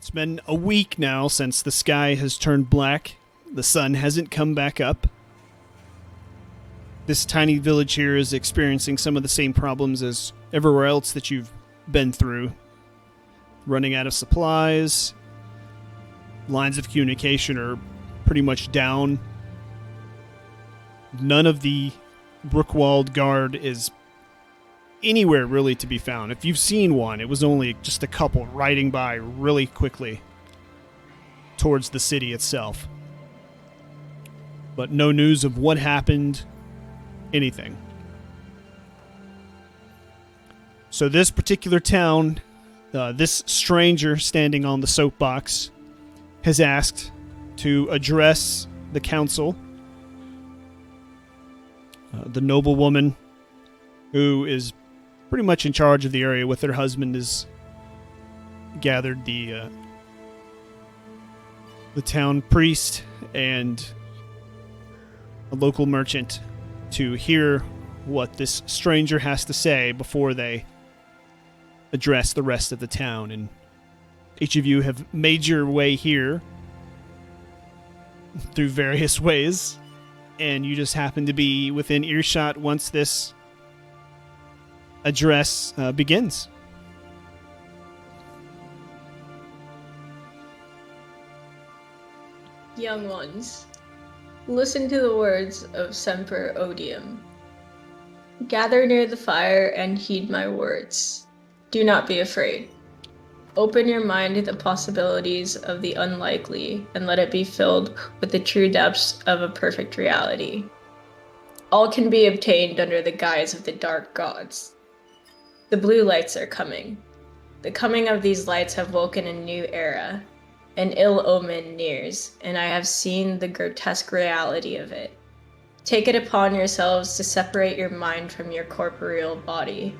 It's been a week now since the sky has turned black. The sun hasn't come back up. This tiny village here is experiencing some of the same problems as everywhere else that you've been through. Running out of supplies. Lines of communication are pretty much down. None of the Brookwald Guard is anywhere really to be found. If you've seen one, it was only just a couple riding by really quickly towards the city itself. But no news of what happened, anything. So this particular town, this stranger standing on the soapbox has asked to address the council. The noblewoman who is pretty much in charge of the area with her husband has gathered the town priest and a local merchant to hear what this stranger has to say before they address the rest of the town. And each of you have made your way here through various ways, and you just happen to be within earshot once this address begins. Young ones, listen to the words of Semper Odium. Gather near the fire and heed my words. Do not be afraid. Open your mind to the possibilities of the unlikely and let it be filled with the true depths of a perfect reality. All can be obtained under the guise of the dark gods. The blue lights are coming. The coming of these lights have woken a new era. An ill omen nears, and I have seen the grotesque reality of it. Take it upon yourselves to separate your mind from your corporeal body.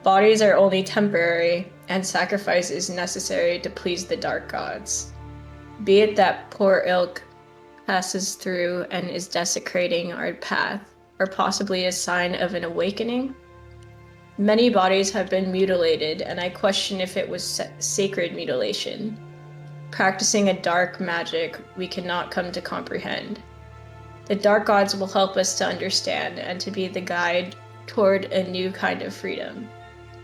Bodies are only temporary, and sacrifice is necessary to please the dark gods. Be it that poor ilk passes through and is desecrating our path, or possibly a sign of an awakening. Many bodies have been mutilated, and I question if it was sacred mutilation. Practicing a dark magic we cannot come to comprehend. The dark gods will help us to understand and to be the guide toward a new kind of freedom.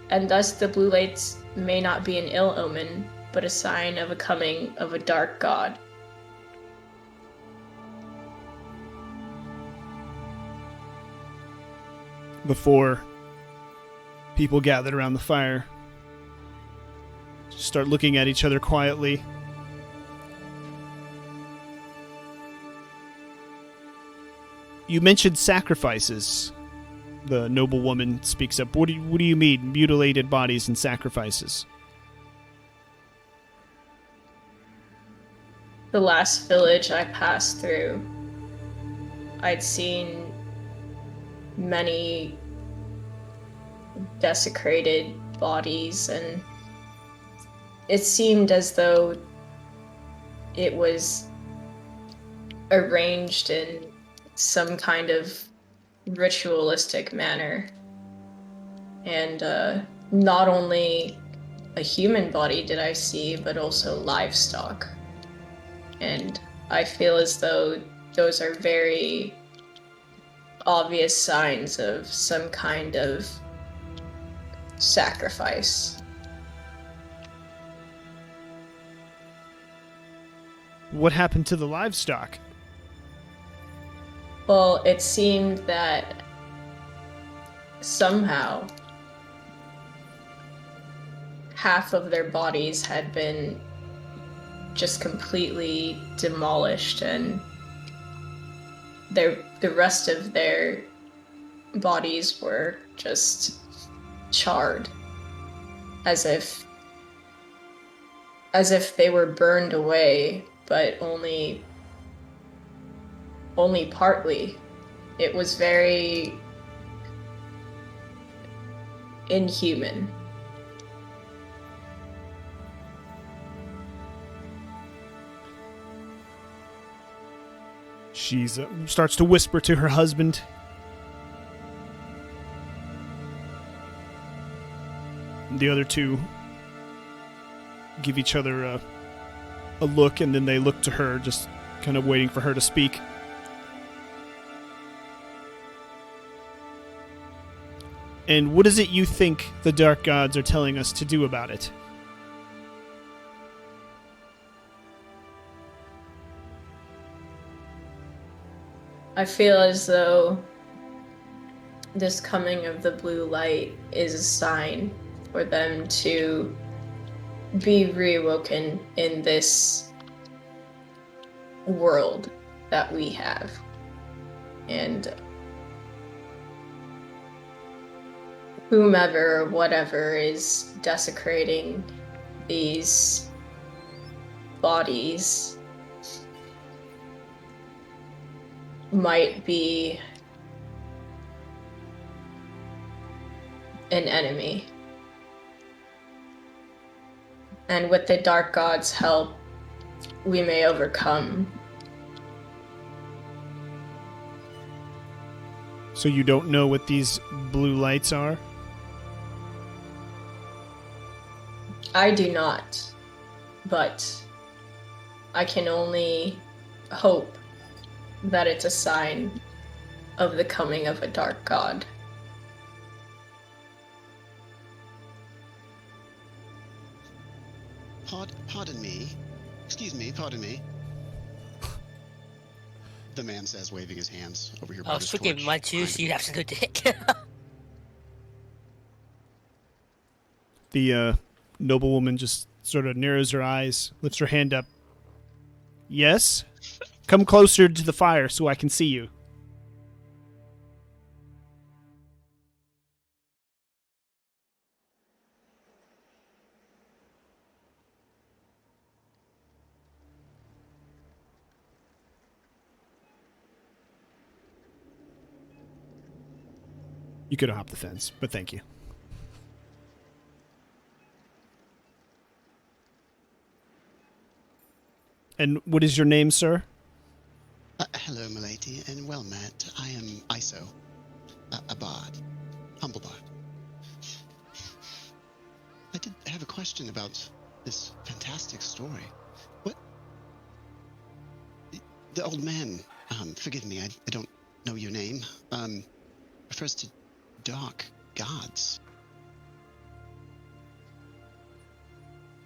And thus the blue lights may not be an ill omen, but a sign of a coming of a dark god. Before people gathered around the fire, start looking at each other quietly. You mentioned sacrifices. The noblewoman speaks up. What do you mean, mutilated bodies and sacrifices? The last village I passed through, I'd seen many desecrated bodies, and it seemed as though it was arranged in some kind of ritualistic manner. And not only a human body did I see, but also livestock. And I feel as though those are very obvious signs of some kind of sacrifice. What happened to the livestock? Well, it seemed that somehow half of their bodies had been just completely demolished, and the rest of their bodies were just charred, as if they were burned away, but only partly. It was very inhuman. She starts to whisper to her husband. The other two give each other a look, and then they look to her, just kind of waiting for her to speak. And what is it you think the dark gods are telling us to do about it? I feel as though this coming of the blue light is a sign for them to be reawoken in this world that we have. And whomever or whatever is desecrating these bodies might be an enemy. And with the dark god's help, we may overcome. So you don't know what these blue lights are? I do not, but I can only hope that it's a sign of the coming of a dark god. Pardon me. Excuse me, pardon me. The man says, waving his hands over here by his torch. Forgive my juice, you absolute dick. The noblewoman just sort of narrows her eyes, lifts her hand up. Yes? Come closer to the fire so I can see you. You could have hopped the fence, but thank you. And what is your name, sir? Hello, milady, and well met. I am Iso, a bard, humble bard. I did have a question about this fantastic story. What? The old man, forgive me, I don't know your name, refers to dark gods.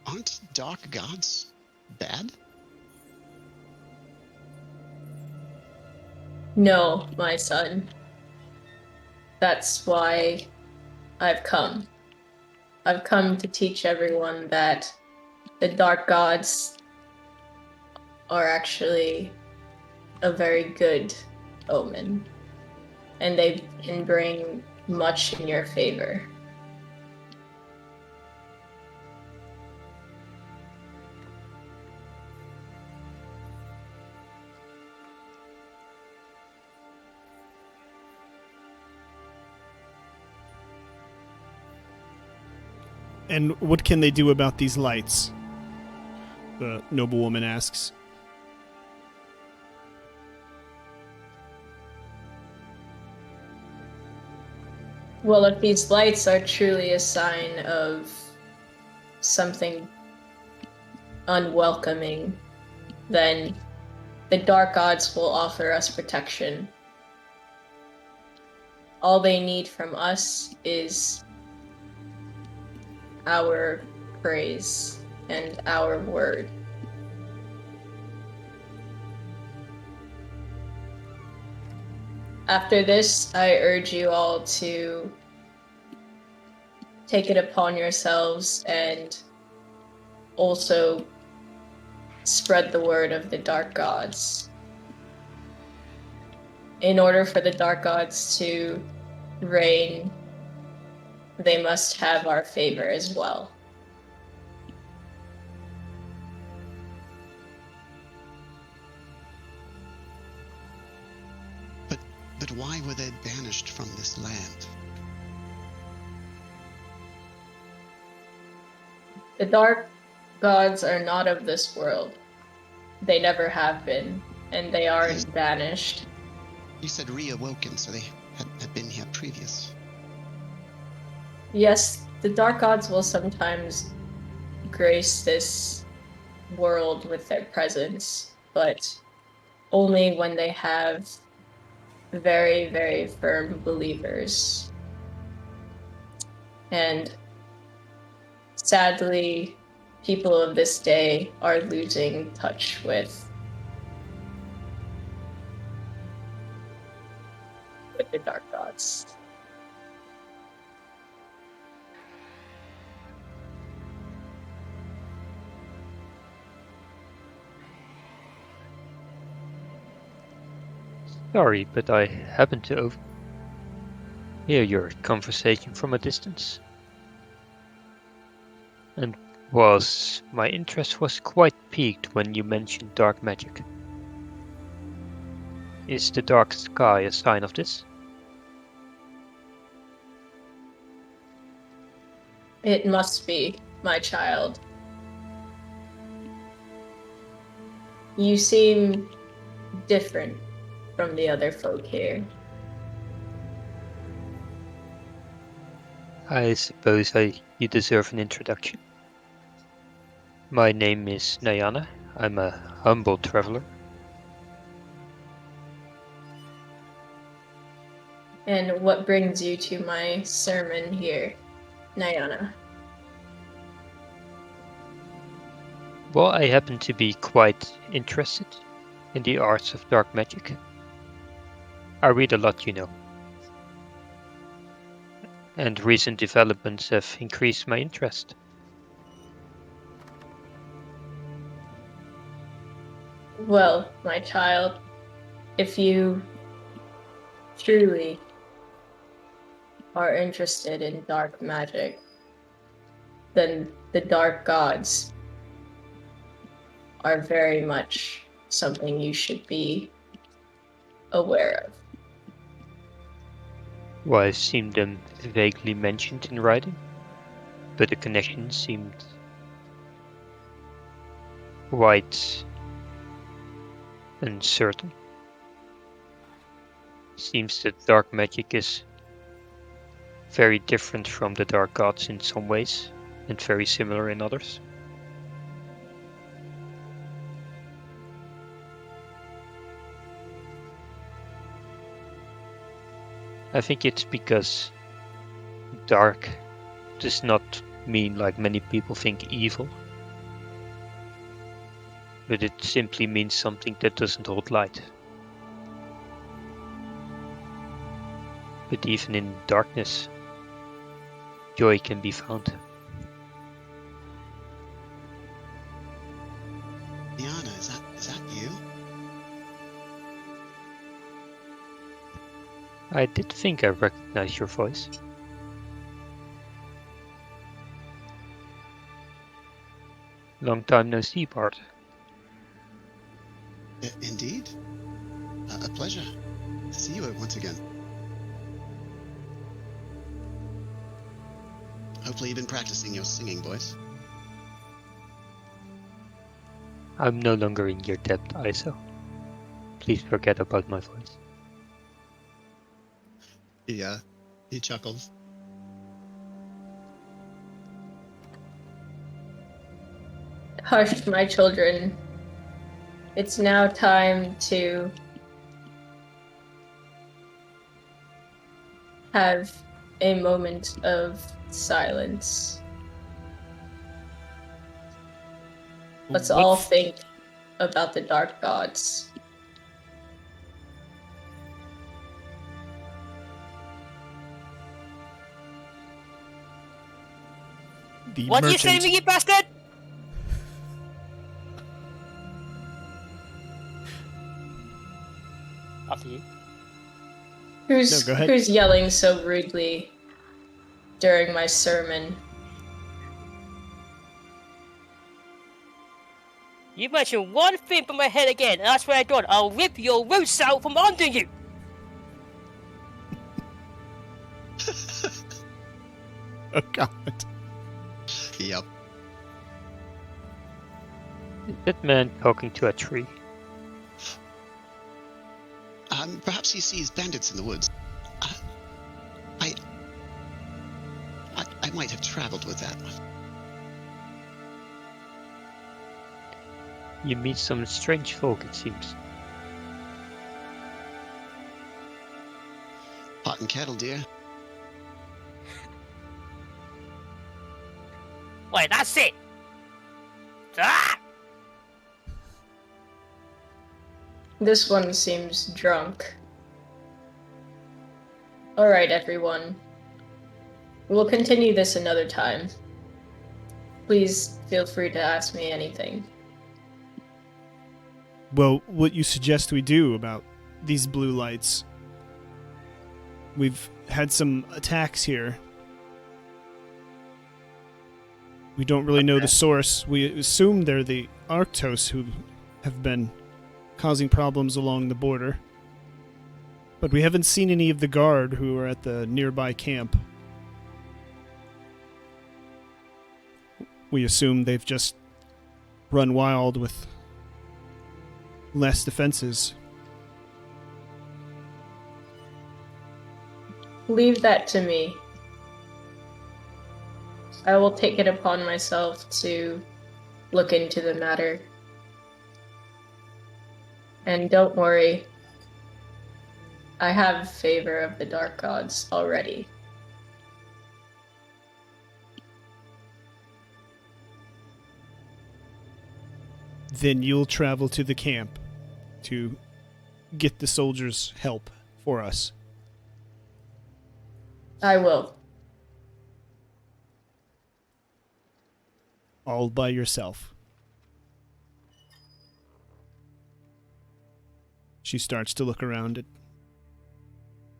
Aren't dark gods bad? No, my son. That's why I've come. I've come to teach everyone that the dark gods are actually a very good omen, and they can bring much in your favor. And what can they do about these lights? The noblewoman asks. Well, if these lights are truly a sign of something unwelcoming, then the dark gods will offer us protection. All they need from us is our praise and our word. After this, I urge you all to take it upon yourselves and also spread the word of the dark gods. In order for the dark gods to reign, they must have our favor as well. But why were they banished from this land? The dark gods are not of this world. They never have been, and they aren't banished. You said reawoken, so they had been here previous. Yes, the dark gods will sometimes grace this world with their presence, but only when they have very, very firm believers. And sadly, people of this day are losing touch with the dark gods. Sorry, but I happened to hear your conversation from a distance. And my interest was quite piqued when you mentioned dark magic. Is the dark sky a sign of this? It must be, my child. You seem different from the other folk here. I suppose you deserve an introduction. My name is Nayana. I'm a humble traveler. And what brings you to my sermon here, Nayana? Well, I happen to be quite interested in the arts of dark magic. I read a lot, you know. And recent developments have increased my interest. Well, my child, if you truly are interested in dark magic, then the dark gods are very much something you should be aware of. Well, I've seen them vaguely mentioned in writing, but the connection seemed quite uncertain. Seems that dark magic is very different from the dark gods in some ways, and very similar in others. I think it's because dark does not mean, like many people think, evil, but it simply means something that doesn't hold light. But even in darkness, joy can be found. Liana, is that you? I did think I recognized your voice. Long time no see, Bart. Indeed. A pleasure to see you once again. Hopefully you've been practicing your singing voice. I'm no longer in your debt, ISO. Please forget about my voice. He chuckles. Hush, my children. It's now time to have a moment of silence. Let's all think about the dark gods. The What are you merchant. saying, you bastard? After you. No, go ahead. Who's yelling so rudely during my sermon? You mention one thing from my head again, and I swear to God, I'll rip your roots out from under you! Oh God. Yep. Is that man talking to a tree? Perhaps he sees bandits in the woods. I might have traveled with that. You meet some strange folk, it seems. Pot and kettle, dear. Wait, that's it. Ah! This one seems drunk. Alright, everyone. We'll continue this another time. Please feel free to ask me anything. Well, what you suggest we do about these blue lights? We've had some attacks here. We don't really know the source. We assume they're the Arctos who have been causing problems along the border. But we haven't seen any of the guard who are at the nearby camp. We assume they've just run wild with less defenses. Leave that to me. I will take it upon myself to look into the matter. And don't worry, I have favor of the Dark Gods already. Then you'll travel to the camp to get the soldiers' help for us. I will. All by yourself. She starts to look around it.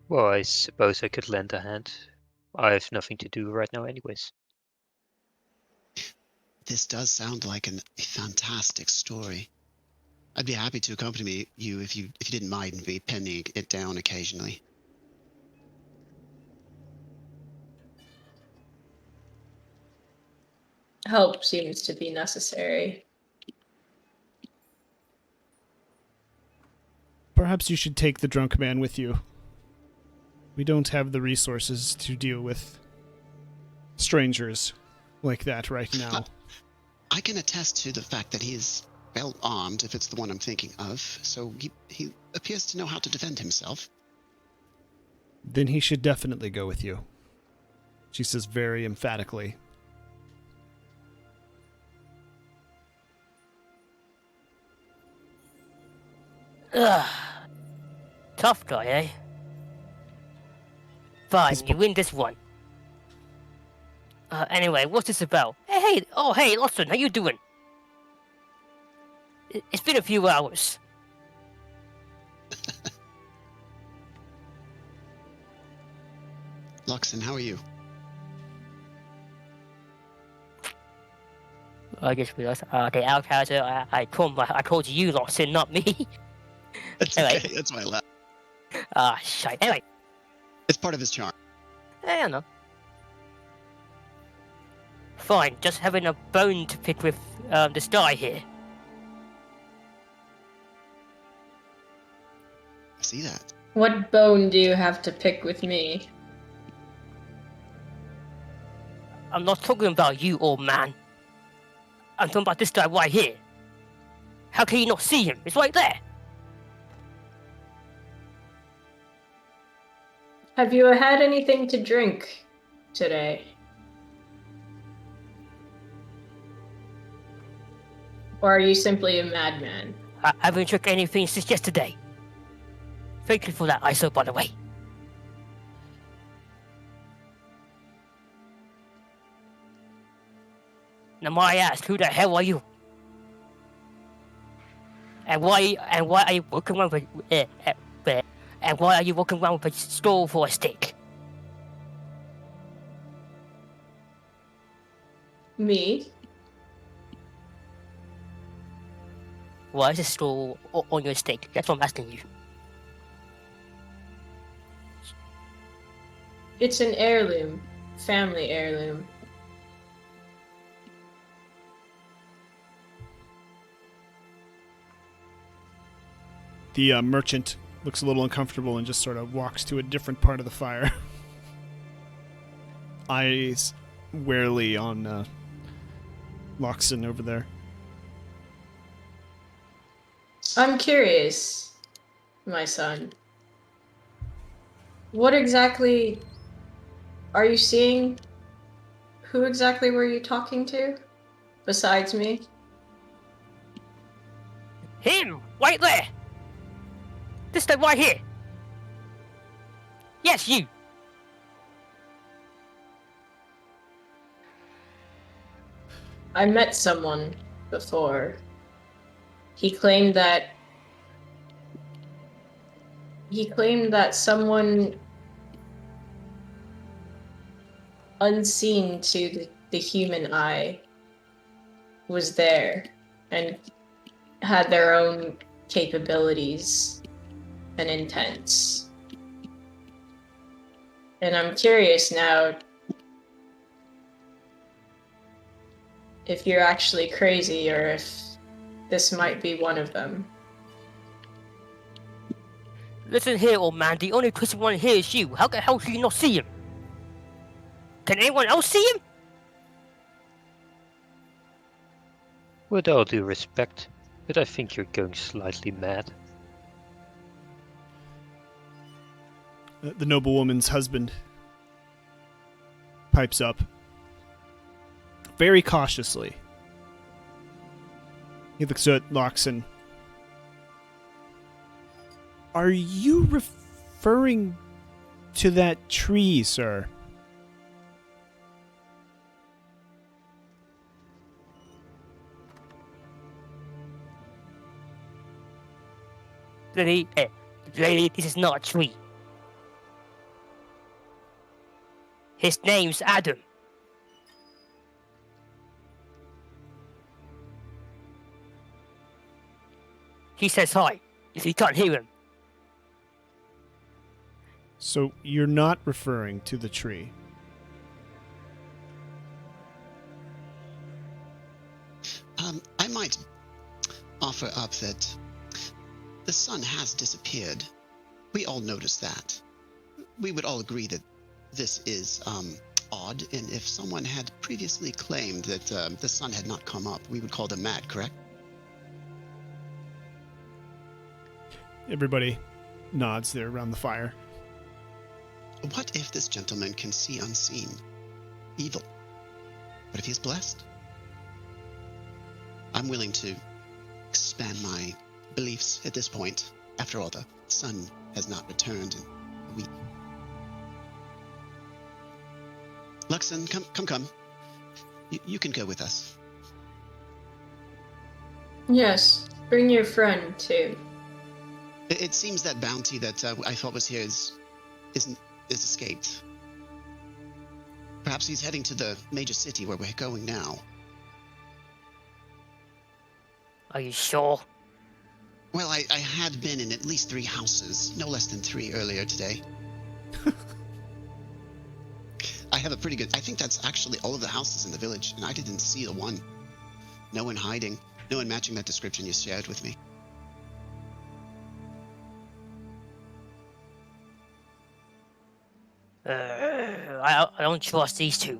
Well, I suppose I could lend a hand. I have nothing to do right now anyways. This does sound like a fantastic story. I'd be happy to accompany you if you didn't mind me penning it down occasionally. Help seems to be necessary. Perhaps you should take the drunk man with you. We don't have the resources to deal with strangers like that right now. I can attest to the fact that he is well armed, if it's the one I'm thinking of, so he appears to know how to defend himself. Then he should definitely go with you, she says very emphatically. Ugh. Tough guy, eh? Fine, you win this one. Anyway, what's this about? Hey, Lawson, how you doing? It's been a few hours. Luxon, how are you? I just realized, the outcaster, I told you, Lawson, not me. That's Anyway. okay, that's why I laughed. Shite. Anyway, It's part of his charm. I don't know. Fine, just having a bone to pick with this guy here. I see that. What bone do you have to pick with me? I'm not talking about you, old man. I'm talking about this guy right here. How can you not see him? It's right there. Have you had anything to drink today? Or are you simply a madman? I haven't drunk anything since yesterday. Thank you for that, ISO, by the way. Now, I ask, who the hell are you? And why are you walking around with and why are you walking around with a stole for a stick? Me? Why is a stole on your stick? That's what I'm asking you. It's an heirloom. Family heirloom. The merchant looks a little uncomfortable and just sort of walks to a different part of the fire. Eyes warily on Loxon over there. I'm curious, my son. What exactly are you seeing? Who exactly were you talking to? Besides me? Him! Right there! This guy right here! Yes, you! I met someone before. He claimed that someone unseen to the human eye was there and had their own capabilities and intents. And I'm curious now if you're actually crazy or if this might be one of them. Listen here, old man. The only person one here is you. How the hell can you not see him? Can anyone else see him? With all due respect, but I think you're going slightly mad. The noblewoman's husband pipes up very cautiously. He looks at Loxon. Are you referring to that tree, sir? Lady, this is not a tree. His name's Adam. He says hi, if you can't hear him. So you're not referring to the tree? I might offer up that the sun has disappeared. We all notice that. We would all agree that this is odd, and if someone had previously claimed that the sun had not come up, we would call them mad, correct? Everybody nods there around the fire. What if this gentleman can see unseen? Evil. What if he's blessed? I'm willing to expand my beliefs at this point. After all, the sun has not returned in a week. Luxon, come. You can go with us. Yes, bring your friend too. It seems that bounty that I thought was here is escaped. Perhaps he's heading to the major city where we're going now. Are you sure? Well, I had been in at least 3 houses, no less than 3 earlier today. I have a pretty good... I think that's actually all of the houses in the village, and I didn't see the one. No one hiding, no one matching that description you shared with me. I don't trust these two.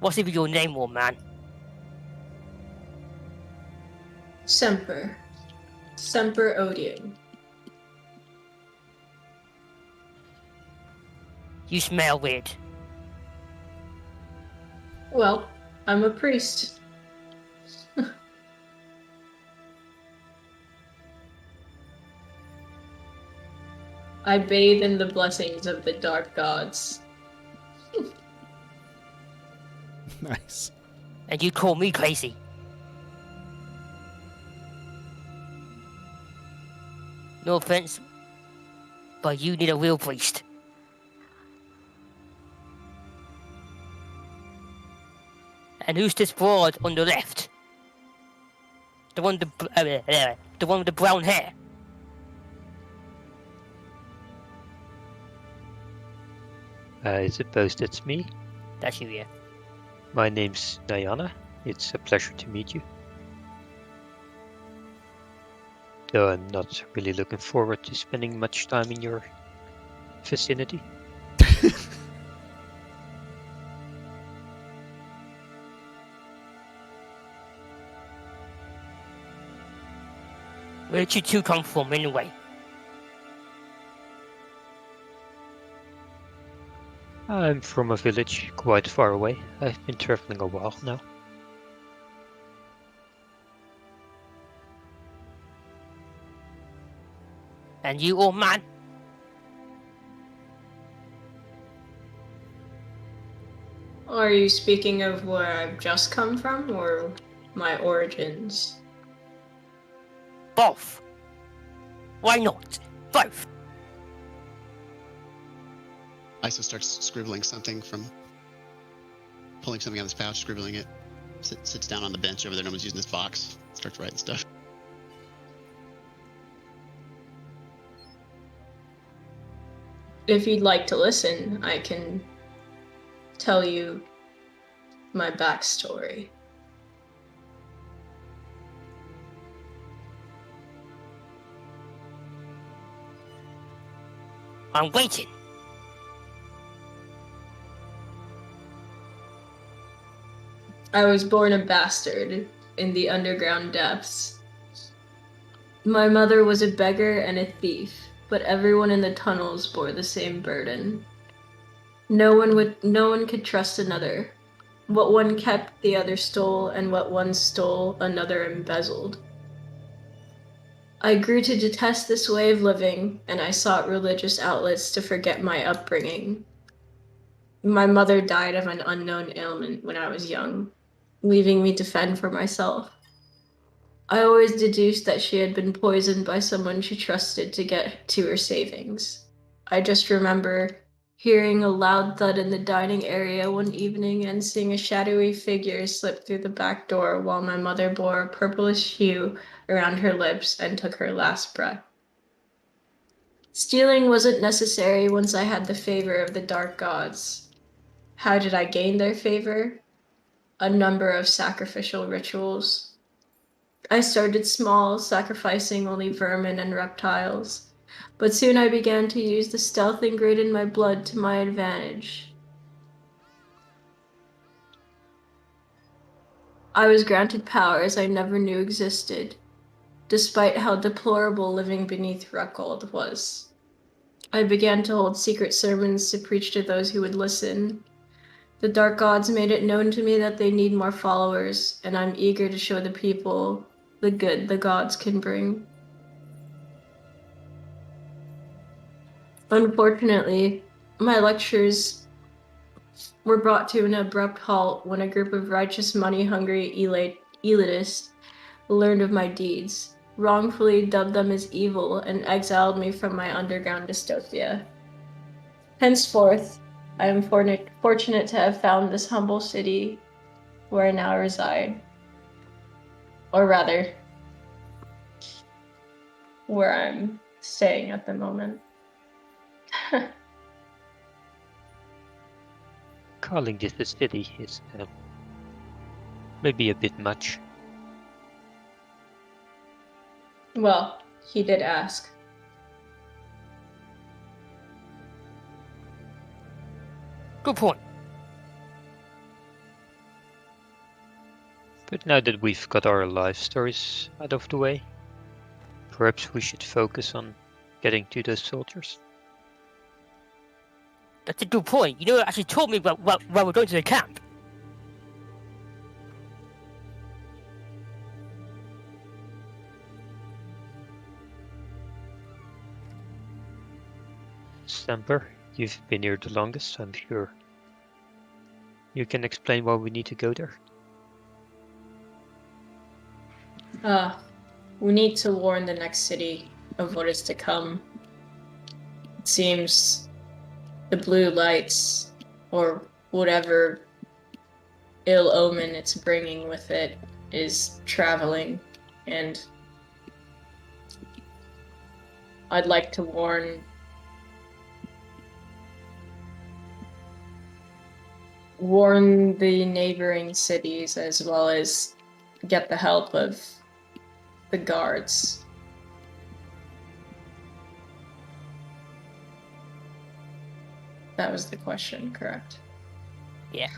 What's even your name, old man? Semper. Semper Odium. You smell weird. Well, I'm a priest. I bathe in the blessings of the dark gods. Nice. And you call me crazy. No offense, but you need a real priest. And who's this broad on the left? The one with the brown hair. I suppose that's me. That's you, yeah. My name's Diana. It's a pleasure to meet you. Though I'm not really looking forward to spending much time in your vicinity. Where did you two come from, anyway? I'm from a village quite far away. I've been traveling a while now. And you, old man? Are you speaking of where I've just come from, or my origins? Both. Why not? Both. Iso starts scribbling something pulling something out of his pouch, scribbling it. Sits down on the bench over there. No one's using this box. Starts writing stuff. If you'd like to listen, I can tell you my backstory. I'm waiting. I was born a bastard in the underground depths. My mother was a beggar and a thief, but everyone in the tunnels bore the same burden. No one could trust another. What one kept, the other stole, and what one stole, another embezzled. I grew to detest this way of living, and I sought religious outlets to forget my upbringing. My mother died of an unknown ailment when I was young, leaving me to fend for myself. I always deduced that she had been poisoned by someone she trusted to get to her savings. I just remember hearing a loud thud in the dining area one evening and seeing a shadowy figure slip through the back door while my mother bore a purplish hue around her lips and took her last breath. Stealing wasn't necessary once I had the favor of the dark gods. How did I gain their favor? A number of sacrificial rituals. I started small, sacrificing only vermin and reptiles, but soon I began to use the stealth ingrained in my blood to my advantage. I was granted powers I never knew existed, despite how deplorable living beneath Ruckgold was. I began to hold secret sermons to preach to those who would listen. The dark gods made it known to me that they need more followers, and I'm eager to show the people the good the gods can bring. Unfortunately, my lectures were brought to an abrupt halt when a group of righteous, money-hungry elitists learned of my deeds, wrongfully dubbed them as evil, and exiled me from my underground dystopia. Henceforth, I am fortunate to have found this humble city where I now reside. Or rather, where I'm staying at the moment. Calling this a city is maybe a bit much. Well, he did ask. Good point. But now that we've got our life stories out of the way, perhaps we should focus on getting to those soldiers. That's a good point. You never actually told me about where we're going to the camp. Stamper, you've been here the longest, I'm sure. You can explain why we need to go there? We need to warn the next city of what is to come. It seems the blue lights, or whatever ill omen it's bringing with it, is traveling, and I'd like to warn the neighboring cities, as well as get the help of the guards. That was the question, correct? Yeah.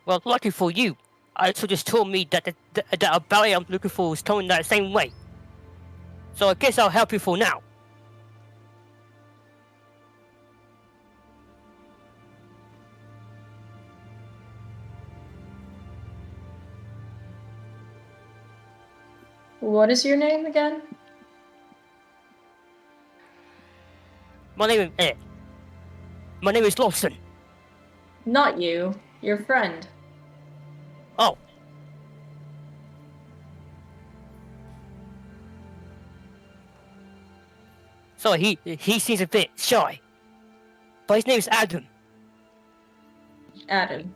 Well, lucky for you, Alexa just told me that a ballet I'm looking for is coming that same way. So I guess I'll help you for now. What is your name again? My name is Lawson. Not you. Your friend. Oh. So he seems a bit shy. But his name is Adam. Adam.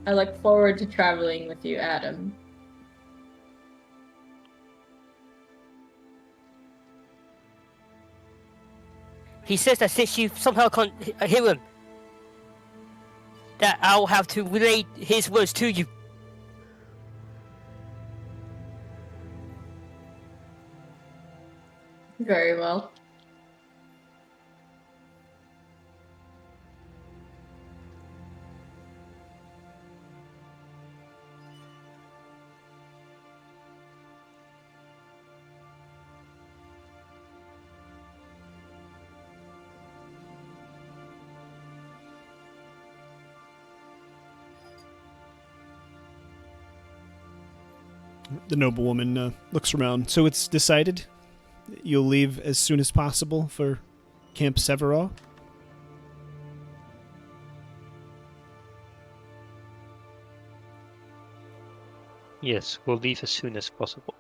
I look forward to traveling with you, Adam. He says that since you somehow can't hear him, that I'll have to relay his words to you. Very well. The noblewoman looks around. So it's decided? You'll leave as soon as possible for Camp Severaw? Yes, we'll leave as soon as possible.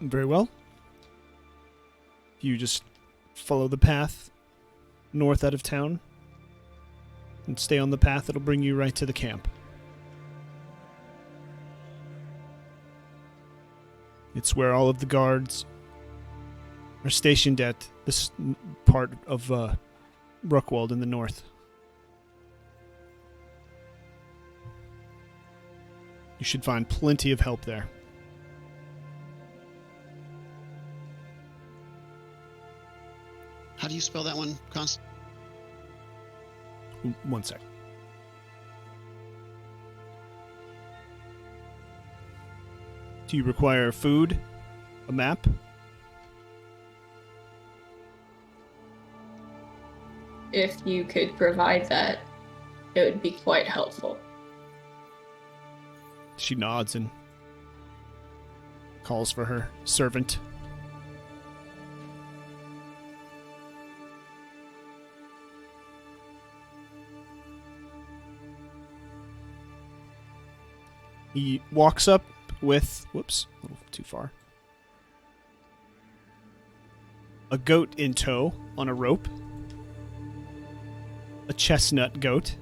Very well. You just follow the path north out of town and stay on the path. It'll bring you right to the camp. It's where all of the guards are stationed at this part of Ruckwald in the north. You should find plenty of help there. How do you spell that one, Const? One sec. Do you require food? A map? If you could provide that, it would be quite helpful. She nods and calls for her servant. He walks up with, whoops, a little too far, a goat in tow on a rope, a chestnut goat,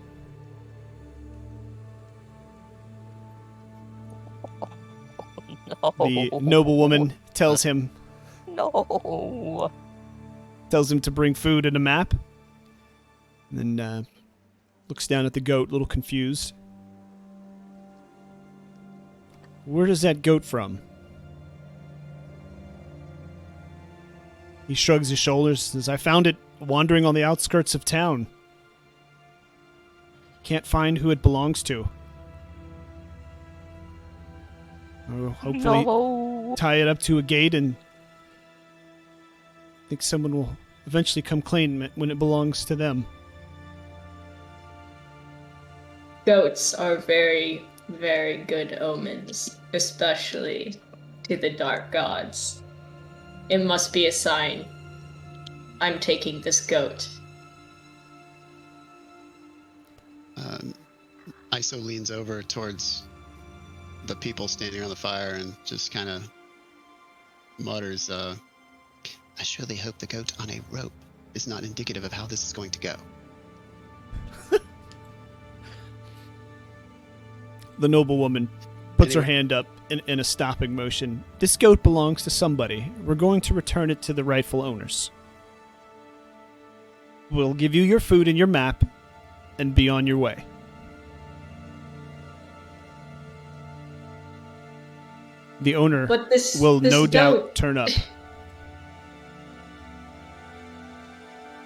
No. the noblewoman tells him No. to bring food and a map, and then looks down at the goat, a little confused. Where does that goat from? He shrugs his shoulders, says, I found it wandering on the outskirts of town. Can't find who it belongs to. I'll hopefully No. tie it up to a gate, and I think someone will eventually come claim it when it belongs to them. Goats are very, very good omens, especially to the dark gods. It must be a sign. I'm taking this goat. Iso leans over towards the people standing around the fire and just kind of mutters, I surely hope the goat on a rope is not indicative of how this is going to go. The noblewoman puts her hand up in a stopping motion. This goat belongs to somebody. We're going to return it to the rightful owners. We'll give you your food and your map and be on your way. The owner But this will this no goat, doubt turn up.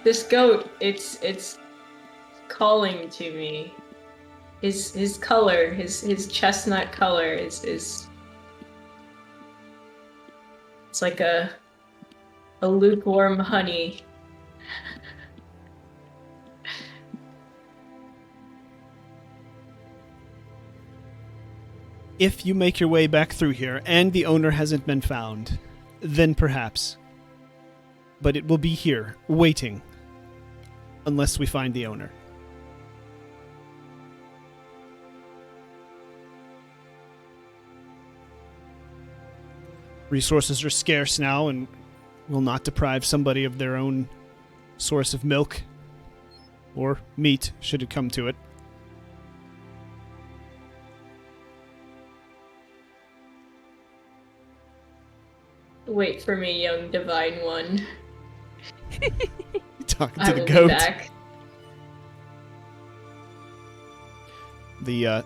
this goat, it's calling to me. His color, his chestnut color is it's like a lukewarm honey. If you make your way back through here and the owner hasn't been found, then perhaps. But it will be here, waiting, unless we find the owner. Resources are scarce now and will not deprive somebody of their own source of milk or meat, should it come to it. Wait for me, young divine one. Talking I to the will goat. be back.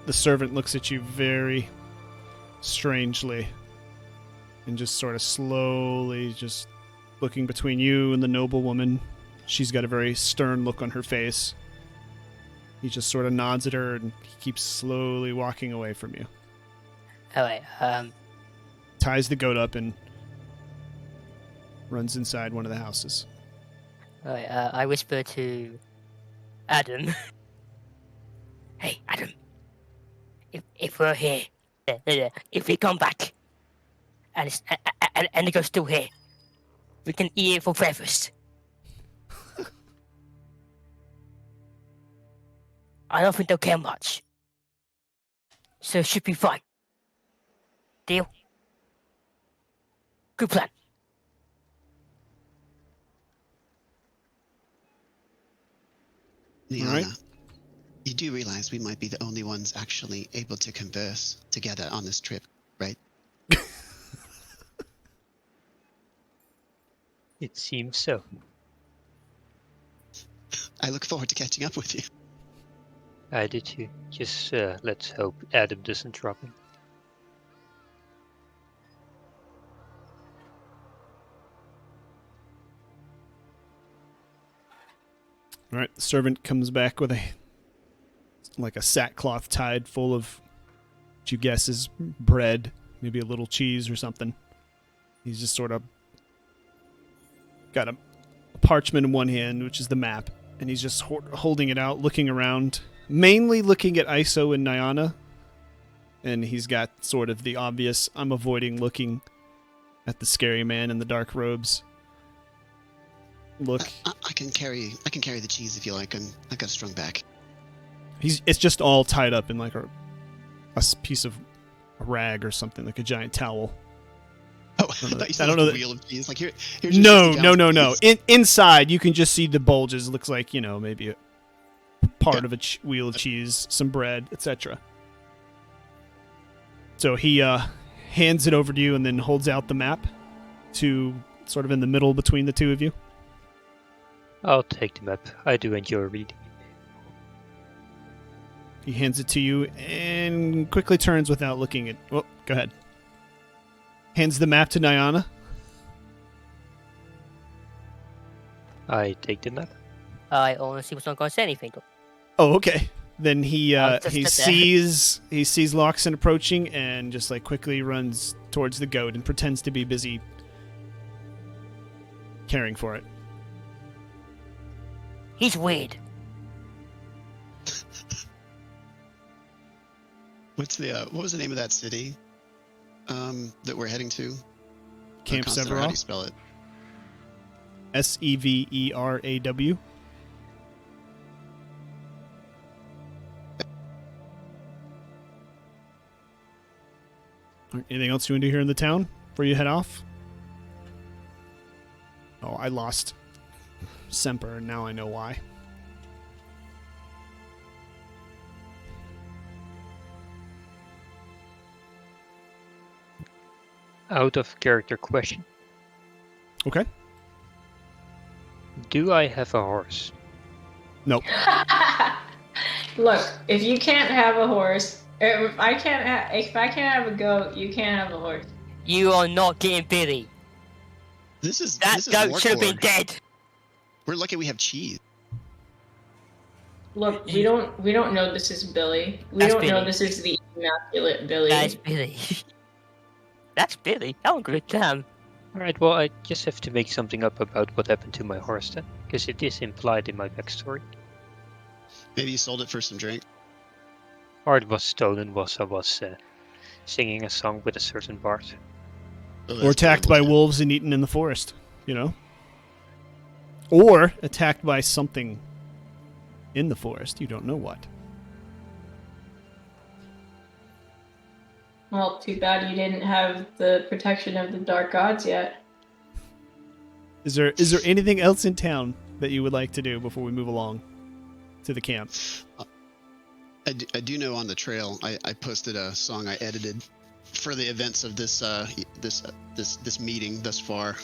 The servant looks at you very strangely and just sort of slowly just looking between you and the noble woman. She's got a very stern look on her face. He just sort of nods at her and he keeps slowly walking away from you. Alright, Ties the goat up and runs inside one of the houses. alright, I whisper to Adam. Hey, Adam. If we're here, if we come back, and the girl's still here, we can eat it for breakfast. I don't think they'll care much, so it should be fine. Deal? Good plan. Liana, Alright. you do realize we might be the only ones actually able to converse together on this trip, right? It seems so. I look forward to catching up with you. I did too. Just let's hope Adam doesn't drop him. All right, the servant comes back with a sackcloth tied full of what you guess is bread, maybe a little cheese or something. He's just sort of got a parchment in one hand, which is the map, and he's just holding it out, looking around, mainly looking at Iso and Nyana, and he's got sort of the obvious, I'm avoiding looking at the scary man in the dark robes. Look. I can carry the cheese if you like. I've got a strong back. It's just all tied up in like a piece of a rag or something, like a giant towel. Oh, I thought you said I don't know like a that- wheel of cheese. Like here's No. your 60 ounce cheese. Inside, you can just see the bulges. It looks like, maybe a part of a wheel of cheese, some bread, etc. So he hands it over to you and then holds out the map to sort of in the middle between the two of you. I'll take the map. I do enjoy reading. He hands it to you and quickly turns without looking at... Oh, go ahead. Hands the map to Nyana. I take the map. I honestly was not going to say anything. Oh, okay. Then he Just he sit there. sees Loxon approaching and just like quickly runs towards the goat and pretends to be busy caring for it. He's weird. What's the what was the name of that city that we're heading to? Camp Constantine, how do you Severaw. spell it? Severaw. Anything else you want to do here in the town before you head off? Oh, I lost Semper, and now I know why. Out of character question. Okay. Do I have a horse? Nope. Look, if you can't have a horse, if I can't have a goat, you can't have a horse. You are not getting Billy. This is That this is goat Mork should have been Borg. dead. We're lucky we have cheese. Look, we don't know this is Billy. We That's don't know Billy. this is the immaculate Billy. That's Billy. That's Billy. That was good. Damn. Alright, well, I just have to make something up about what happened to my horse then, because it is implied in my backstory. Maybe you sold it for some drink. Or it was stolen whilst I was singing a song with a certain bard. Oh, Or that's attacked by terrible. wolves and eaten in the forest, you know? Or attacked by something in the forest. You don't know what. Well, too bad you didn't have the protection of the dark gods yet. Is there anything else in town that you would like to do before we move along to the camp? I do know on the trail I posted a song I edited for the events of this this meeting thus far,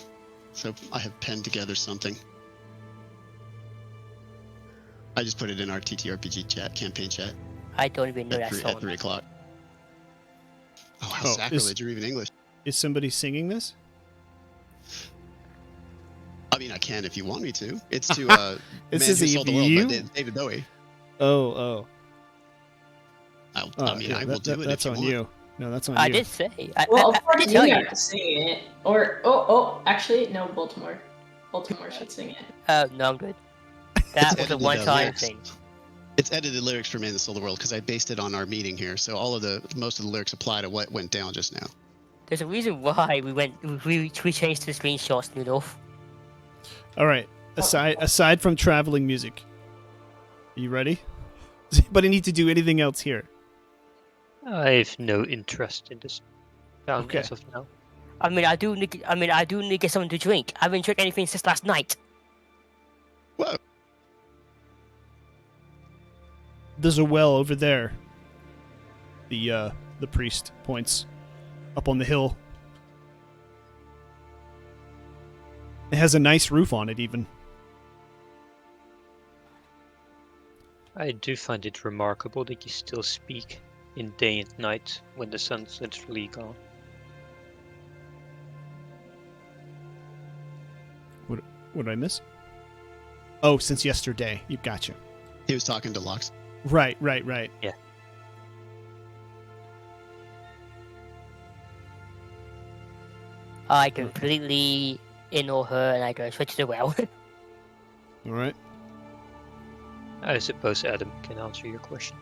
so I have penned together something. I just put it in our TTRPG campaign chat I don't even know that at song. 3 o'clock. Oh, how Oh, sacrilege! You're even English. Is somebody singing this? I mean, I can if you want me to. It's to This Man is Who Sold the World you? by David Bowie. Oh. I Yeah, will do it that's if you on want. you. No, that's on I you. did say. Well, I of course did tell you you. have to sing it. Or actually, no, Baltimore. Baltimore should sing it. No, I'm good. That was a edited, one-time lyrics. thing. It's edited lyrics for Man Who Sold the World because I based it on our meeting here, so most of the lyrics apply to what went down just now. There's a reason why we changed the screenshots, Noodle. All right. Aside from traveling music, are you ready? Does anybody need to do anything else here? I have no interest in this town Okay. as of now. I do need to get something to drink. I haven't drank anything since last night. Whoa! There's a well over there. The priest points up on the hill. It has a nice roof on it, even. I do find it remarkable that you still speak in day and night when the sun's literally gone. What did I miss? Oh, since yesterday. You gotcha. He was talking to Lux. Right. Yeah. I completely ignore her and I go straight to the well. All right. I suppose Adam can answer your question.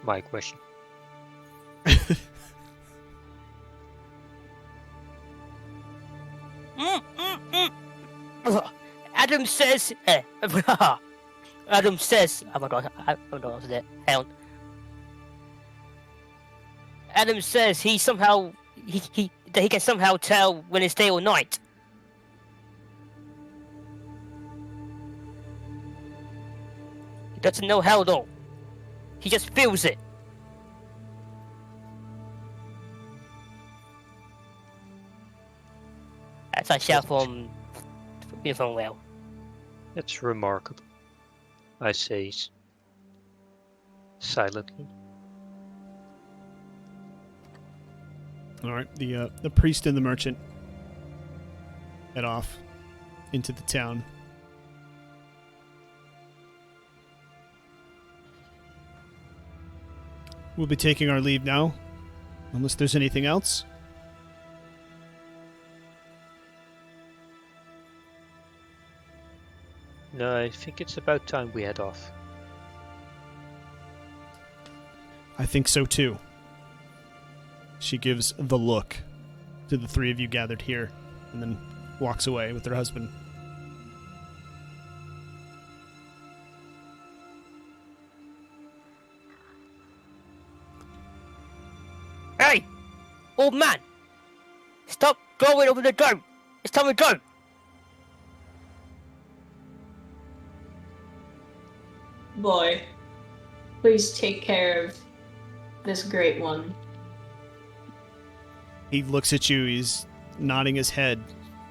My question. Adam says. Adam says. Oh my god! I don't know what's that. Hang on. Adam says he somehow that he can somehow tell when it's day or night. He doesn't know how though. He just feels it. That's a shout from well. That's remarkable. I say silently. All right. The priest and the merchant head off into the town. We'll be taking our leave now, unless there's anything else. No, I think it's about time we head off. I think so too. She gives the look to the three of you gathered here, and then walks away with her husband. Hey, old man! Stop going over the dome. It's time to go. Boy, please take care of this great one. He looks at you. He's nodding his head.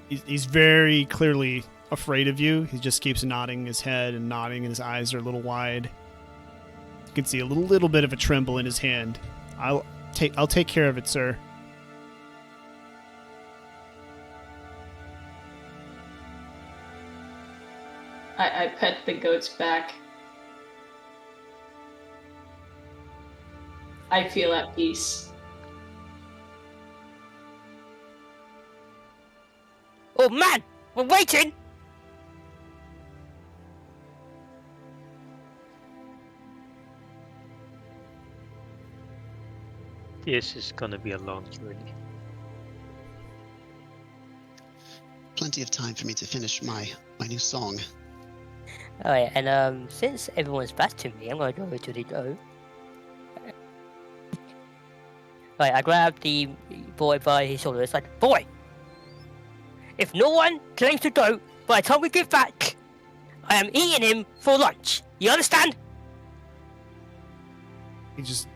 He's very clearly afraid of you. He just keeps nodding his head and nodding, and his eyes are a little wide. You can see a little bit of a tremble in his hand. I'll take care of it, sir. I pet the goat's back. I feel at peace. Oh man, we're waiting! This is gonna be a long journey. Plenty of time for me to finish my new song. Alright, and since everyone's back to me, I'm gonna go to the door. Right, I grab the boy by his shoulder. It's like, boy! If no one claims to go by the time we get back, I am eating him for lunch. You understand? He just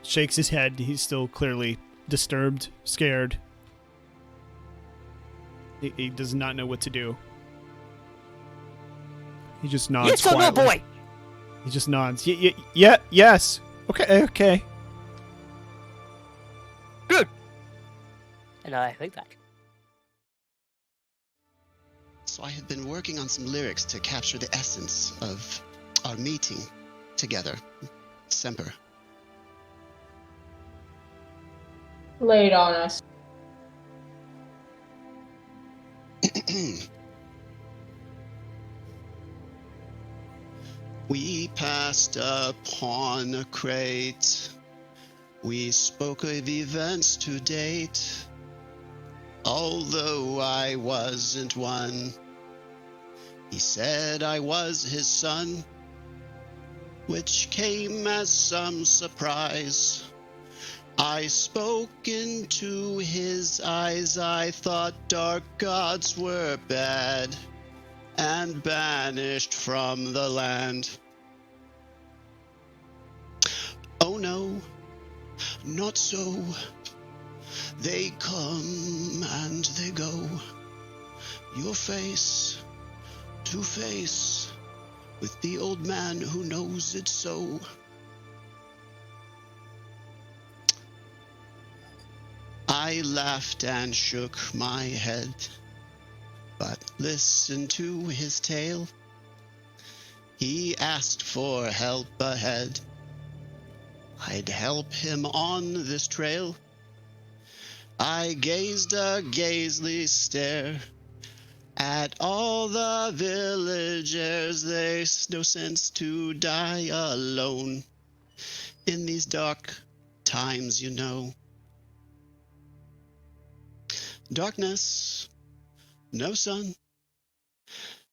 shakes his head. He's still clearly disturbed, scared. He does not know what to do. He just nods Yes or no, quietly. boy? He just nods. Yeah, yes. Okay. Good. And I wait back. So I had been working on some lyrics to capture the essence of our meeting together. Semper. Lay it on us. We passed upon a crate. We spoke of events to date. Although I wasn't one, he said I was his son, which came as some surprise. I spoke into his eyes. I thought dark gods were bad and banished from the land. Oh no, not so. They come and they go. Your face to face with the old man who knows it so. I laughed and shook my head, but listened to his tale. He asked for help ahead. I'd help him on this trail. I gazed a gazely stare at all the villagers. There's no sense to die alone in these dark times, you know. Darkness, no sun.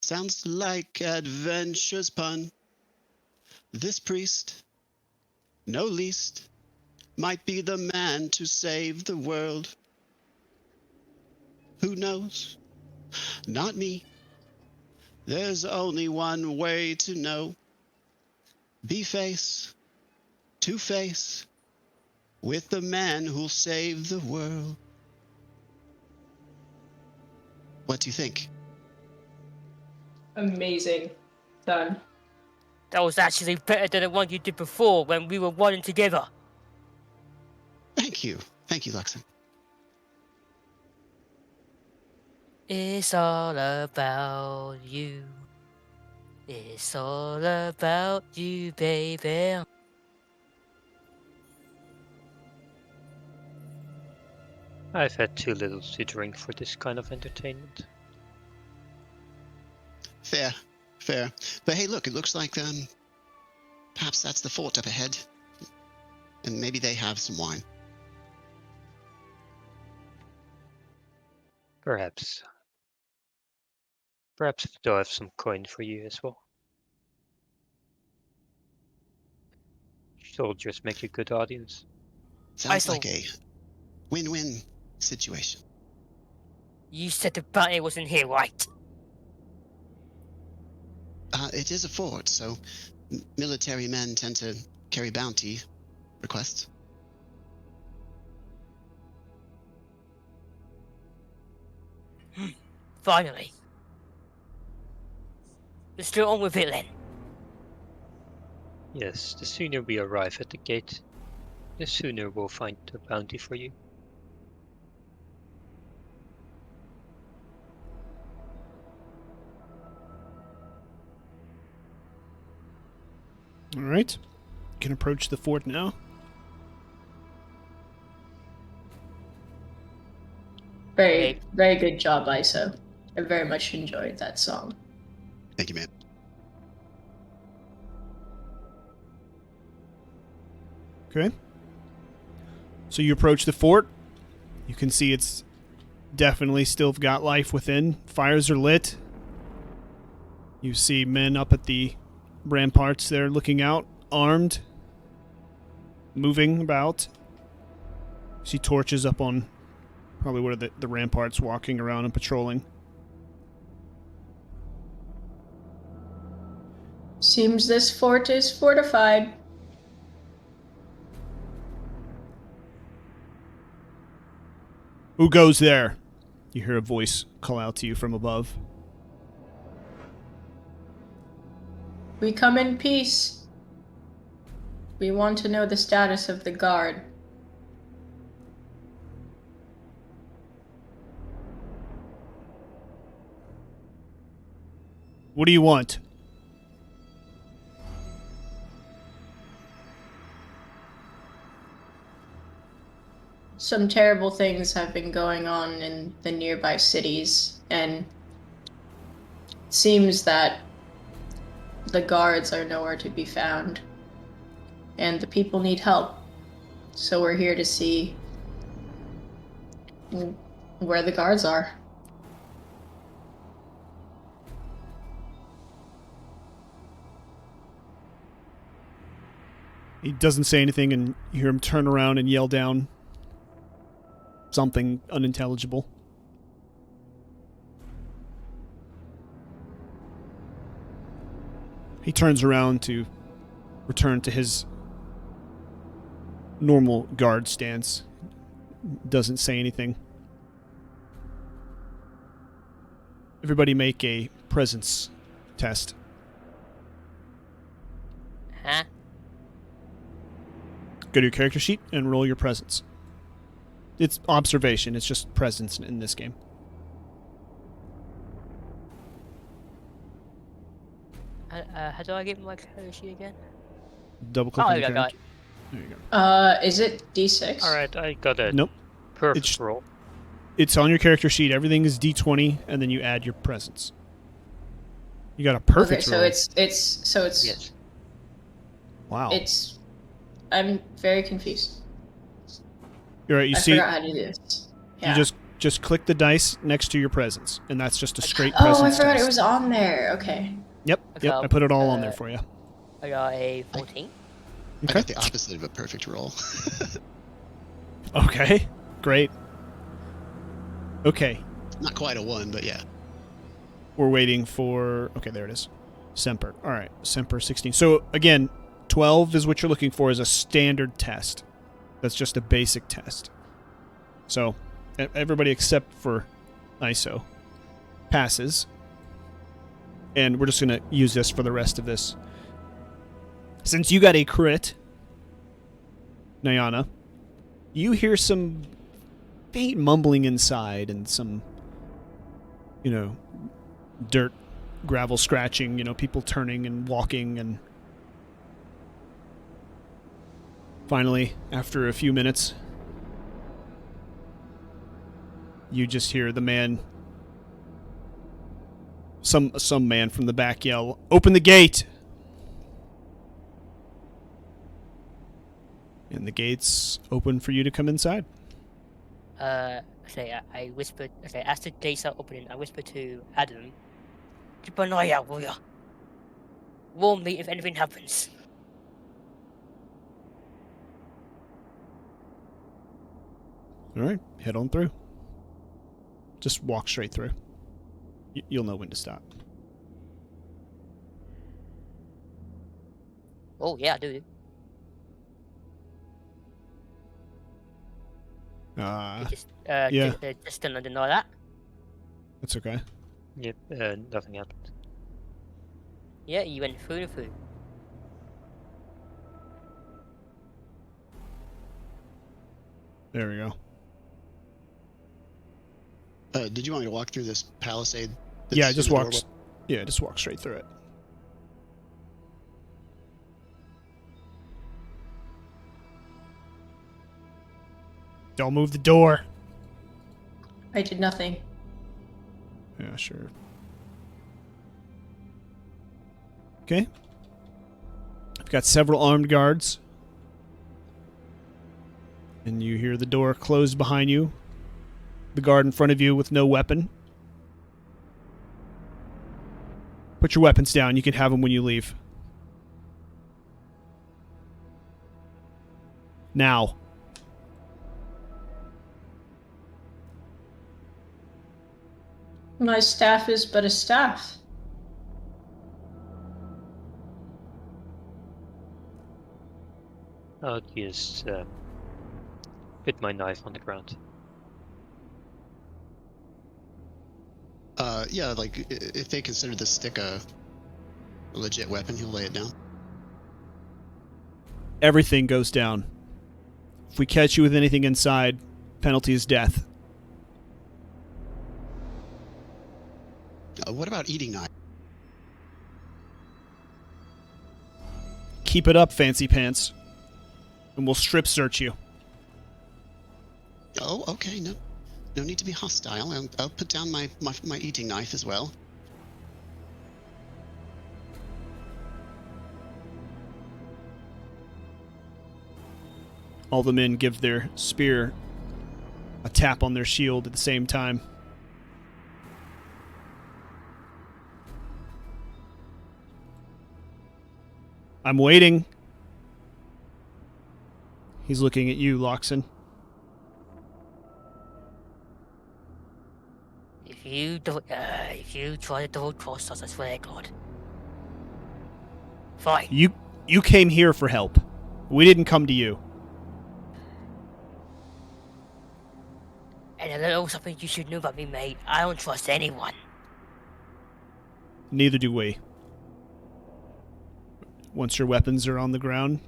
Sounds like adventure's pun. This priest, no least, might be the man to save the world. Who knows? Not me. There's only one way to know. Be face to face with the man who'll save the world. What do you think? Amazing. Done. That was actually better than the one you did before when we were running together. Thank you. Thank you, Luxon. It's all about you. It's all about you, baby. I've had too little to drink for this kind of entertainment. Fair. But hey, look, it looks like perhaps that's the fort up ahead. And maybe they have some wine. Perhaps. Perhaps they'll have some coin for you as well. Soldiers make a good audience. Sounds like a win-win situation. You said the bounty wasn't here, right? It is a fort, so military men tend to carry bounty requests. Finally. Let's get on with it then. Yes, the sooner we arrive at the gate, the sooner we'll find the bounty for you. All right. You can approach the fort now. Very, very good job, ISO. I very much enjoyed that song. Thank you, man. Okay. So you approach the fort. You can see it's definitely still got life within. Fires are lit. You see men up at the ramparts there looking out, armed, moving about. You see torches up on probably what are the ramparts, walking around and patrolling. Seems this fort is fortified. Who goes there? You hear a voice call out to you from above. We come in peace. We want to know the status of the guard. What do you want? Some terrible things have been going on in the nearby cities, and it seems that the guards are nowhere to be found, and the people need help. So we're here to see where the guards are. He doesn't say anything, and you hear him turn around and yell down something unintelligible. He turns around to return to his normal guard stance. Doesn't say anything. Everybody make a presence test. Huh? Go to your character sheet and roll your presence. It's observation. It's just presence in this game. How do I get my character sheet again? Double click on your I got character. There you go. Is it D6? Alright, I got a Nope. perfect roll. It's on your character sheet. Everything is D20, and then you add your presence. You got a perfect Okay, roll. so it's Yes. Wow. I'm very confused. You're right. You I see, forgot how to do this. Yeah. you just click the dice next to your presence, and that's just a straight Oh, presence I forgot test. it was on there. Okay. Yep. I put it all on there for you. I got a 14. I got the opposite of a perfect roll. Okay. Great. Okay. Not quite a 1, but yeah. We're waiting for... Okay, there it is. Semper. All right. Semper 16. So, again, 12 is what you're looking for as a standard test. That's just a basic test. So, everybody except for ISO passes. And we're just going to use this for the rest of this. Since you got a crit, Nyana, you hear some faint mumbling inside and some, dirt, gravel scratching, people turning and walking, and finally, after a few minutes, you just hear the man, some man from the back yell, "Open the gate!" And the gates open for you to come inside. I whispered. As the gates are opening, I whispered to Adam, "Keep an eye out, will ya? Warn me if anything happens." All right, head on through. Just walk straight through. You'll know when to stop. Oh yeah, I do. Yeah. Just don't deny that. That's okay. Yep, nothing happened. Yeah, you went through and through. There we go. Did you want me to walk through this palisade? Yeah, that's just in the walk. doorway? Yeah, just walk straight through it. Don't move the door. I did nothing. Yeah, sure. Okay. I've got several armed guards. And you hear the door close behind you. The guard in front of you with no weapon. Put your weapons down. You can have them when you leave. Now. My staff is but a staff. I'll just put my knife on the ground. Yeah, like, if they consider the stick a legit weapon, he'll lay it down. Everything goes down. If we catch you with anything inside, penalty is death. What about eating knife? Keep it up, fancy pants. And we'll strip search you. Oh, okay, no need to be hostile. I'll put down my eating knife as well. All the men give their spear a tap on their shield at the same time. I'm waiting. He's looking at you, Loxon. If you try to double cross us, I swear to God. Fine. You came here for help. We didn't come to you. And a little something you should know about me, mate. I don't trust anyone. Neither do we. Once your weapons are on the ground,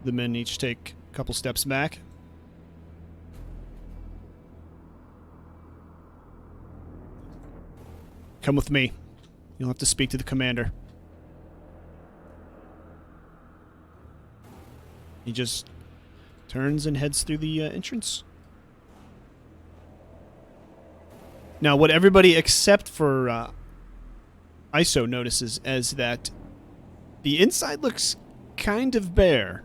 the men each take a couple steps back. Come with me. You'll have to speak to the commander. He just turns and heads through the entrance. Now, what everybody except for ISO notices is that the inside looks kind of bare.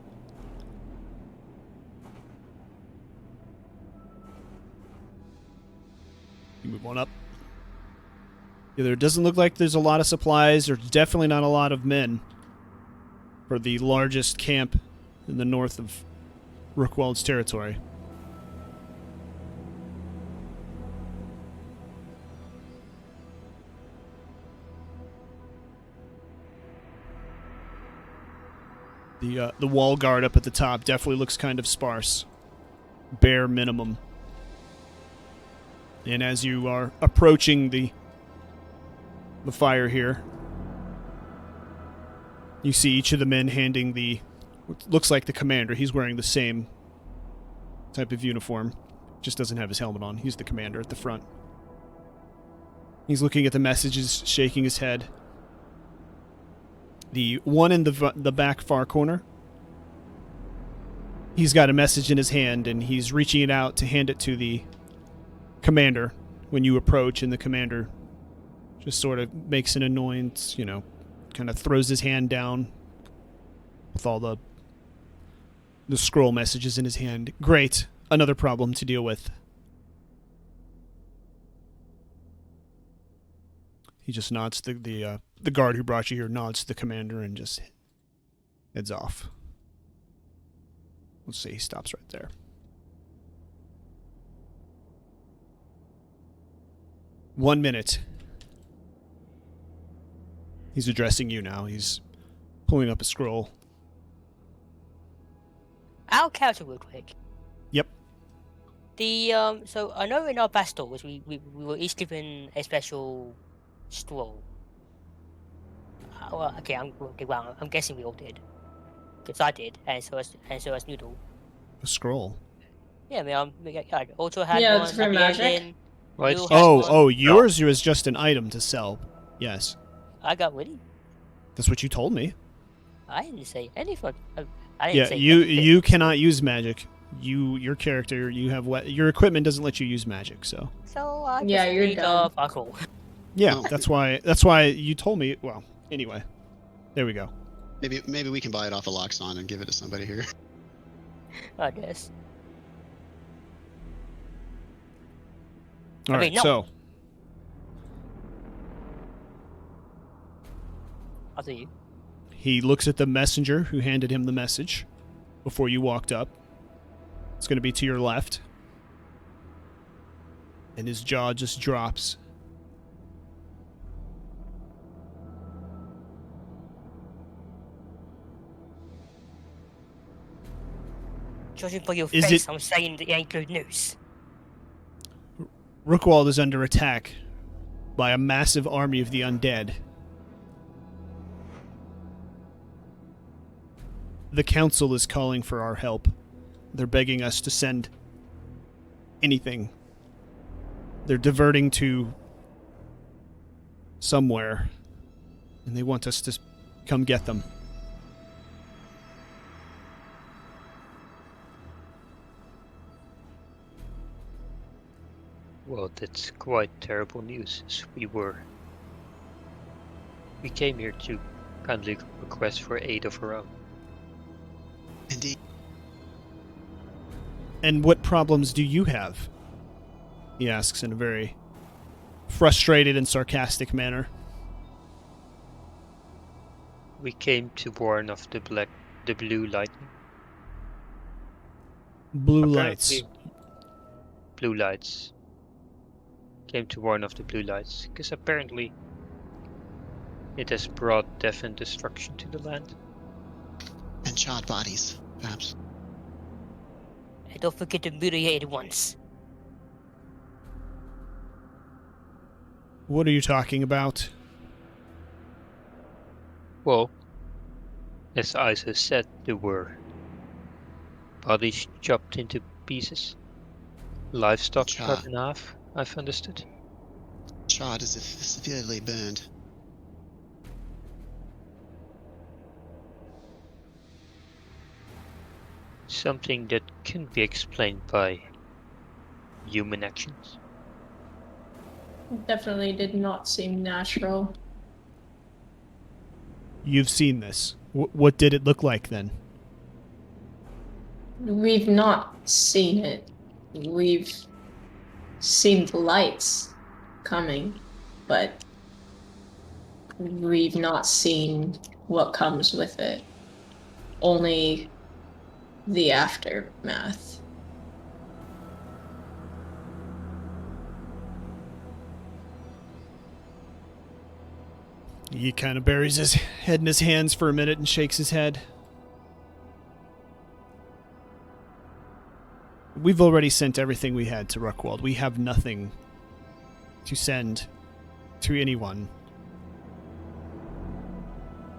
You move on up. Yeah, there doesn't look like there's a lot of supplies. There's definitely not a lot of men for the largest camp in the north of Rookwald's territory. The wall guard up at the top definitely looks kind of sparse. Bare minimum. And as you are approaching the fire here, you see each of the men handing what looks like the commander. He's wearing the same type of uniform. Just doesn't have his helmet on. He's the commander at the front. He's looking at the messages, shaking his head. The one in the back far corner, he's got a message in his hand, and he's reaching it out to hand it to the commander when you approach, and the commander just sort of makes an annoyance, kind of throws his hand down with all the scroll messages in his hand. Great. Another problem to deal with. He just nods to the guard who brought you here, nods to the commander, and just heads off. Let's see, he stops right there. One minute. He's addressing you now. He's pulling up a scroll. I'll counter real quick. Yep. So I know in our battles we were each given a special scroll. Well, I'm guessing we all did. Because I did, and so as Noodle. A scroll? Yeah, I also had Yeah, one it's for at the magic. ending. Well, You it's had one. Oh, yours was just an item to sell. Yes. I got Willy. That's what you told me. I didn't say anything. I didn't Yeah, say you anything. you cannot use magic. your character, you have your equipment doesn't let you use magic, so. So I Yeah, just you're need dumb. buckle. Yeah, Oh. that's why you told me. Well, anyway, there we go. Maybe we can buy it off of Loxon and give it to somebody here. I guess. All right, no. so I'll see you. he looks at the messenger who handed him the message before you walked up. It's going to be to your left. And his jaw just drops. Judging by your Is face, it- I'm saying that it ain't good news. Rookwald is under attack by a massive army of the undead. The council is calling for our help. They're begging us to send anything. They're diverting to somewhere, and they want us to come get them. Well, that's quite terrible news, as we came here to kindly request for aid of our own. Indeed. And what problems do you have? He asks in a very frustrated and sarcastic manner. We came to warn of the blue lightning. Blue lights. Apparently- Blue lights. Came to warn of the blue lights, because apparently it has brought death and destruction to the land. And charred bodies, perhaps. And don't forget the mutilated ones. What are you talking about? Well, as Isa said, there were bodies chopped into pieces, livestock Cha. cut in half, I've understood. Charred as if severely burned. Something that can be explained by human actions. Definitely did not seem natural. You've seen this. What did it look like then? We've not seen it. We've seen the lights coming, but we've not seen what comes with it. Only the aftermath. He kind of buries his head in his hands for a minute and shakes his head. We've already sent everything we had to Ruckwald. We have nothing to send to anyone.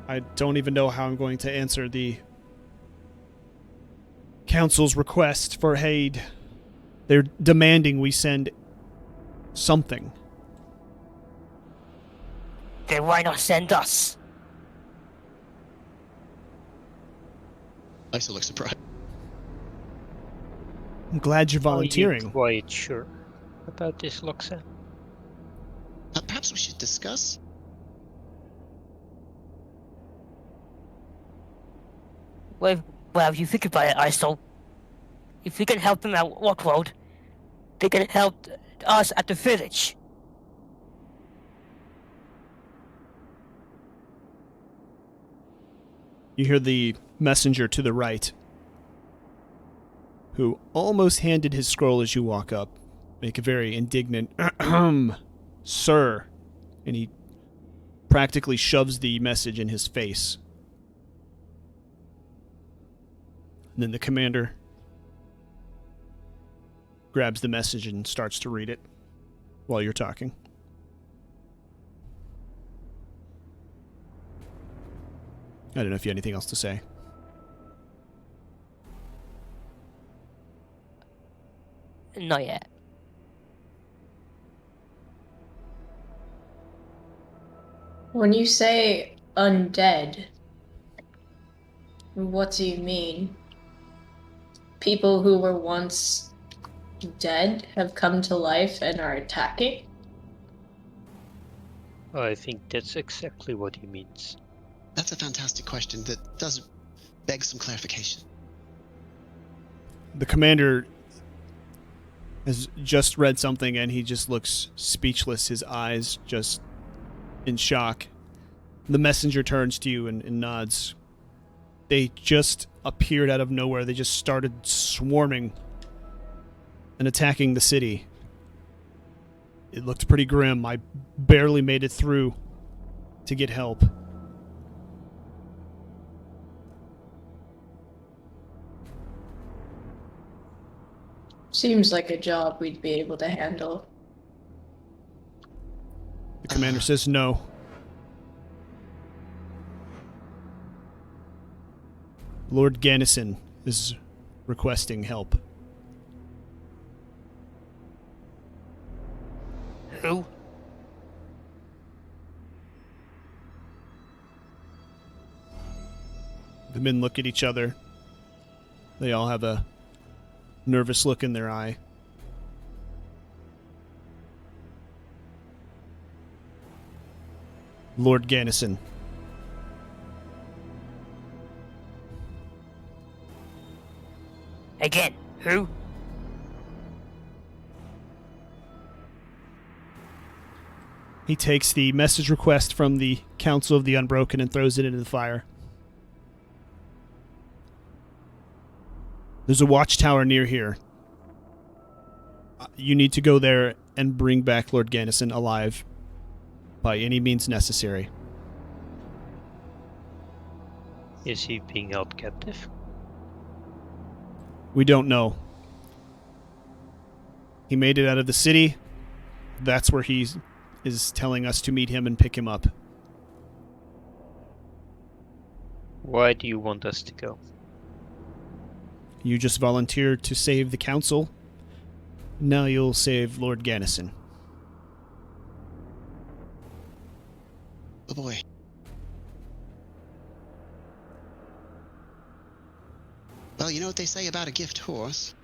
I don't even know how I'm going to answer the council's request for aid. They're demanding we send something. Then why not send us? I still look surprised. I'm glad you're Are volunteering. you quite sure about this, Loxa? Perhaps we should discuss. Well, if you think about it, Isol, if we can help them out Rockworld, they can help us at the village. You hear the messenger to the right, who almost handed his scroll as you walk up, make a very indignant, sir, and he practically shoves the message in his face. And then the commander grabs the message and starts to read it while you're talking. I don't know if you have anything else to say. Not yet. When you say undead, what do you mean? people who were once dead have come to life and are attacking? I think that's exactly what he means. That's a fantastic question that does beg some clarification. The commander has just read something and he just looks speechless, his eyes just in shock. The messenger turns to you and nods. They just appeared out of nowhere. They just started swarming and attacking the city. It looked pretty grim. I barely made it through to get help. Seems like a job we'd be able to handle. The commander says no. Lord Gannison is requesting help. Who? The men look at each other. They all have a nervous look in their eye. Lord Gannison. Again, who? He takes the message request from the Council of the Unbroken and throws it into the fire. There's a watchtower near here. You need to go there and bring back Lord Gannison alive by any means necessary. Is he being held captive? We don't know. He made it out of the city. That's where he is telling us to meet him and pick him up. Why do you want us to go? You just volunteered to save the council. Now you'll save Lord Gannison. Oh boy. Well, you know what they say about a gift horse?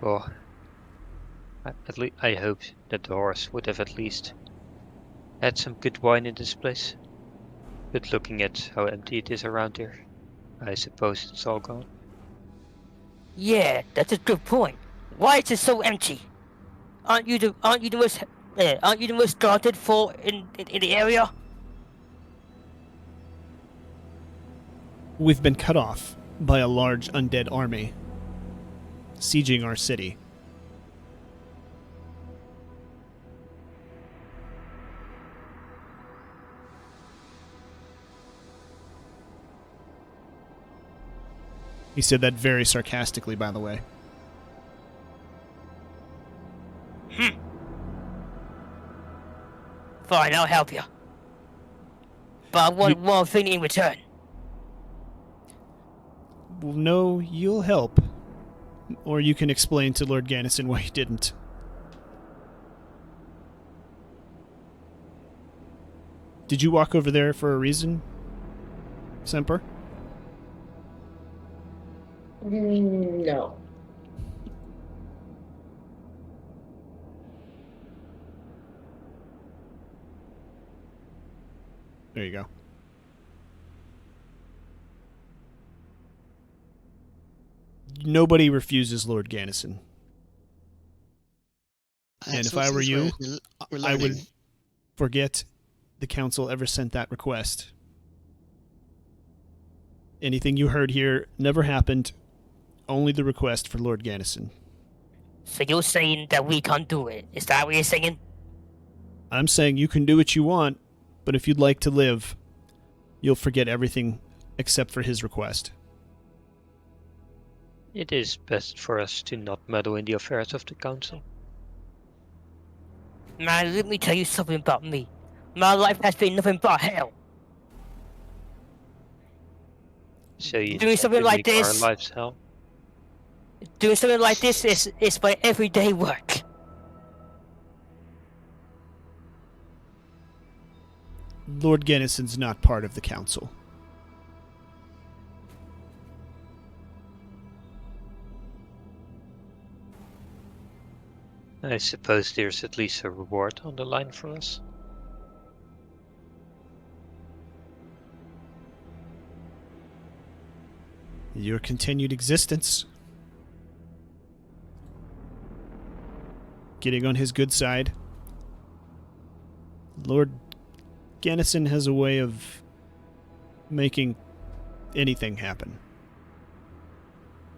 Well, I hoped that the horse would have at least had some good wine in this place. But looking at how empty it is around here, I suppose it's all gone. Yeah, that's a good point. Why is it so empty? Aren't you the most guarded fort in the area? We've been cut off by a large undead army, sieging our city. He said that very sarcastically, by the way. Fine, I'll help you. But I want one thing in return. Well, no, you'll help. Or you can explain to Lord Gannison why you didn't. Did you walk over there for a reason, Semper? No. There you go. Nobody refuses Lord Gannison. And if I were you, I would forget the council ever sent that request. Anything you heard here never happened. Only the request for Lord Gannison. So you're saying that we can't do it? Is that what you're saying? I'm saying you can do what you want, but if you'd like to live, you'll forget everything except for his request. It is best for us to not meddle in the affairs of the council. Man, let me tell you something about me. My life has been nothing but hell. So you Doing something to like make this- our lives hell? Doing something like this is my everyday work. Lord Gennison's not part of the council. I suppose there's at least a reward on the line for us. Your continued existence. Getting on his good side. Lord Gennison has a way of making anything happen.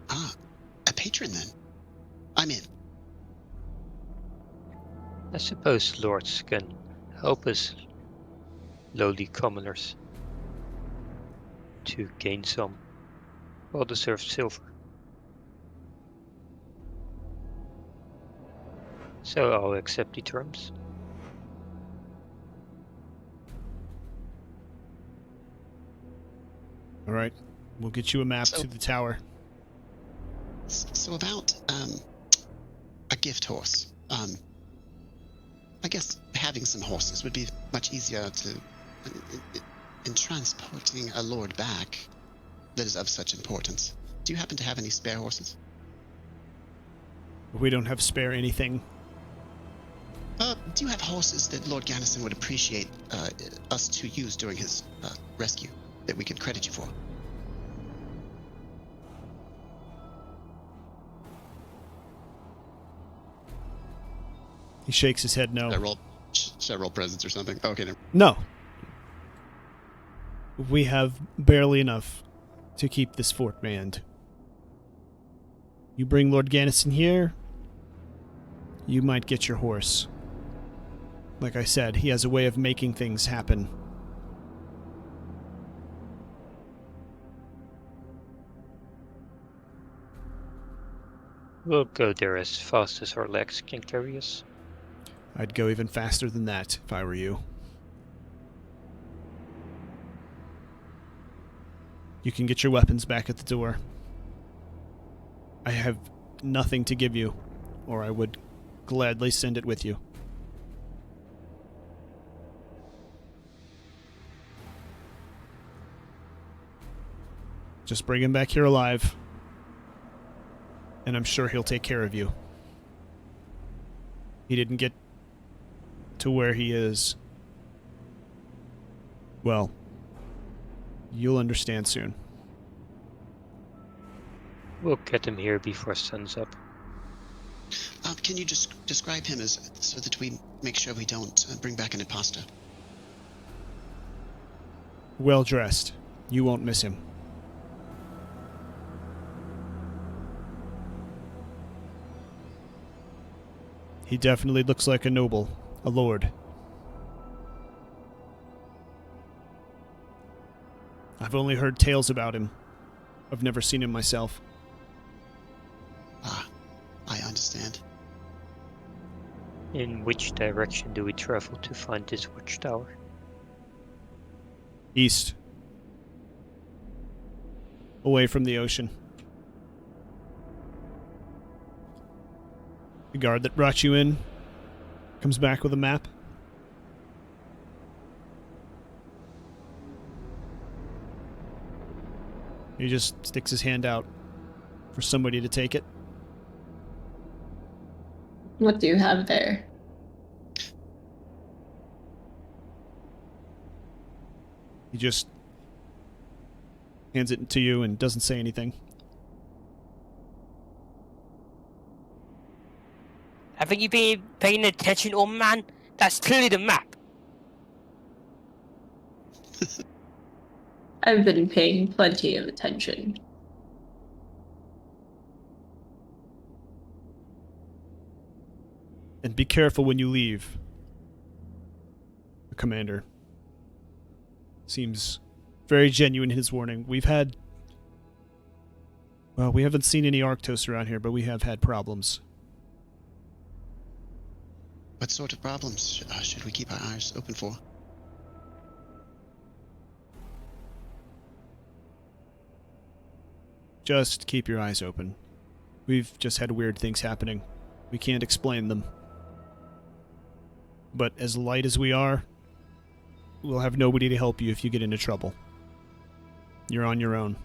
Ah, a patron then. I'm in. I suppose lords can help us lowly commoners to gain some well-deserved silver. So I'll accept the terms. All right. We'll get you a map So- to the tower. So about a gift horse. I guess having some horses would be much easier to in transporting a lord back that is of such importance. Do you happen to have any spare horses? We don't have spare anything. Do you have horses that Lord Gannison would appreciate us to use during his rescue that we could credit you for? He shakes his head no. Should I roll presents or something? Okay, never. No. We have barely enough to keep this fort manned. You bring Lord Gannison here, you might get your horse. Like I said, he has a way of making things happen. We'll go there as fast as our legs can carry us. I'd go even faster than that if I were you. You can get your weapons back at the door. I have nothing to give you, or I would gladly send it with you. Just bring him back here alive, and I'm sure he'll take care of you. He didn't get to where he is. Well, you'll understand soon. We'll get him here before sun's up. Can you just describe him as so that we make sure we don't bring back an imposter? Well dressed. You won't miss him. He definitely looks like a noble, a lord. I've only heard tales about him. I've never seen him myself. Ah, I understand. In which direction do we travel to find this watchtower? East. Away from the ocean. The guard that brought you in comes back with a map. He just sticks his hand out for somebody to take it. What do you have there? He just hands it to you and doesn't say anything. Haven't you been paying attention, old man? That's clearly the map. I've been paying plenty of attention. And be careful when you leave. The commander seems very genuine in his warning. We haven't seen any Arctos around here, but we have had problems. What sort of problems should we keep our eyes open for? Just keep your eyes open. We've just had weird things happening. We can't explain them. But as light as we are, we'll have nobody to help you if you get into trouble. You're on your own.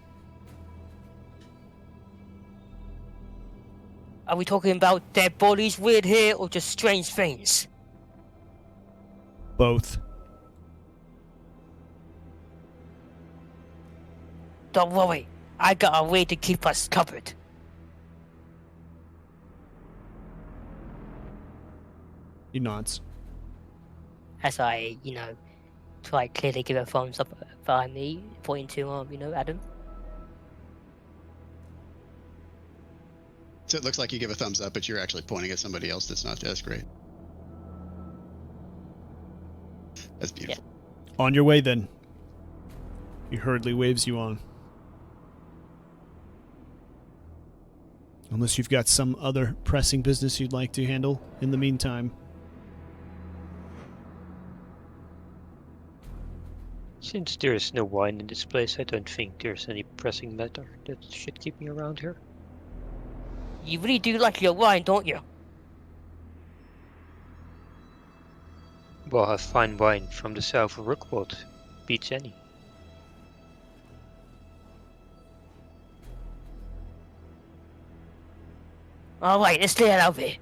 Are we talking about dead bodies, weird hair, or just strange things? Both. Don't worry, I got a way to keep us covered. He nods. As I, try clearly give a thumbs up behind me, pointing to, Adam. So it looks like you give a thumbs up, but you're actually pointing at somebody else that's not. That's great. That's beautiful. Yeah. On your way, then. He hurriedly waves you on. Unless you've got some other pressing business you'd like to handle in the meantime. Since there is no wine in this place, I don't think there's any pressing matter that should keep me around here. You really do like your wine, don't you? Well, a fine wine from the south of Rookwood beats any. Alright, let's clear out of here.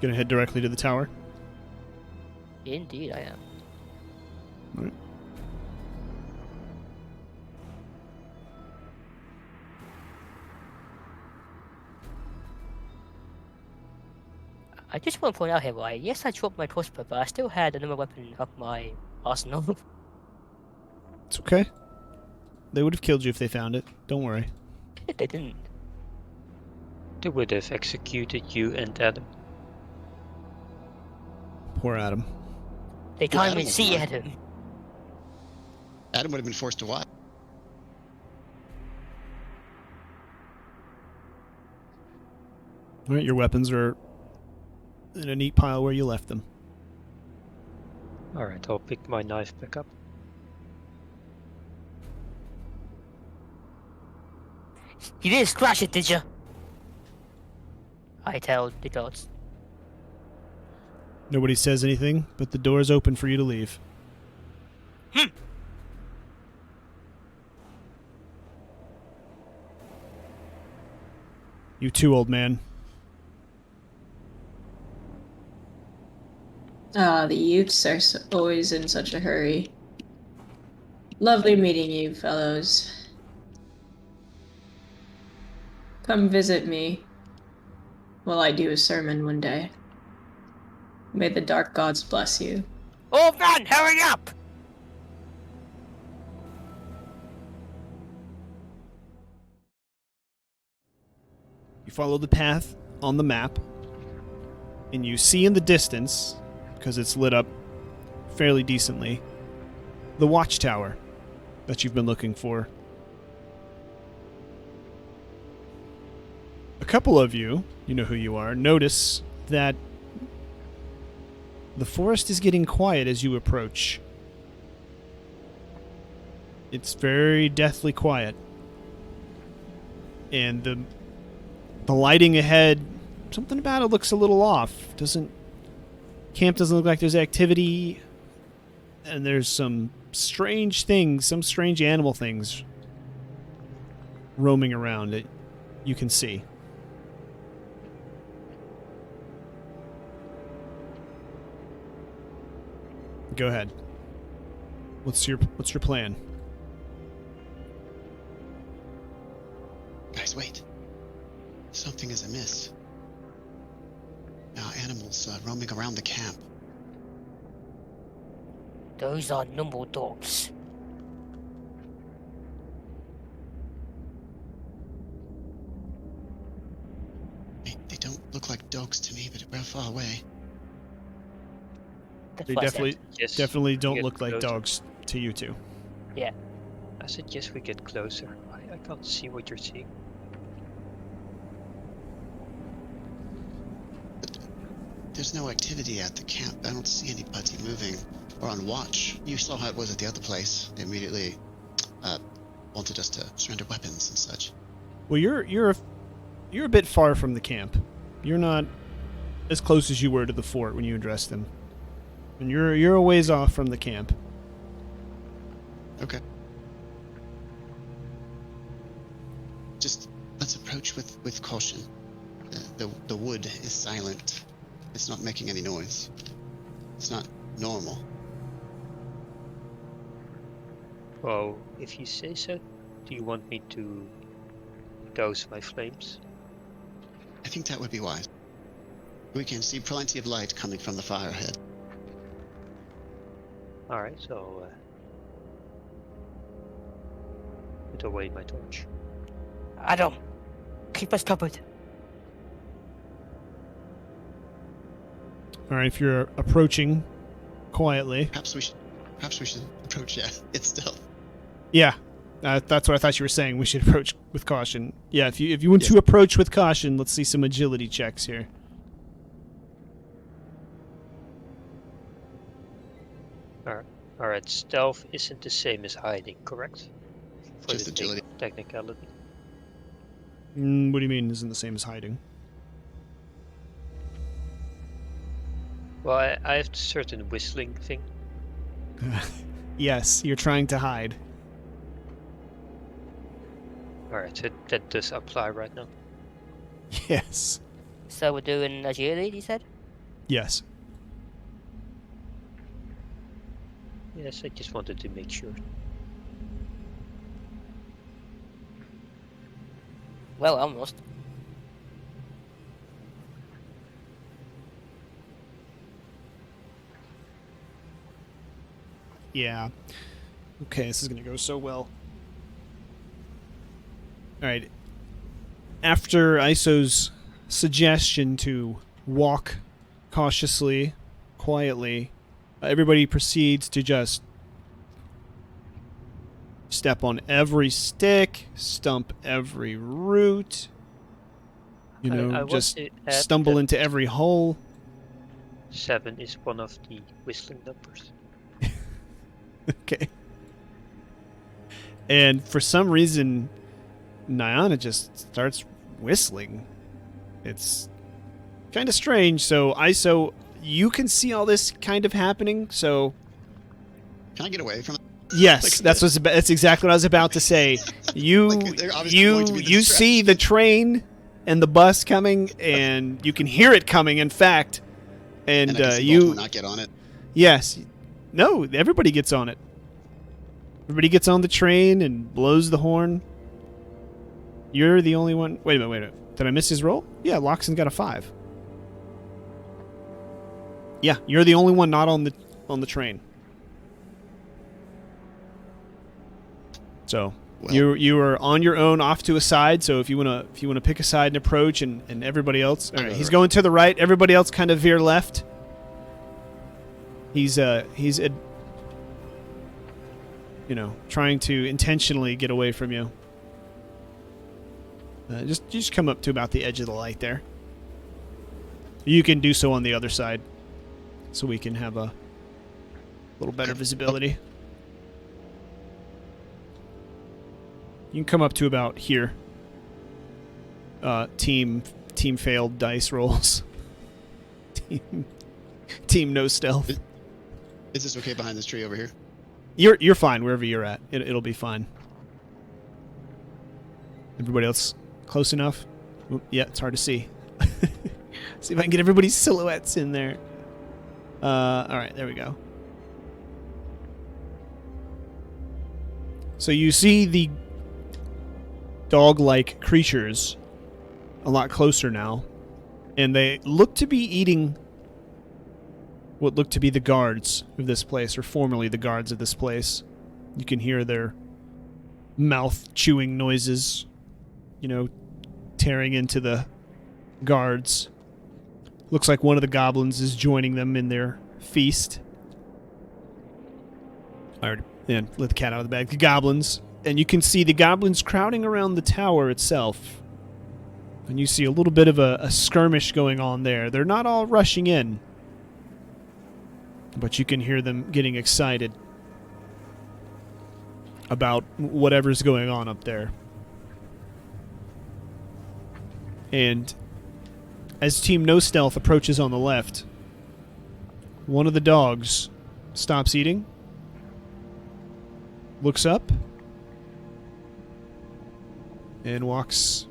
Gonna head directly to the tower? Indeed, I am. All right. I just want to point out here, right? Yes, I dropped my crossbow, but I still had another weapon up my arsenal. It's okay. They would have killed you if they found it. Don't worry. They didn't. They would have executed you and Adam. Poor Adam. They can't Adam even was see fine. Adam. Adam would have been forced to watch. All right, your weapons are in a neat pile where you left them. Alright, I'll pick my knife back up. You didn't scratch it, did you? I tell the gods. Nobody says anything, but the door is open for you to leave. You too, old man. Ah, the youths are always in such a hurry. Lovely meeting you, fellows. Come visit me while I do a sermon one day. May the dark gods bless you. Oh man, hurry up! You follow the path on the map, and you see in the distance, because it's lit up fairly decently, the watchtower that you've been looking for. A couple of you know who you are, notice that the forest is getting quiet as you approach. It's very deathly quiet. And the lighting ahead, something about it looks a little off. Camp doesn't look like there's activity, and there's some strange things, some strange animal things roaming around it. You can see. Go ahead. What's your plan? Guys, wait. Something is amiss. Now, animals roaming around the camp. Those are normal dogs. They don't look like dogs to me, but they're far away. That's They what I said. definitely don't get look like closer. dogs to you two. I suggest we get closer. I can't see what you're seeing. There's no activity at the camp. I don't see anybody moving or on watch. You saw how it was at the other place. They immediately wanted us to surrender weapons and such. Well, you're a bit far from the camp. You're not as close as you were to the fort when you addressed them. And you're a ways off from the camp. Okay. Just let's approach with caution. The wood is silent. It's not making any noise. It's not normal. Well, if you say so, do you want me to douse my flames? I think that would be wise. We can see plenty of light coming from the fire ahead. Alright, so put away my torch. Adam, keep us covered. All right, if you're approaching quietly. Perhaps we should approach. Yeah, it's stealth. Yeah, that's what I thought you were saying. We should approach with caution. Yeah, if you want to approach with caution, let's see some agility checks here. Alright, stealth isn't the same as hiding, correct? For Just the agility. Technicality. What do you mean isn't the same as hiding? Well, I have a certain whistling thing. Yes, you're trying to hide. Alright, so that does apply right now. Yes. So we're doing agility, you said? Yes. Yes, I just wanted to make sure. Well, almost. Yeah. Okay, this is going to go so well. Alright. After Iso's suggestion to walk cautiously, quietly, everybody proceeds to just step on every stick, stump every root, I want just to add stumble that into every hole. 7 is one of the whistling numbers. Okay. And for some reason, Nyana just starts whistling. It's kind of strange. So, Iso, you can see all this kind of happening. So, Can I get away from it? yes, that's exactly what I was about to say. You Like, they're obviously going to be you see the train and the bus coming, and you can hear it coming. In fact, and I can see you Baltimore not get on it. yes, no, everybody gets on it. Everybody gets on the train and blows the horn. You're the only one. Wait a minute. Did I miss his roll? Yeah, Loxon got a 5. Yeah, you're the only one not on the train. So Well, you are on your own, off to a side. So if you wanna pick a side and approach, and everybody else, all right, he's going to the right. Everybody else kind of veer left. He's trying to intentionally get away from you. Just come up to about the edge of the light there. You can do so on the other side, so we can have a little better visibility. You can come up to about here. Team failed dice rolls. Team no stealth. is this okay behind this tree over here? You're fine wherever you're at. It'll be fine. Everybody else close enough? Oop, yeah, it's hard to see. See if I can get everybody's silhouettes in there. All right, there we go. So you see the dog-like creatures a lot closer now, and they look to be eating what look to be the guards of this place, or formerly the guards of this place. You can hear their mouth chewing noises, tearing into the guards. Looks like one of the goblins is joining them in their feast. I already let the cat out of the bag. The goblins. And you can see the goblins crowding around the tower itself. And you see a little bit of a skirmish going on there. They're not all rushing in, but you can hear them getting excited about whatever's going on up there. And as Team No Stealth approaches on the left, one of the dogs stops eating, looks up, and walks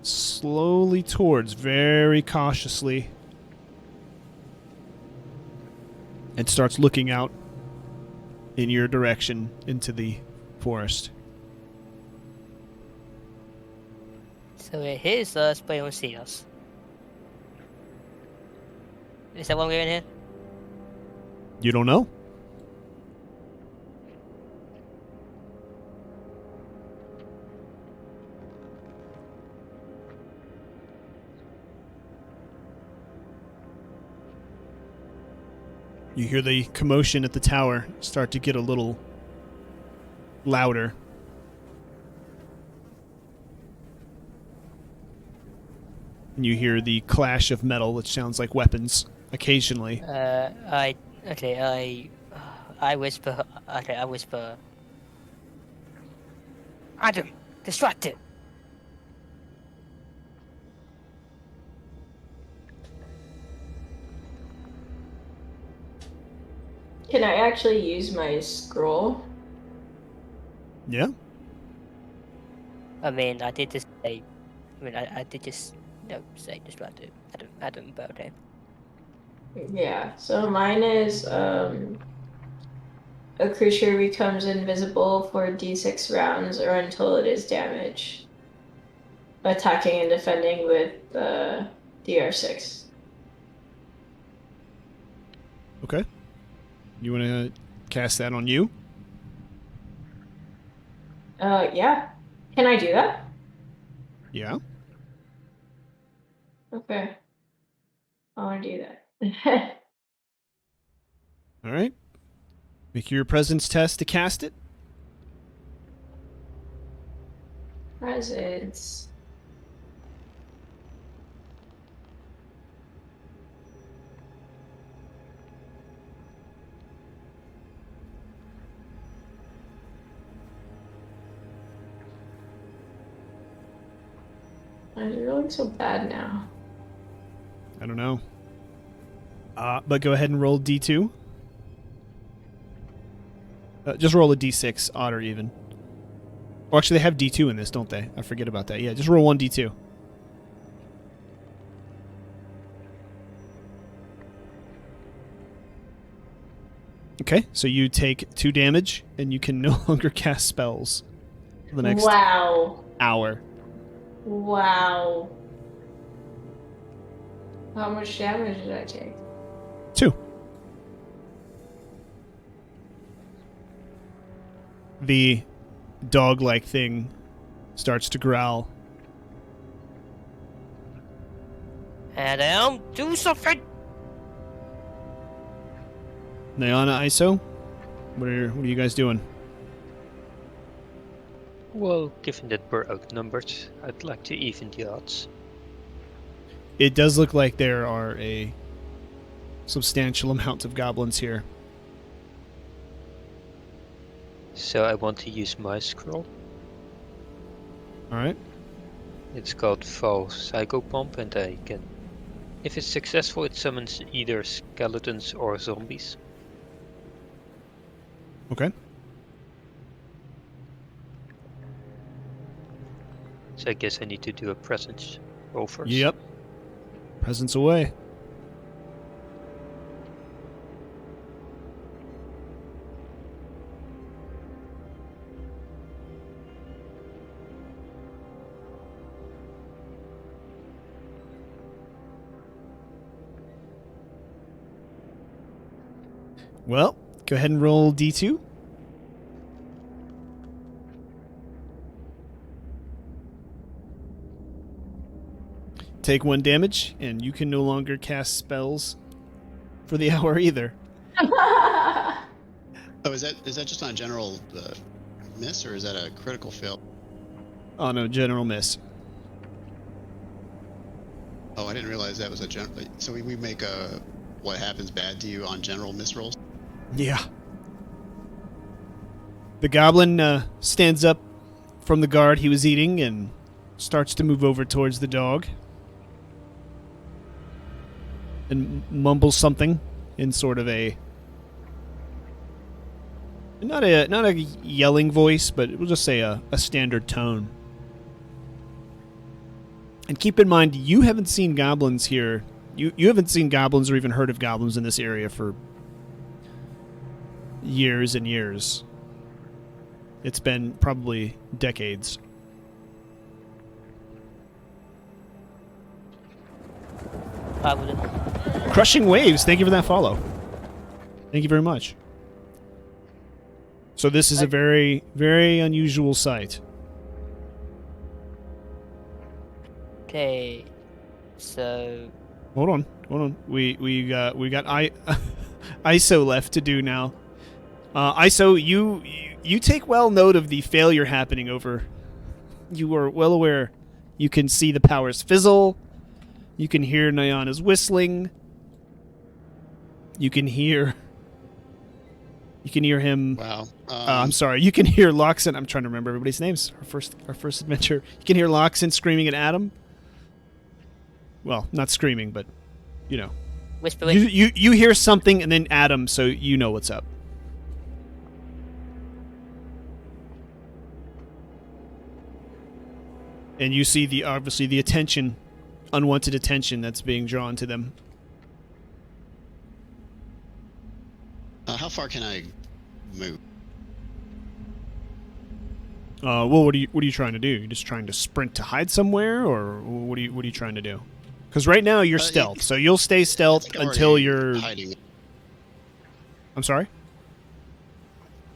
slowly towards, very cautiously, and starts looking out in your direction into the forest. So it hears us, but it don't see us. Is that what we're in here? You don't know? You hear the commotion at the tower start to get a little louder. And you hear the clash of metal, which sounds like weapons, occasionally. I whisper. Okay, I whisper. Adam, distracted. Can I actually use my scroll? Yeah? I mean, I did just say. I mean, I did just say distracted. Adam, but okay. Yeah, so mine is a creature becomes invisible for d6 rounds or until it is damaged. Attacking and defending with DR6. Okay. You want to cast that on you? Yeah. Can I do that? Yeah. Okay. I want to do that. All right. Make your presence test to cast it. Presence. Why is it rolling so bad now? I don't know. But go ahead and roll D2. Just roll a D6, odd or even. Well, actually, they have D2 in this, don't they? I forget about that. Yeah, just roll one D2. Okay, so you take 2 damage, and you can no longer cast spells for the next hour. Wow. How much damage did I take? 2. The dog-like thing starts to growl. Adam, do something. Nyana, ISO, what are you guys doing? Well, given that we're outnumbered, I'd like to even the odds. It does look like there are a substantial amount of goblins here. So I want to use my scroll. Alright. It's called Fall Psychopomp, and I can... If it's successful, it summons either skeletons or zombies. Okay. So I guess I need to do a presence roll first. Yep. Presence away. Well, go ahead and roll D2. Take 1 damage, and you can no longer cast spells for the hour either. Oh, is that just on a general miss, or is that a critical fail? Oh no, general miss. Oh, I didn't realize that was a general. So we make a what happens bad to you on general miss rolls. Yeah. The goblin stands up from the guard he was eating and starts to move over towards the dog and mumbles something in sort of a not a yelling voice, but we'll just say a standard tone. And keep in mind, you haven't seen goblins here. You haven't seen goblins or even heard of goblins in this area for years and years. It's been probably decades. I wouldn't. Crushing Waves, thank you for that follow. Thank you very much. So this is a very, very unusual sight. Okay, so Hold on. We got ISO left to do now. ISO, you take well note of the failure happening over. You are well aware. You can see the powers fizzle. You can hear Nyana's whistling. You can hear him. Wow. I'm sorry. You can hear Loxin. I'm trying to remember everybody's names. Our first adventure. You can hear Loxin screaming at Adam. Well, not screaming, but you know. whispering. You hear something and then Adam, so you know what's up. And you see obviously the attention, unwanted attention that's being drawn to them. How far can I move? Well, what are you trying to do? You just trying to sprint to hide somewhere, or what are you trying to do? Because right now you're stealth, so you'll stay stealth until you're hiding. I'm sorry.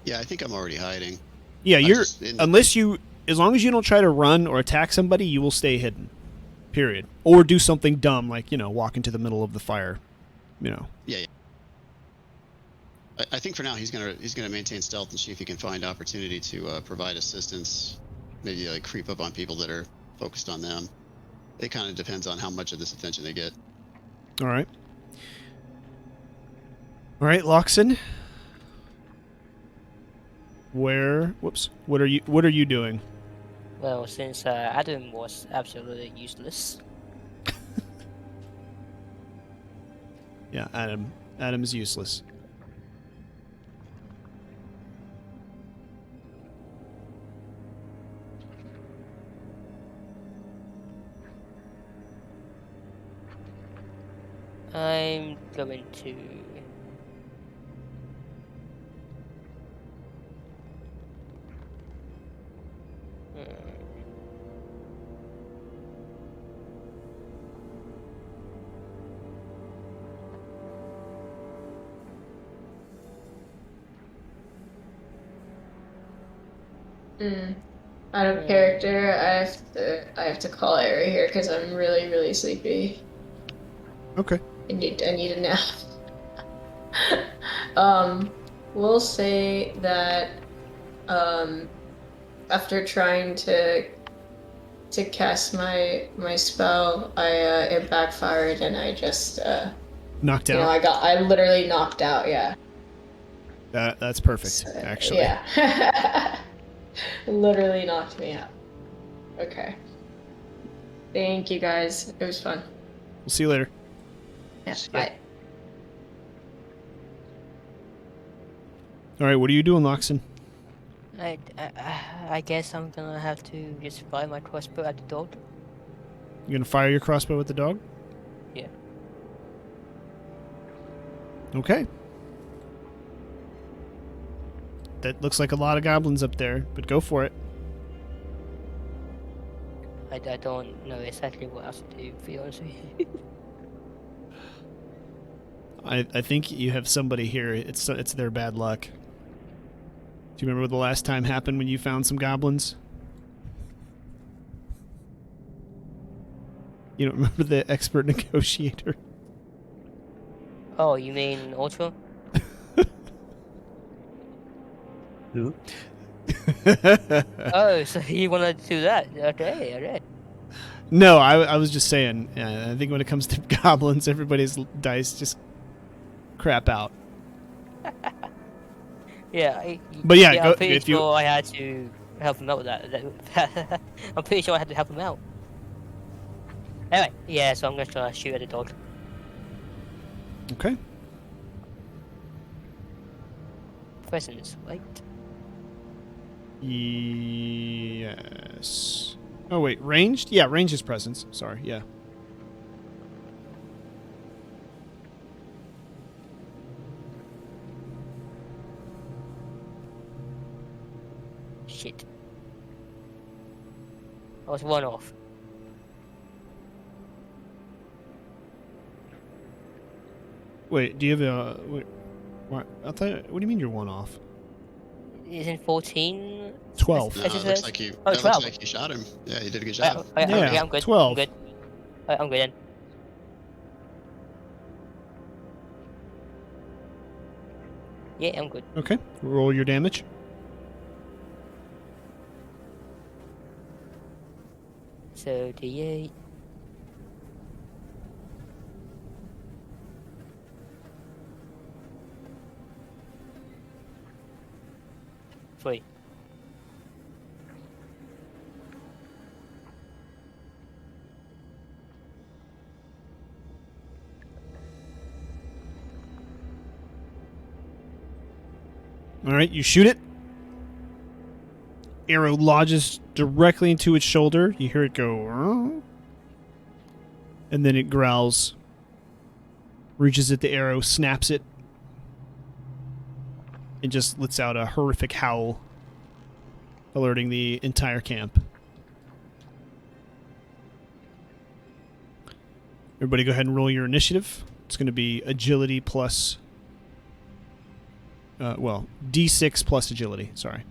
Yeah, I think I'm already hiding. Yeah, as long as you don't try to run or attack somebody, you will stay hidden. Period. Or do something dumb like, walk into the middle of the fire. Yeah. I think for now he's gonna maintain stealth and see if he can find opportunity to provide assistance. Maybe like creep up on people that are focused on them. It kind of depends on how much of this attention they get. All right. All right, Loxin. What are you doing? Well, since Adam was absolutely useless. Yeah, Adam is useless. I'm going to... Out of character, I have to call it right here because I'm really, really sleepy. Okay. I need a nap. We'll say that after trying to cast my spell, it backfired and I just knocked out. I literally knocked out. Yeah. That's perfect. Actually. Yeah. Literally knocked me out. Okay. Thank you guys. It was fun. We'll see you later. Yeah, See ya. bye. All right, what are you doing, Loxin? I guess I'm gonna have to just fire my crossbow at the dog. You gonna fire your crossbow at the dog? Yeah. Okay. That looks like a lot of goblins up there, but go for it. I don't know exactly what else to do, to be honest with you. I think you have somebody here. It's their bad luck. Do you remember what the last time happened when you found some goblins? You don't remember the expert negotiator? Oh, you mean Ultra? Who? Oh, so you want to do that? Okay. No, I was just saying. I think when it comes to goblins, everybody's dice just crap out. Yeah. But yeah, I'm pretty sure I had to help him out with that. I'm pretty sure I had to help him out. Anyway, yeah, so I'm going to try to shoot at the dog. Okay. presence, right? Yes. Oh wait, ranged? Yeah, ranged is presence. Sorry, yeah. Shit. I was one off. Wait, do you have a... Wait, what? I thought... What do you mean you're one off? Isn't 14? 12. No, As it it looks says? like you. Oh, It 12. looks like you shot him. Yeah, you did a good Yeah, job. Yeah, I'm good. 12. I'm good. I'm good then. Yeah, I'm good. Okay, roll your damage. So, D8. Three. All right, you shoot it. Arrow lodges directly into its shoulder. You hear it go... "Rrrr," and then it growls. Reaches at the arrow, snaps it, and just lets out a horrific howl, alerting the entire camp. Everybody go ahead and roll your initiative. It's going to be agility plus... D6 plus agility, sorry.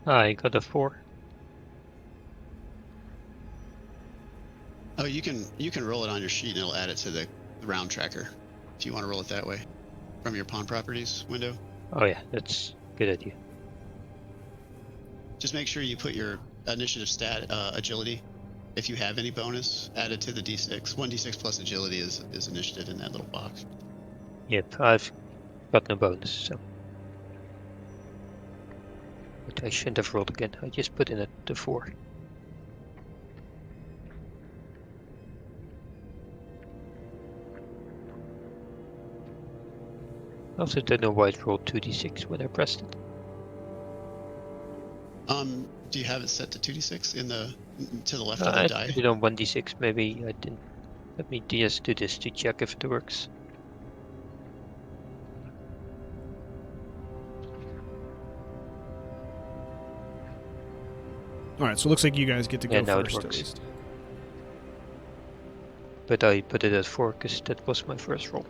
I got a 4. Oh, you can roll it on your sheet and it'll add it to the round tracker if you want to roll it that way from your pawn properties window. Oh yeah, that's a good idea. Just make sure you put your initiative stat agility, if you have any bonus, added to the d6. 1d6 plus agility is initiative in that little box. Yep, I've got no bonus, so. But I shouldn't have rolled again. I just put in the 4. I also don't know why it rolled 2d6 when I pressed it. Do you have it set to 2d6 in the to the left of I the die? put it on 1d6, maybe I didn't. Let me just do this to check if it works. All right, so it looks like you guys get to Yeah, go now it first at works. least. But I put it at 4 because that was my first roll.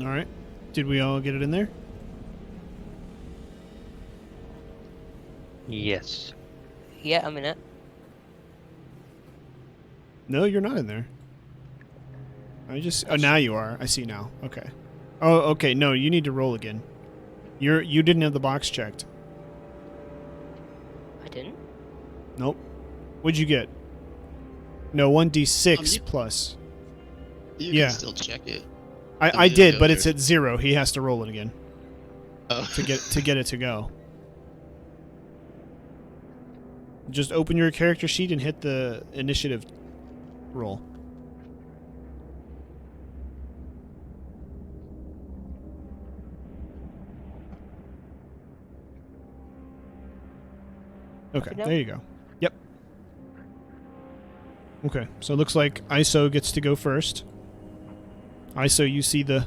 All right. Did we all get it in there? Yes. Yeah, I'm in it. No, you're not in there. Oh, now you are. I see now. Okay. Oh, okay. No, you need to roll again. You didn't have the box checked. I didn't. Nope. What'd you get? No, 1d6 you- plus. You Yeah. can still check it. I it'll did, go but it's there. at 0. He has to roll it again Oh. to get it to go. Just open your character sheet and hit the initiative roll. Okay, Open up. there you go. Yep. Okay, so it looks like ISO gets to go first. ISO, you see the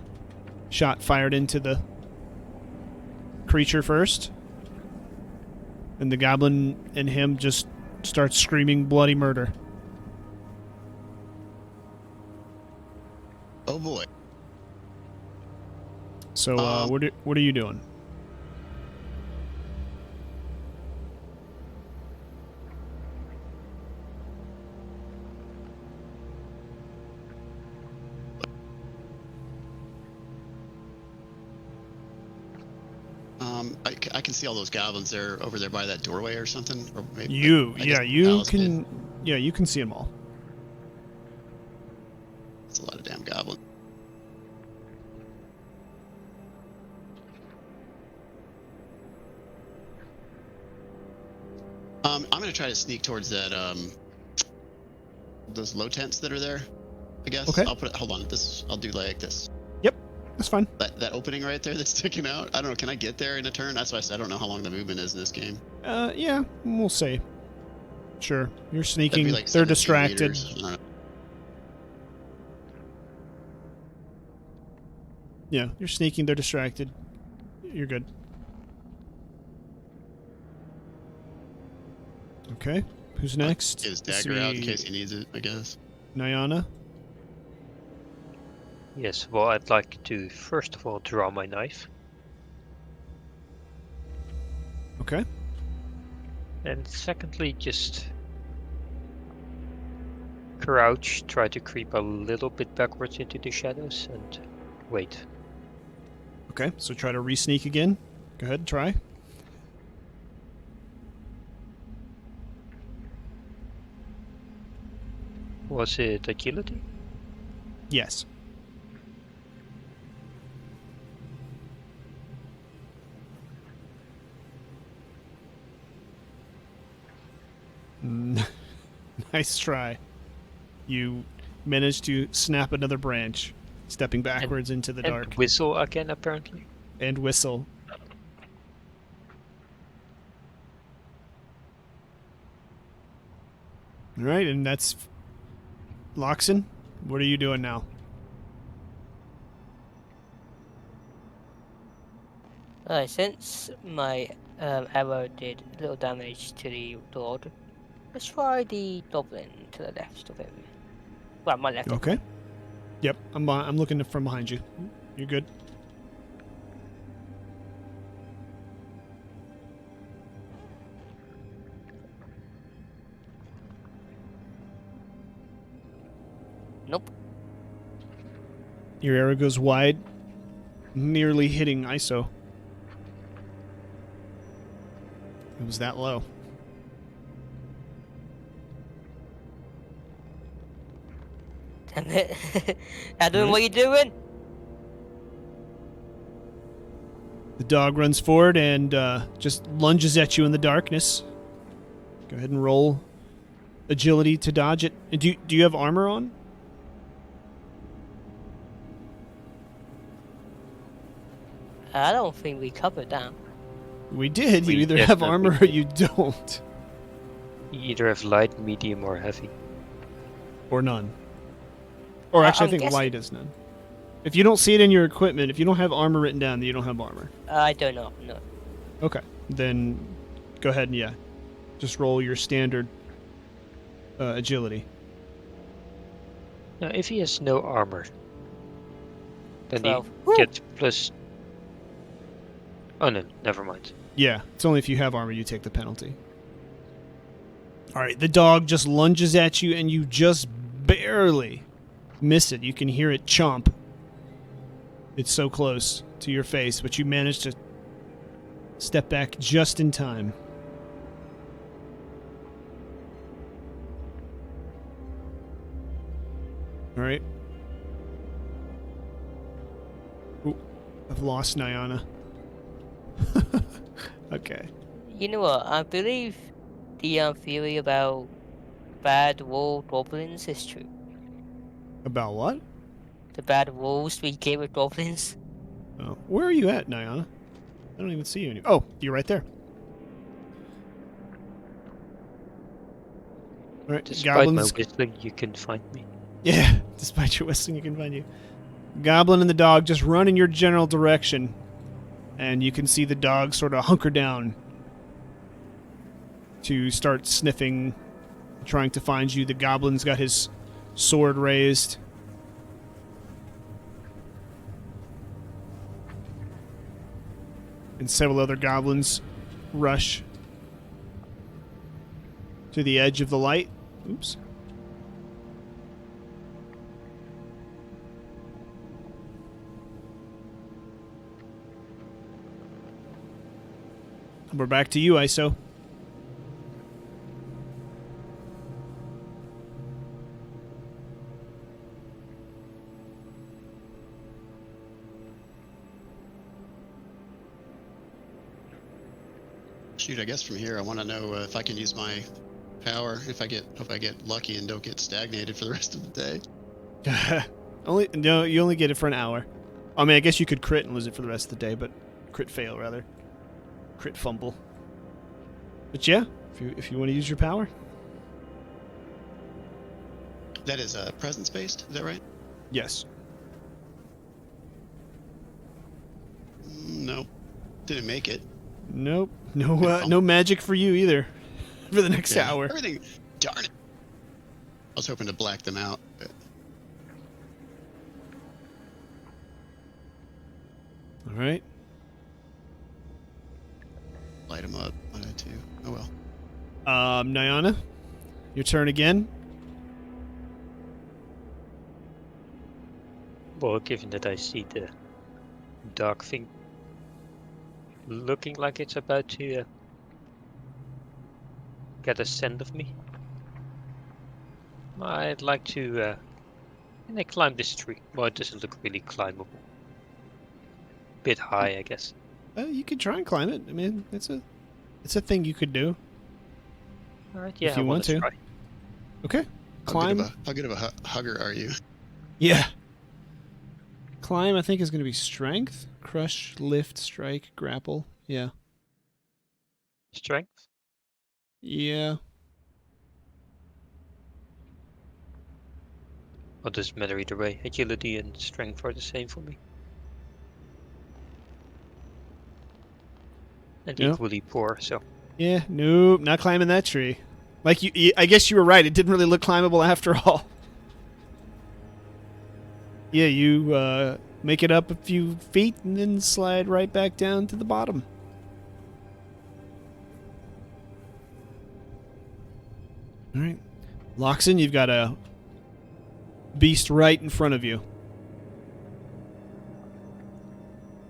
shot fired into the creature first. And the goblin and him just start screaming bloody murder. Oh boy. So, what are you doing? I can see all those goblins there over there by that doorway or something. Or maybe, You Alice can did. you can see them all. That's a lot of damn goblins. I'm gonna try to sneak towards that those low tents that are there. I guess. Okay. Hold on. I'll do like this. Yep, that's fine. That opening right there that's sticking out. I don't know. Can I get there in a turn? That's why I said I don't know how long the movement is in this game. Yeah, we'll say. Sure, you're That'd sneaking. be like They're 17 distracted. meters. I don't know. Yeah, you're sneaking. They're distracted. You're good. Okay, who's next? Get his Let's dagger out in see. case he needs it, I guess. Nyana. Yes, well, I'd like to first of all draw my knife, Okay. and secondly, just crouch, try to creep a little bit backwards into the shadows, and wait. Okay, so try to re-sneak again. Go ahead, try. Was it agility? Yes. Nice try. You managed to snap another branch, stepping backwards into the And dark. whistle again, apparently. And whistle. Alright, and that's... Loxon, what are you doing now? Since my arrow did little damage to the dog, let's try the goblin to the left of him. Well, my left. Okay. Yep, I'm looking from behind you. You're good. Nope. Your arrow goes wide, nearly hitting ISO. It was that low. Damn it. Adam, what are you doing? The dog runs forward and just lunges at you in the darkness. Go ahead and roll agility to dodge it. And do you have armor on? I don't think we covered that. We did. You We either have definitely armor or you don't. You either have light, medium, or heavy. Or none. Or actually, I I'm think guessing- light is none. If you don't see it in your equipment, if you don't have armor written down, then you don't have armor. I don't know. No. Okay. Then go ahead and, yeah. Just roll your standard agility. Now, if he has no armor, then 12. he Woo! gets plus... Oh no, never mind. Yeah, it's only if you have armor you take the penalty. Alright, the dog just lunges at you and you just barely miss it. You can hear it chomp. It's so close to your face, but you manage to step back just in time. Alright. Ooh, I've lost Nyana. Okay. You know what? I believe the theory about bad wall goblins is true. About what? The bad walls we get with goblins. Oh, where are you at, Nyana? I don't even see you anymore. Oh, you're right there. All right, Despite goblins. my whistling, you can find me. Yeah, despite your whistling, you can find you. Goblin and the dog just run in your general direction, and you can see the dog sort of hunker down to start sniffing, trying to find you. The goblin's got his sword raised. And several other goblins rush to the edge of the light. Oops. We're back to you, ISO. Shoot, I guess from here I want to know if I can use my power. If I get lucky and don't get stagnated for the rest of the day. No, you only get it for an hour. I mean, I guess you could crit and lose it for the rest of the day, but crit fail rather. Crit fumble. But yeah, if you want to use your power. That is presence based. Is that right? Yes. No, didn't make it. Nope. No magic for you either. For the next hour. Everything. Darn it. I was hoping to black them out. But... All right. Light them up. I had to. Oh well. Nyana, your turn again. Well, given that I see the dark thing looking like it's about to get a scent of me, I'd like to climb this tree. Well, it doesn't look really climbable. Bit high, I guess. You could try and climb it. I mean, it's a thing you could do. All right, yeah, if you I want to. try. Okay. Climb. How good of a hugger are you? Yeah. Climb, I think, is going to be strength. Crush, lift, strike, grapple. Yeah. Strength? Yeah. What does matter either way? Agility and strength are the same for me. And Yep. equally poor, so. Yeah, nope, not climbing that tree. Like, I guess you were right. It didn't really look climbable after all. Yeah, you make it up a few feet and then slide right back down to the bottom. All right. Loxon, you've got a beast right in front of you.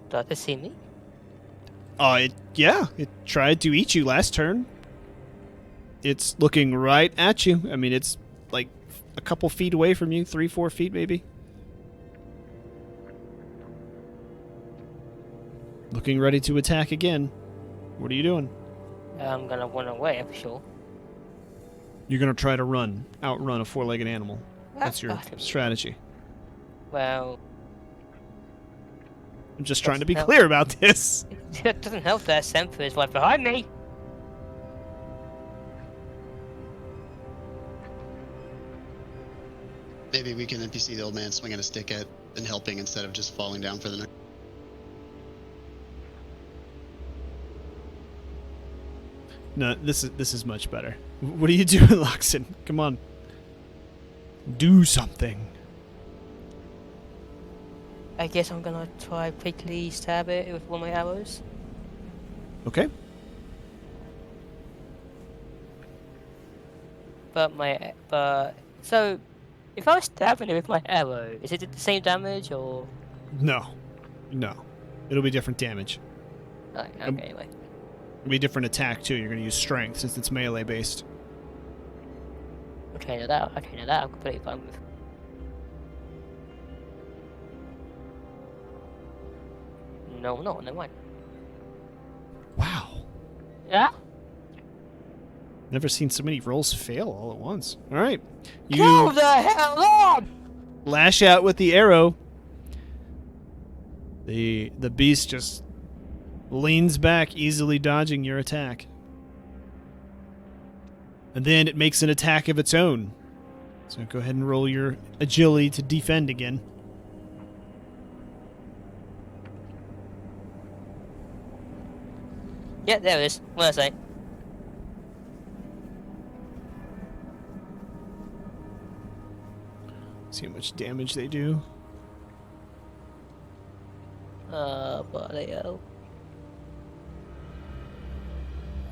Does it see me? It tried to eat you last turn. It's looking right at you. I mean, it's like a couple feet away from you, 3-4 feet maybe. Looking ready to attack again. What are you doing? I'm gonna run away, for sure. You're going to try to outrun a four-legged animal. That's your Awesome. strategy. Well, I'm just trying to be Hell. clear about this. it doesn't help that Semper is right behind me. Maybe we can NPC the old man swinging a stick at and helping instead of just falling down for the night. No, this is much better. What are you doing, Loxon? Come on. Do something. I guess I'm gonna try quickly stab it with one of my arrows. Okay. So if I was stabbing it with my arrow, is it the same damage or? No. It'll be different damage. Okay, anyway. It'll be a different attack too. You're going to use strength since it's melee based. Okay, now that I'm completely fine with. No, never mind. Wow. Yeah? Never seen so many rolls fail all at once. All right. Go You the hell on! lash out with the arrow. The beast just leans back, easily dodging your attack. And then it makes an attack of its own. So go ahead and roll your agility to defend again. Yeah, there it is. What did I say? See how much damage they do. Bloody hell.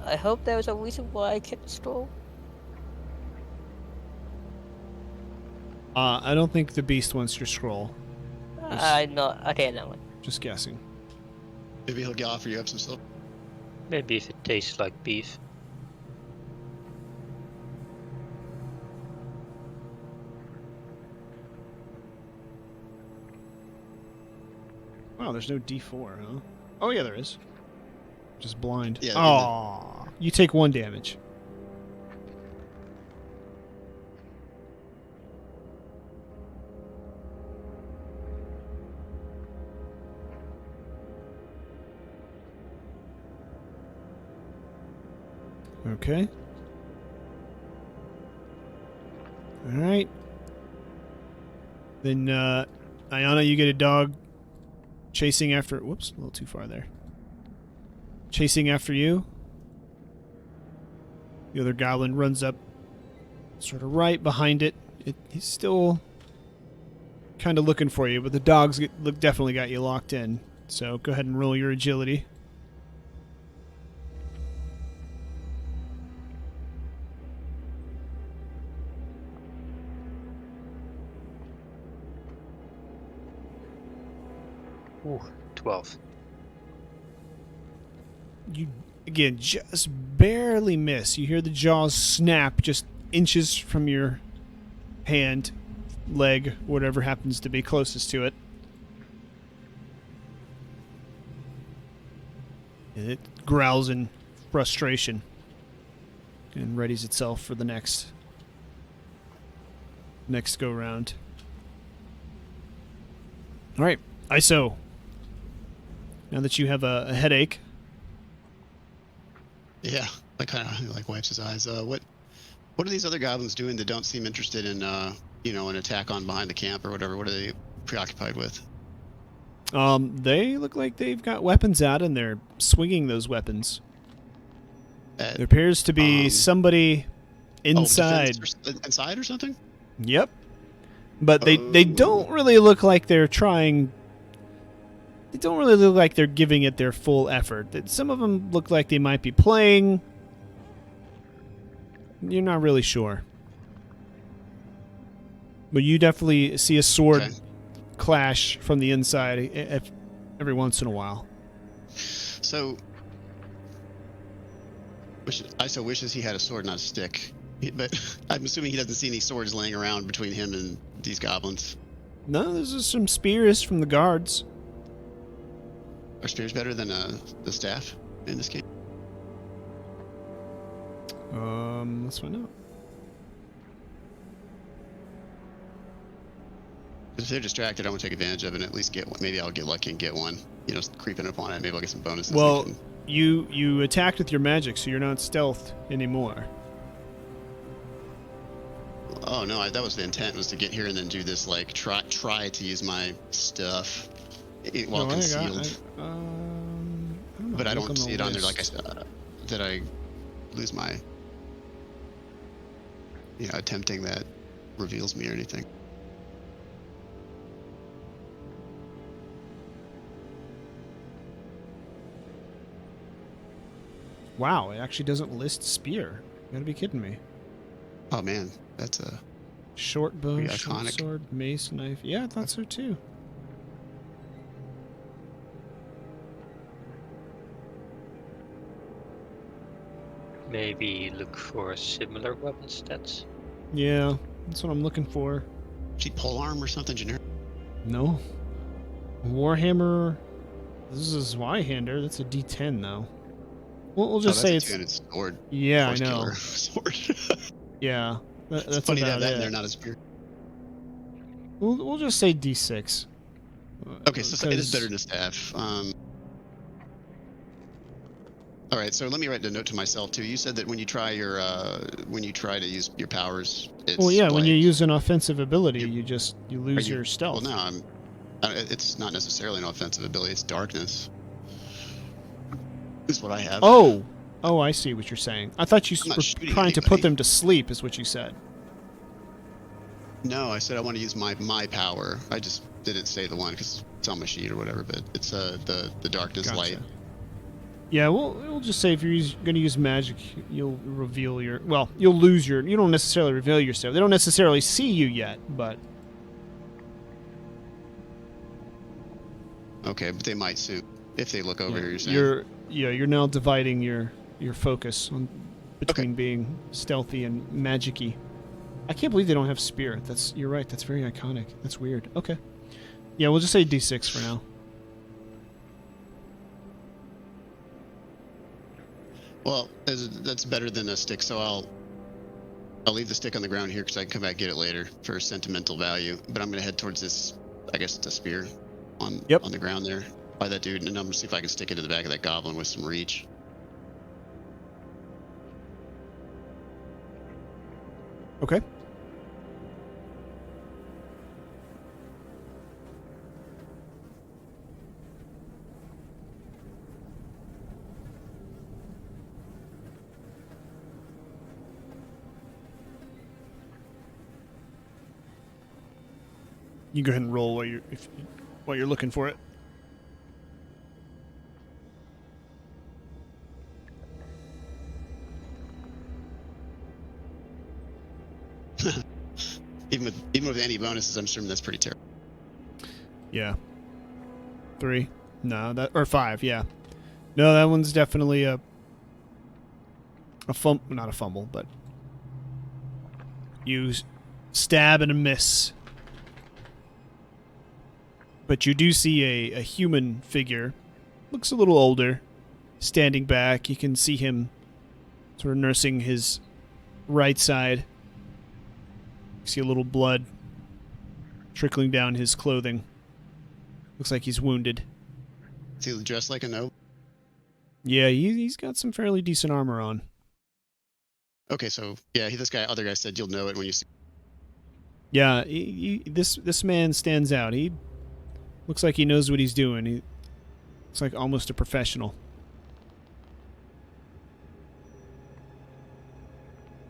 I hope there was a reason why I kept the scroll. I don't think the beast wants your scroll. I'm not. Okay, no one. Just guessing. Maybe he'll offer you up some stuff. Maybe if it tastes like beef. Wow, there's no D4, huh? Oh yeah, there is. Just blind. Yeah, Aw. You take 1 damage. Okay. Alright. Then, Ayana, you get a dog chasing after... Whoops, a little too far there. Chasing after you. The other goblin runs up sort of right behind it. He's still kind of looking for you, but the dogs definitely got you locked in. So go ahead and roll your agility. Ooh, 12. You, again, just barely miss. You hear the jaws snap just inches from your hand, leg, whatever happens to be closest to it. And it growls in frustration and readies itself for the next go round. All right, ISO. Now that you have a headache, Yeah, like kind of like wipes his eyes. What are these other goblins doing that don't seem interested in an attack on behind the camp or whatever? What are they preoccupied with? they look like they've got weapons out and they're swinging those weapons. At, There appears to be somebody inside. Inside or something? Yep. But they don't really look like they're trying. They don't really look like they're giving it their full effort. Some of them look like they might be playing. You're not really sure. But you definitely see a sword clash from the inside every once in a while. So, ISO wishes he had a sword, not a stick. But I'm assuming he doesn't see any swords laying around between him and these goblins. No, there's just some spears from the guards. Are spears better than the staff in this game? Let's find out. If they're distracted, I want to take advantage of it and at least get one. Maybe I'll get lucky and get one. Creeping up on it. Maybe I'll get some bonuses. Well, you attacked with your magic, so you're not stealthed anymore. Oh no, that was the intent, was to get here and then do this, like, try to use my stuff while concealed. But I don't see it on there, like I said. Did I lose my attempting that reveals me or anything? Wow, it actually doesn't list spear. You gotta be kidding me. Oh man, that's a short bow, pretty short iconic. sword, mace, knife. Yeah, I thought so too. Maybe look for similar weapon stats. Yeah, that's what I'm looking for. cheap polearm or something generic. No. Warhammer. This is a Zweihander. That's a D10 though. We'll just say it's. It's sword. Yeah, I Force know. killer sword. Yeah, It's that's funny to about have that in it. there, not a spear. We'll just say D6. Okay, so it is better than a staff. All right, so let me write a note to myself too. You said that when you try to use your powers, it's Well, yeah, when you like- use an offensive ability, you lose you- your stealth. Well, no, it's not necessarily an offensive ability. It's darkness. Is what I have. Oh, I see what you're saying. I thought you I'm not were shooting trying to put anybody. them to sleep, is what you said. No, I said I want to use my power. I just didn't say the one because it's on my sheet or whatever. But it's the darkness Gotcha. light. Yeah, we'll just say if you're going to use magic, you'll reveal your. Well, you'll lose your. You don't necessarily reveal yourself. They don't necessarily see you yet, but. Okay, but they might soon if they look over here. You're saying. you're now dividing your focus on between being stealthy and magic-y. I can't believe they don't have spirit. You're right. That's very iconic. That's weird. Okay. Yeah, we'll just say D6 for now. Well, that's better than a stick, so I'll leave the stick on the ground here because I can come back and get it later for sentimental value. But I'm gonna head towards this. I guess it's a spear on the ground there by that dude, and I'm gonna see if I can stick it to the back of that goblin with some reach. Okay. You go ahead and roll while you're looking for it. Even with any bonuses, I'm assuming that's pretty terrible. Yeah. 3. No, or 5. Yeah. No, that one's definitely a not a fumble, but you stab and a miss. But you do see a human figure, looks a little older, standing back. You can see him sort of nursing his right side. You see a little blood trickling down his clothing. Looks like he's wounded. Is he dressed like a noble? Yeah, he's got some fairly decent armor on. Okay, so yeah, other guy said you'll know it when you see. Yeah, this man stands out. He looks like he knows what he's doing. He looks like almost a professional.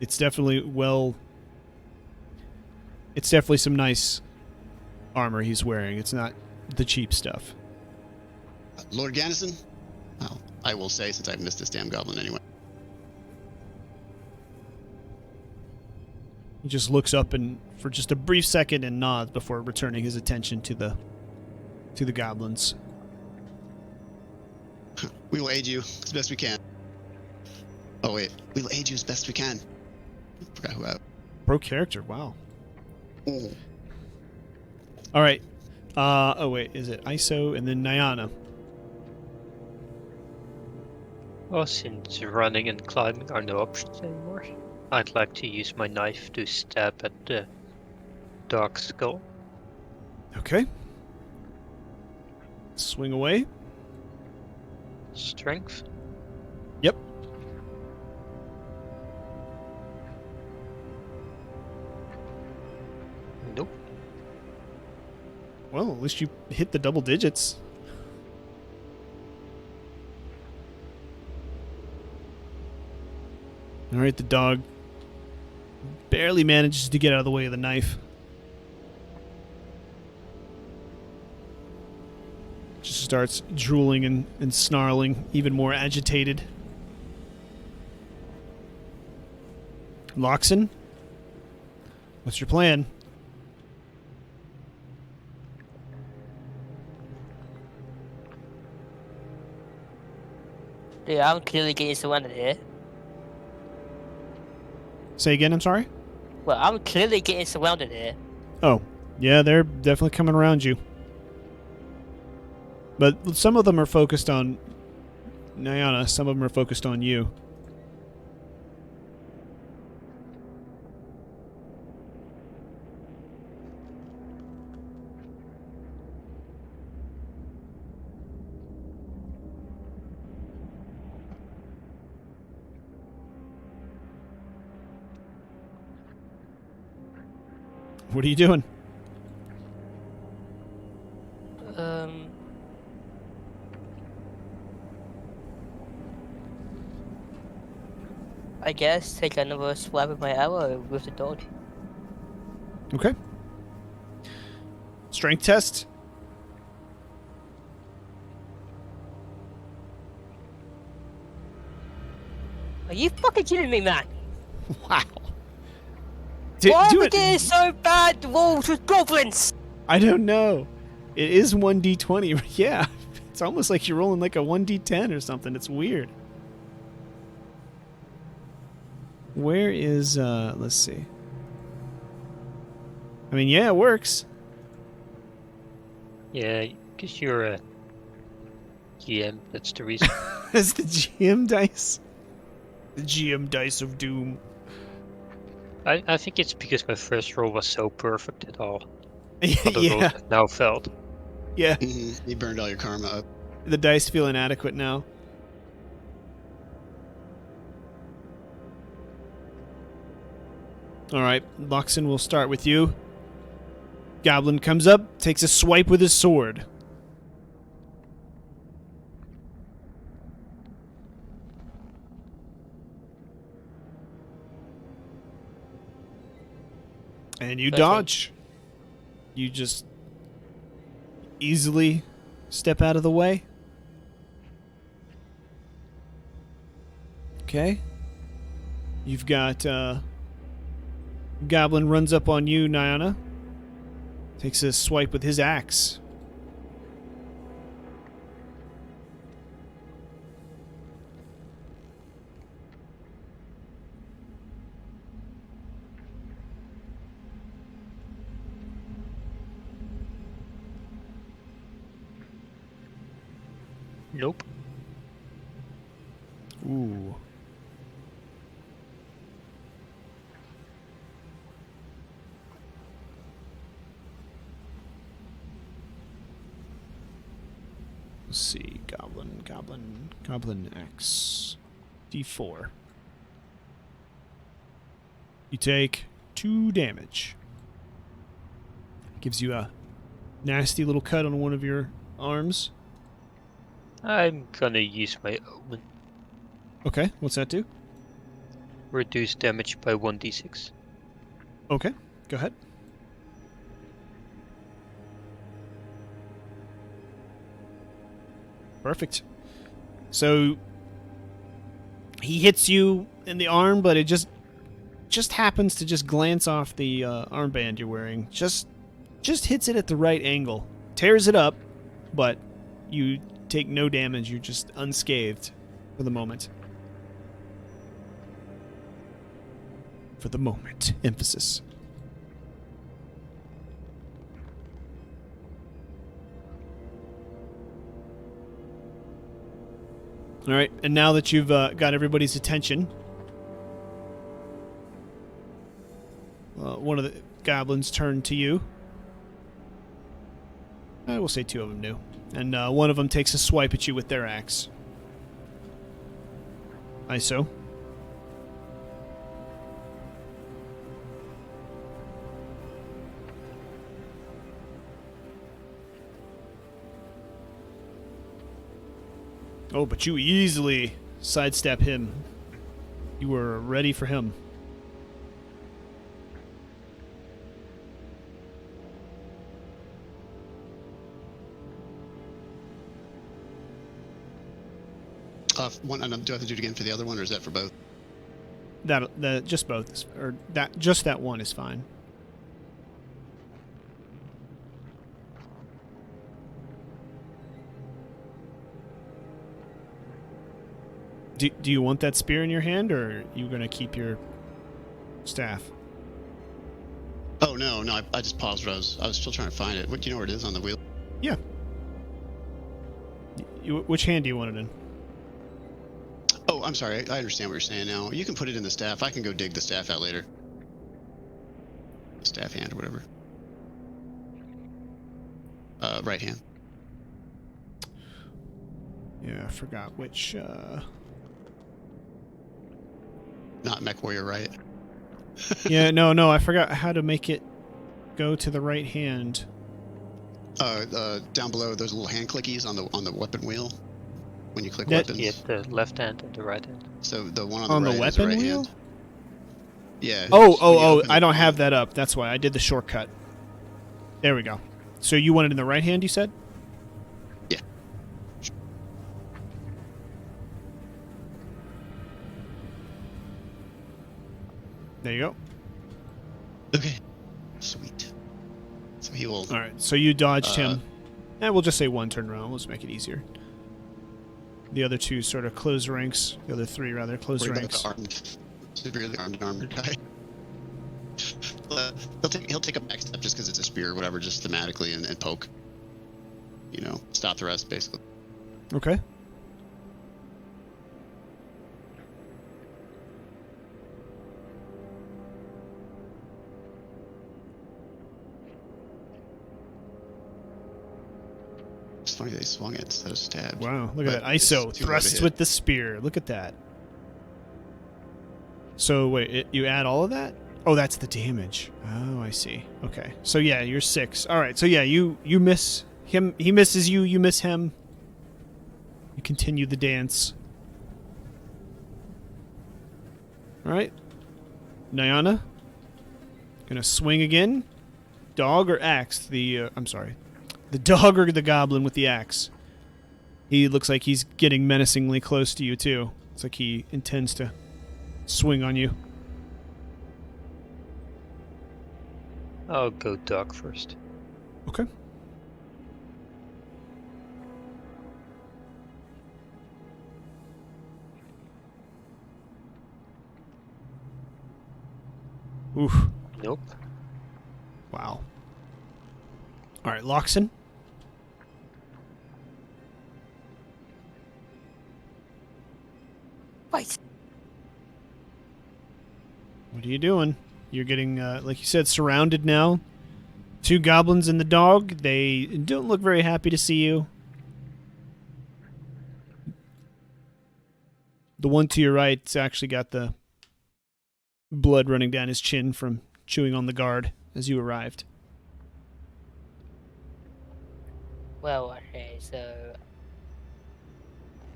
It's definitely some nice armor he's wearing. It's not the cheap stuff. Lord Gannison? Well, I will say, since I've missed this damn goblin anyway. He just looks up and for just a brief second and nods before returning his attention to the goblins. We will aid you as best we can. Oh wait, we will aid you as best we can. Forgot who I. Pro character, wow. Ooh. All right. Oh wait, is it ISO and then Nyana? Well, since running and climbing are no options anymore, I'd like to use my knife to stab at the dark skull. Okay. Swing away. Strength. Yep. Nope. Well, at least you hit the double digits. All right, the dog barely manages to get out of the way of the knife. Just starts drooling and snarling, even more agitated. Loxon, what's your plan? Dude, I'm clearly getting surrounded here. Say again, I'm sorry? Well, I'm clearly getting surrounded here. Oh, yeah, they're definitely coming around you. But some of them are focused on Nyana, some of them are focused on you. What are you doing? I guess take another swab with my arrow with the dog. Okay. Strength test. Are you fucking kidding me, man? Wow. Why do are we it. getting so bad rolls with goblins? I don't know. It is 1d20. Yeah. It's almost like you're rolling like a 1d10 or something. It's weird. Where is, let's see. I mean, yeah, it works. Yeah, because you're a GM, that's the reason. It's the GM dice. The GM dice of doom. I think it's because my first roll was so perfect that all other rolls Yeah, have now failed. yeah. You burned all your karma up. The dice feel inadequate now. All right, Loxon, we'll start with you. Goblin comes up, takes a swipe with his sword. And you Okay. dodge. You just easily step out of the way. Okay. You've got Goblin runs up on you, Nyana. Takes a swipe with his axe. Nope. Ooh. Let's see. Goblin X. D4. You take 2 damage. Gives you a nasty little cut on one of your arms. I'm gonna use my omen. Okay, what's that do? Reduce damage by 1d6. Okay, go ahead. Perfect. So he hits you in the arm, but it just happens to just glance off the armband you're wearing. Just hits it at the right angle. Tears it up, but you take no damage. You're just unscathed for the moment. For the moment. Emphasis. All right, and now that you've got everybody's attention, one of the goblins turned to you. I will say 2 of them do. And one of them takes a swipe at you with their axe. ISO. Oh, but you easily sidestep him. You were ready for him. One, and do I have to do it again for the other one, or is that for both? That just both, or that just that one is fine. Do you want that spear in your hand, or are you going to keep your staff? Oh no, I just paused. I was still trying to find it. What, do you know where it is on the wheel? Yeah. Which hand do you want it in? Oh, I'm sorry. I understand what you're saying now. You can put it in the staff. I can go dig the staff out later. Staff hand or whatever. Right hand. Yeah, I forgot which. Not Mech Warrior, right? Yeah, no, I forgot how to make it go to the right hand. Down below, those little hand clickies on the weapon wheel. When you click That- weapons. Yeah, the left hand and the right hand. So the one On on the the right is the weapon right wheel? hand. Yeah. when you Oh! open I the don't have palm- that up. That's why I did the shortcut. There we go. So you want it in the right hand, you said? Yeah. There you go. Okay. Sweet. So he will. All right. So you dodged him. we'll just say one turn around. Let's make it easier. The other two sort of close ranks. The other three, rather, close Worry about ranks. the severely armored guy. He'll take a back step just because it's a spear or whatever, just thematically, and poke. You know, stop the rest, basically. Okay. It's funny they swung it instead of stabbed. Wow, look But at that. it's ISO too low to thrusts hit. with the spear. Look at that. So, wait, you add all of that? Oh, that's the damage. Oh, I see. Okay. So, yeah, you're 6. All right. So, yeah, you miss him. He misses you. You miss him. You continue the dance. All right. Nyana. Gonna swing again. Dog or axe? I'm sorry. The dog or the goblin with the axe? He looks like he's getting menacingly close to you, too. It's like he intends to swing on you. I'll go dog first. Okay. Oof. Nope. Wow. All right, Loxon. Wait. What are you doing? You're getting, like you said, surrounded now. 2 goblins and the dog. They don't look very happy to see you. The one to your right's actually got the blood running down his chin from chewing on the guard as you arrived. Well, okay, so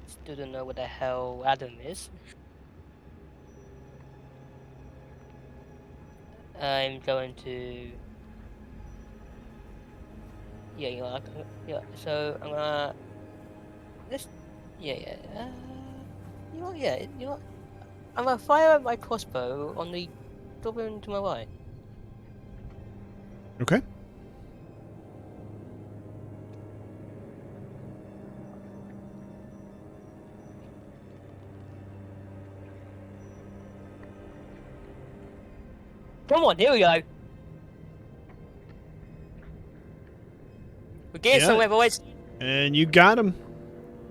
still don't know what the hell Adam is. I'm going to. Yeah, you know, yeah. So I'm gonna. This. Yeah. You know, yeah. You know, I'm gonna fire my crossbow on the goblin to my right. Okay. Come on, here we go. We're getting Yeah. somewhere, boys. And you got him.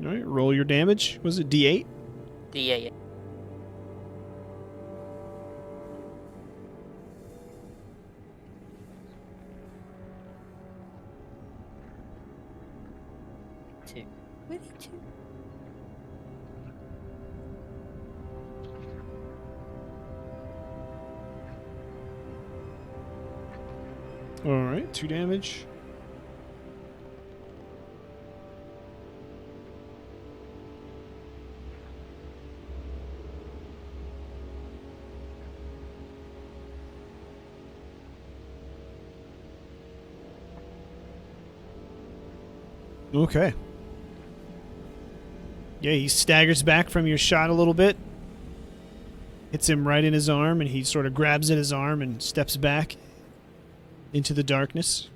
All right, roll your damage. Was it D8? Yeah. Two. Really, two? All right, 2 damage. Okay. Yeah, he staggers back from your shot a little bit. Hits him right in his arm, and he sort of grabs at his arm and steps back into the darkness.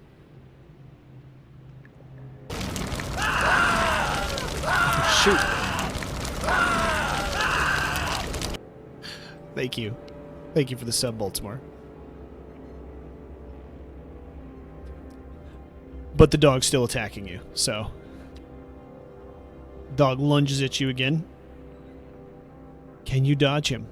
Shoot. Thank you. Thank you for the sub, Baltimore. But the dog's still attacking you, so. Dog lunges at you again. Can you dodge him?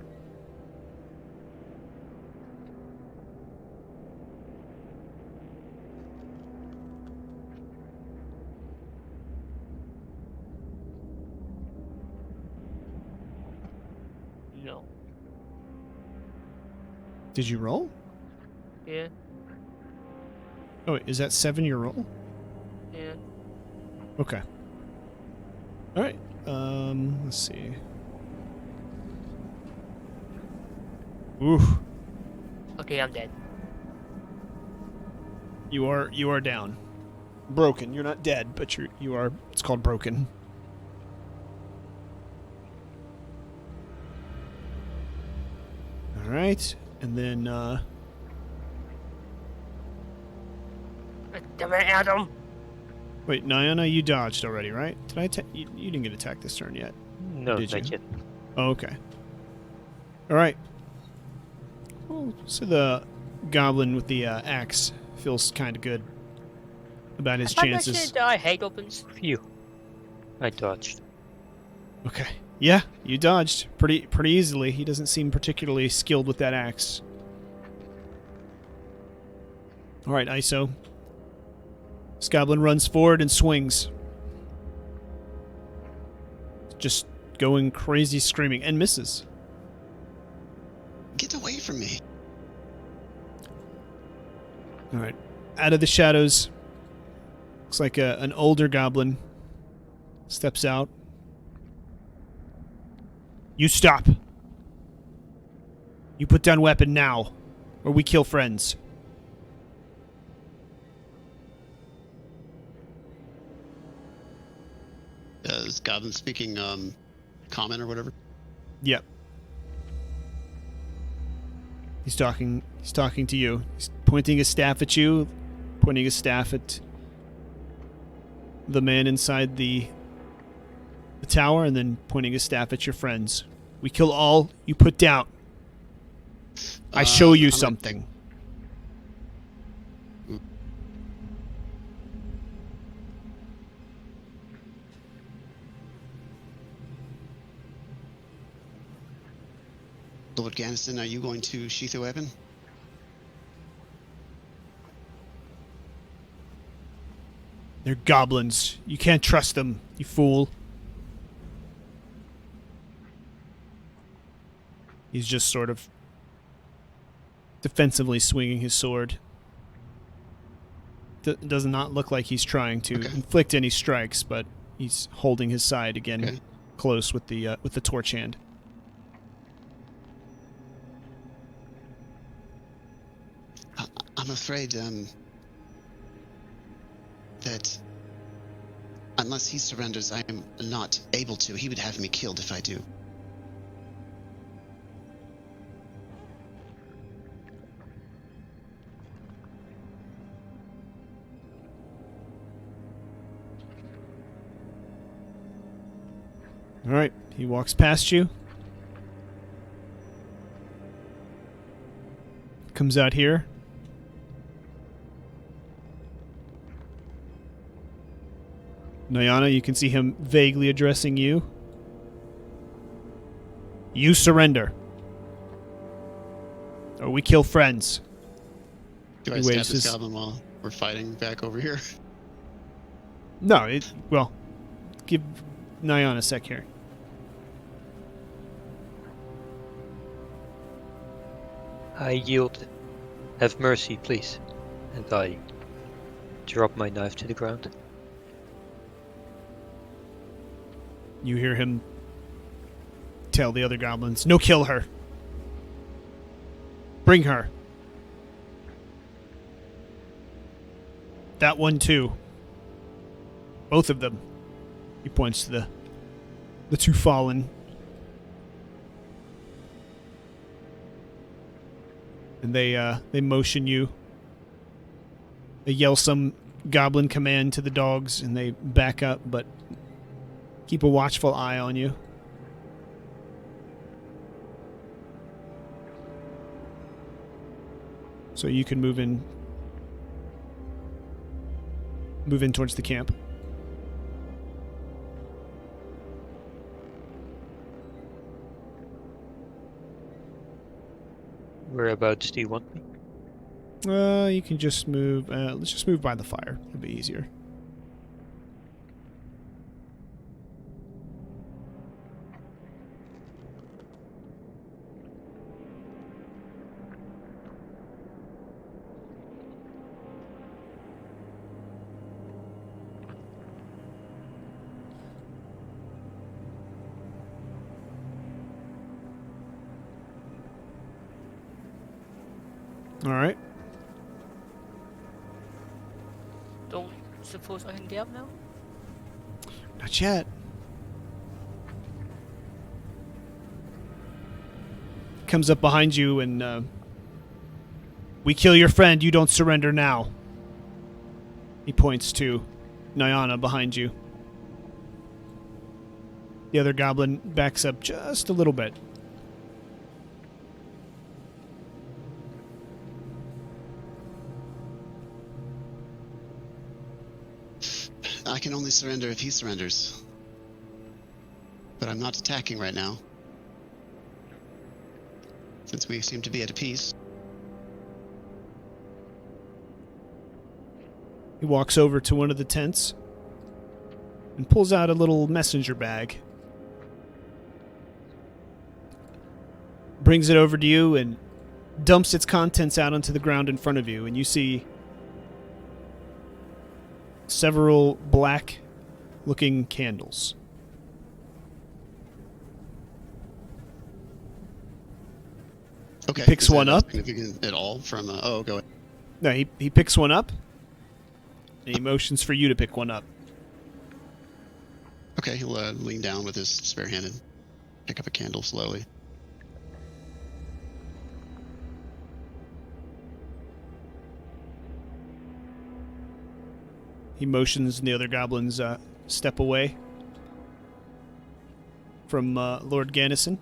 No. Did you roll? Yeah. Oh, wait, is that 7 your roll? Yeah. Okay. All right. Let's see. Oof. Okay, I'm dead. You are down. Broken. You're not dead, but you are. It's called broken. All right, and then Damn it, Adam! Wait, Nyana, you dodged already, right? Did I attack? You didn't get attacked this turn yet. No, Did not you? yet. Oh, okay. All right. Well, so the goblin with the axe feels kind of good about his I'm not chances. sure I hate goblins. Phew. I dodged. Okay. Yeah, you dodged pretty easily. He doesn't seem particularly skilled with that axe. All right, ISO. This goblin runs forward and swings. Just going crazy screaming and misses. Get away from me. All right. Out of the shadows, looks like an older goblin steps out. You stop. You put down weapon now, or we kill friends. Is Goblin speaking common or whatever? Yep. He's talking to you. He's pointing his staff at you, pointing his staff at the man inside the tower, and then pointing his staff at your friends. We kill all you put down. I show you something. Lord Ganiston, are you going to sheath a weapon? They're goblins. You can't trust them, you fool. He's just sort of defensively swinging his sword. Does not look like he's trying to inflict any strikes, but he's holding his side again, close with the torch hand. I'm afraid that unless he surrenders, I am not able to. He would have me killed if I do. All right, he walks past you. Comes out here. Nyana, you can see him vaguely addressing you. You surrender, or we kill friends. Do I He stab waves this his- goblin while we're fighting back over here? No, well, give Nyana a sec here. I yield. Have mercy, please. And I drop my knife to the ground. You hear him tell the other goblins, "No, kill her. Bring her. That one too. Both of them." He points to the two fallen. And they motion you. They yell some goblin command to the dogs, and they back up, but keep a watchful eye on you. So you can move in towards the camp. Whereabouts do you want me? You can just move. Let's just move by the fire. It'll be easier. All right. Don't suppose I can get up now? Not yet. Comes up behind you and we kill your friend. You don't surrender now. He points to Nyana behind you. The other goblin backs up just a little bit. I can only surrender if he surrenders. But I'm not attacking right now. Since we seem to be at peace. He walks over to one of the tents and pulls out a little messenger bag. Brings it over to you and dumps its contents out onto the ground in front of you, and you see several black-looking candles. Okay. Picks is that one up. Significant at all from? Go ahead. No, he picks one up. And he motions for you to pick one up. Okay, he'll lean down with his spare hand and pick up a candle slowly. He motions and the other goblins step away from Lord Gannison.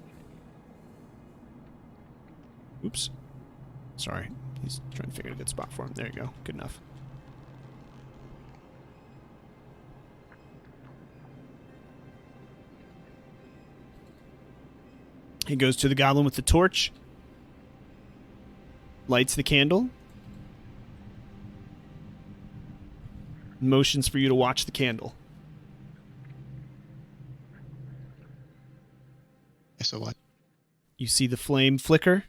Oops. Sorry. He's trying to figure a good spot for him. There you go. Good enough. He goes to the goblin with the torch, lights the candle, motions for you to watch the candle. So what? You see the flame flicker,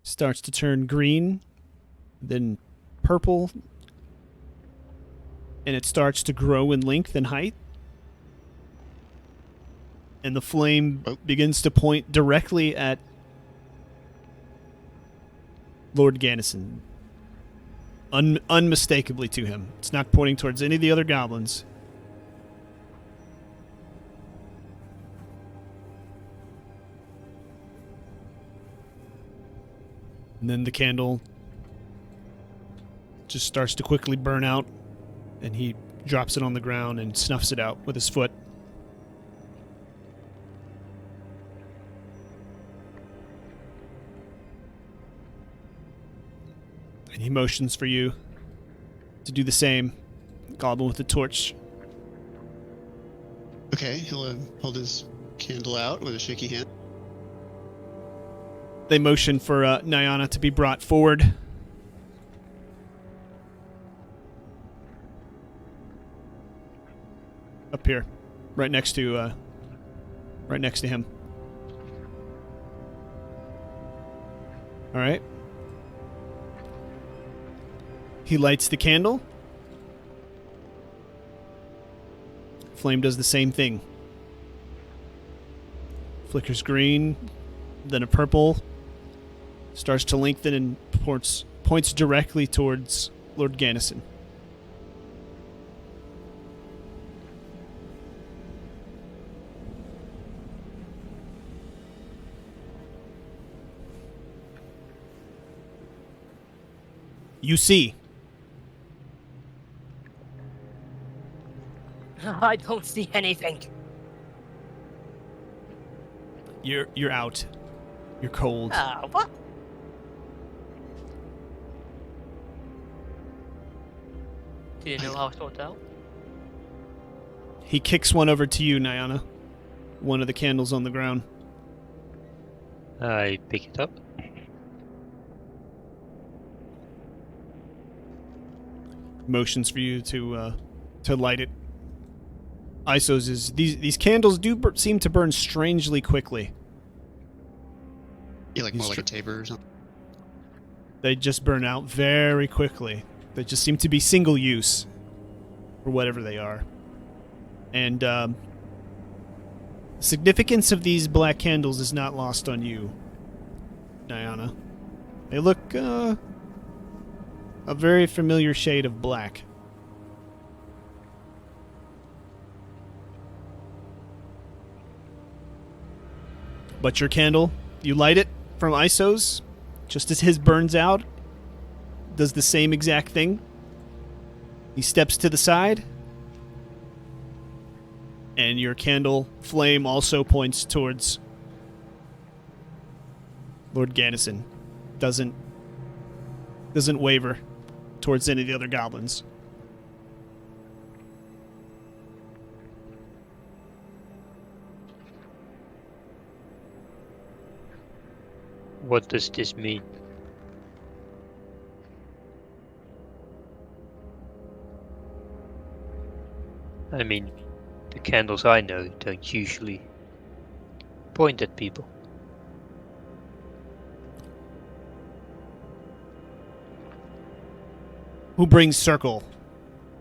starts to turn green, then purple, and it starts to grow in length and height. And the flame begins to point directly at Lord Gannison. Unmistakably to him. It's not pointing towards any of the other goblins. And then the candle just starts to quickly burn out, and he drops it on the ground and snuffs it out with his foot. And he motions for you to do the same. Goblin with the torch. Okay, he'll hold his candle out with a shaky hand. They motion for Nyana to be brought forward. Up here, right next to him. All right. He lights the candle. Flame does the same thing. Flickers green, then a purple. Starts to lengthen and points directly towards Lord Gannison. You see. I don't see anything. You're out. You're cold. What? Do you know how it's sorted out? He kicks one over to you, Nyana. One of the candles on the ground. I pick it up. Motions for you to light it. Isos is these candles do seem to burn strangely quickly. Yeah, like more like a tabor or something. They just burn out very quickly. They just seem to be single use, or whatever they are. And the significance of these black candles is not lost on you, Nyana. They look a very familiar shade of black. But your candle, you light it from Isos, just as his burns out, does the same exact thing. He steps to the side, and your candle flame also points towards Lord Gannison. Doesn't waver towards any of the other goblins. What does this mean? I mean, the candles I know don't usually point at people. Who brings circle?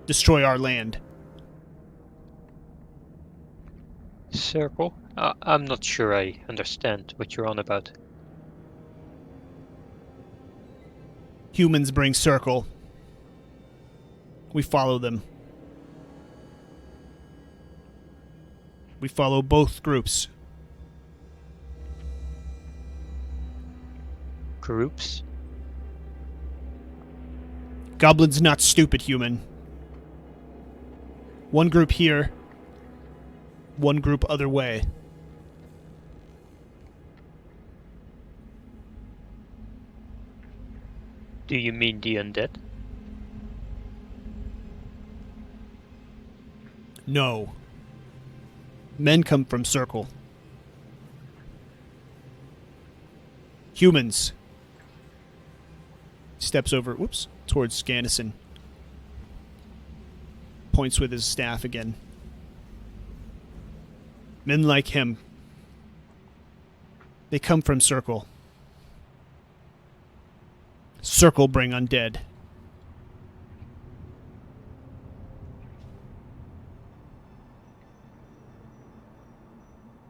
Destroy our land. Circle? I'm not sure I understand what you're on about. Humans bring circle. We follow them. We follow both groups. Groups? Goblins not stupid, human. One group here. One group other way. Do you mean the undead? No. Men come from circle. Humans. Steps over, towards Gannison. Points with his staff again. Men like him. They come from circle. Circle bring undead.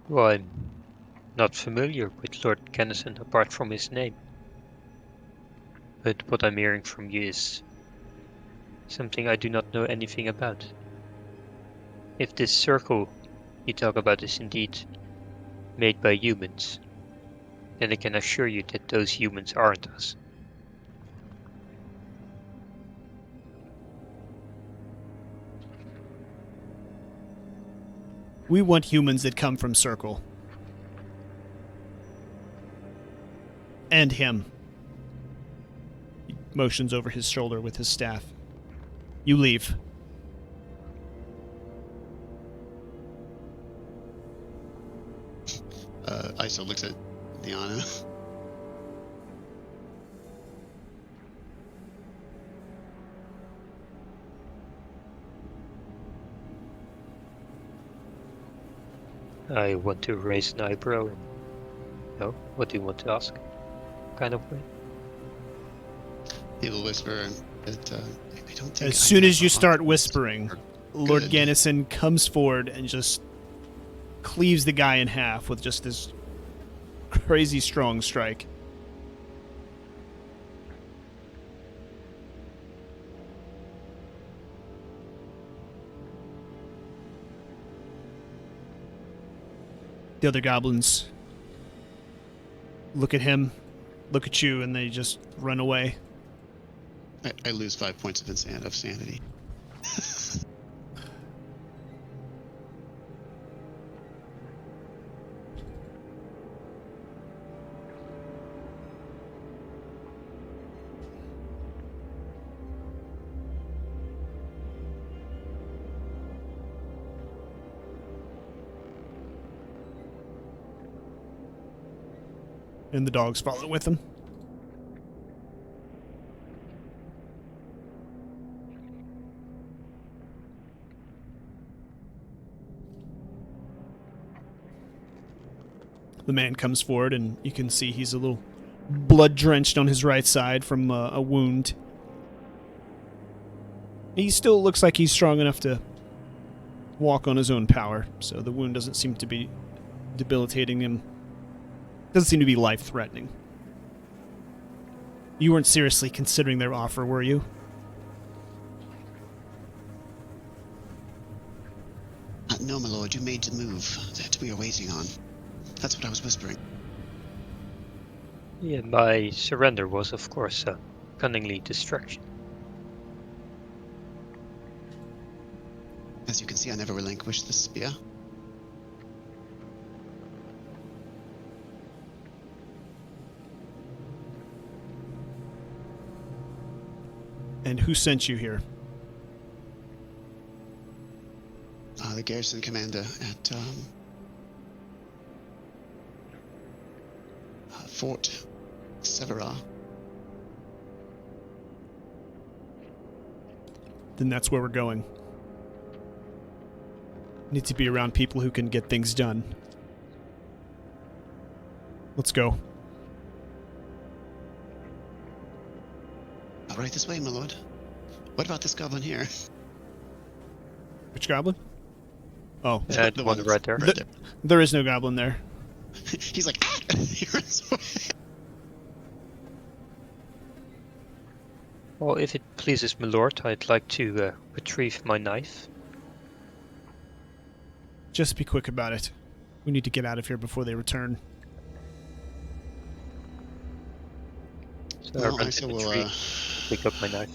Well, I'm not familiar with Lord Kennison apart from his name. But what I'm hearing from you is something I do not know anything about. If this circle you talk about is indeed made by humans, then I can assure you that those humans aren't us. We want humans that come from circle. And him. He motions over his shoulder with his staff. You leave. Iso looks at Liana. I want to raise an eyebrow and... No? What do you want to ask? Kind of way? He will whisper that I don't think... As soon as you start whispering, Lord Gannison comes forward and just cleaves the guy in half with just this crazy strong strike. The other goblins look at him, look at you, and they just run away. I lose 5 points of sanity. And the dogs follow with him. The man comes forward, and you can see he's a little blood-drenched on his right side from a wound. He still looks like he's strong enough to walk on his own power, so the wound doesn't seem to be debilitating him. Doesn't seem to be life-threatening. You weren't seriously considering their offer, were you? No, my lord, you made the move that we are waiting on. That's what I was whispering. Yeah, my surrender was, of course, a cunningly distraction. As you can see, I never relinquished the spear. And who sent you here? The garrison commander at Fort Severa. Then that's where we're going. Need to be around people who can get things done. Let's go. All right, this way, my lord. What about this goblin here? Which goblin? Oh, The one right there. Right there. there is no goblin there. He's like, ah! He runs away. Well, if it pleases my lord, I'd like to retrieve my knife. Just be quick about it. We need to get out of here before they return. So Well, I run Isa to the will, tree, pick up my knife.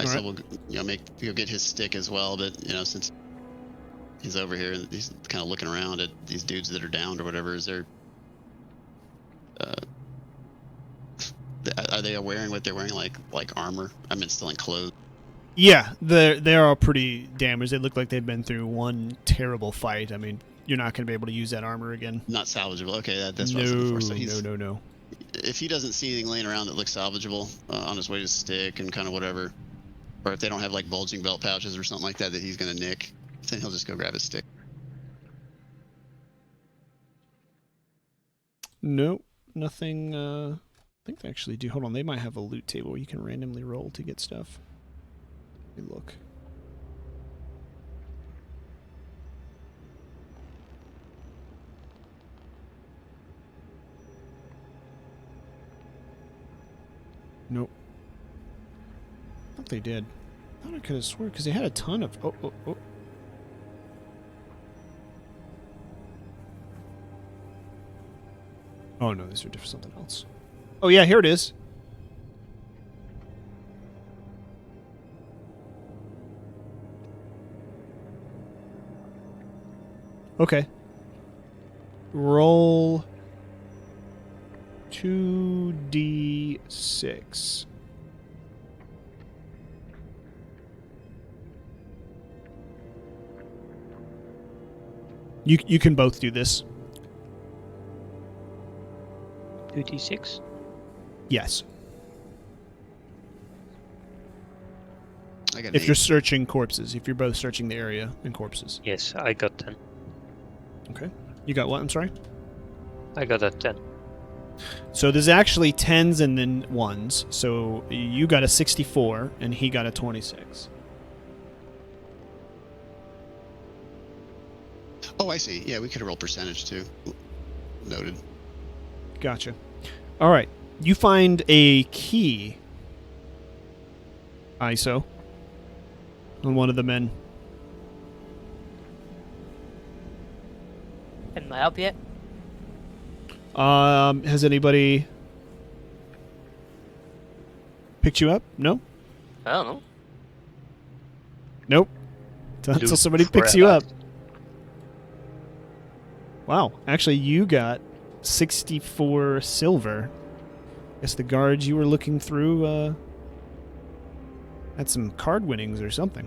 Isa will, go get his stick as well, but, since he's over here and he's kind of looking around at these dudes that are downed or whatever, is there... are they wearing what they're wearing, like armor? I mean, still in clothes. Yeah, they're all pretty damaged. They look like they've been through one terrible fight. I mean, you're not going to be able to use that armor again. Not salvageable. Okay, that's what I was looking for. So he's, no. If he doesn't see anything laying around that looks salvageable on his way to stick and kind of whatever, or if they don't have like bulging belt pouches or something like that he's going to nick, then he'll just go grab his stick. Nope, nothing. I think they actually do. Hold on, they might have a loot table where you can randomly roll to get stuff. Let me look. Nope. I thought they did. I thought I could have sworn because they had a ton of. Oh. Oh no, these are different something else. Oh yeah, here it is. Okay. Roll 2d6. You can both do this. 2d6? Yes. I got an If 8. you're searching corpses, if you're both searching the area and corpses. Yes, I got 10. Okay. You got what? I'm sorry? I got a 10. So there's actually 10s and then 1s. So you got a 64 and he got a 26. Oh, I see. Yeah, we could have rolled percentage too. Noted. Gotcha. All right. You find a key, ISO, on one of the men. Am I up yet? Has anybody picked you up? No? I don't know. Nope. Until Dude, somebody picks you crap. up. Wow. Actually, you got 64 silver. Guess the guards you were looking through had some card winnings or something.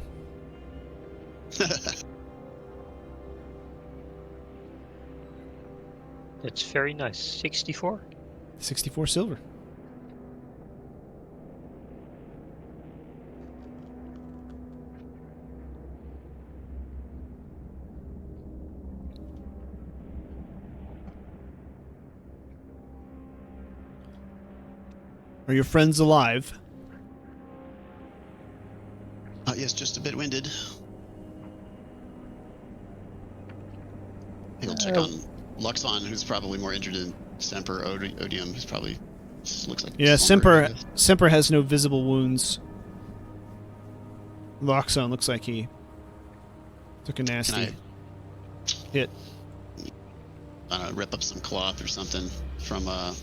That's very nice. 64? 64 silver. Are your friends alive? Yes, just a bit winded. He'll check on Luxon, who's probably more injured than Semper Odium, who's probably just looks like... Yeah, slumber. Semper has no visible wounds. Loxon looks like he took a nasty hit. I don't know, rip up some cloth or something from, well,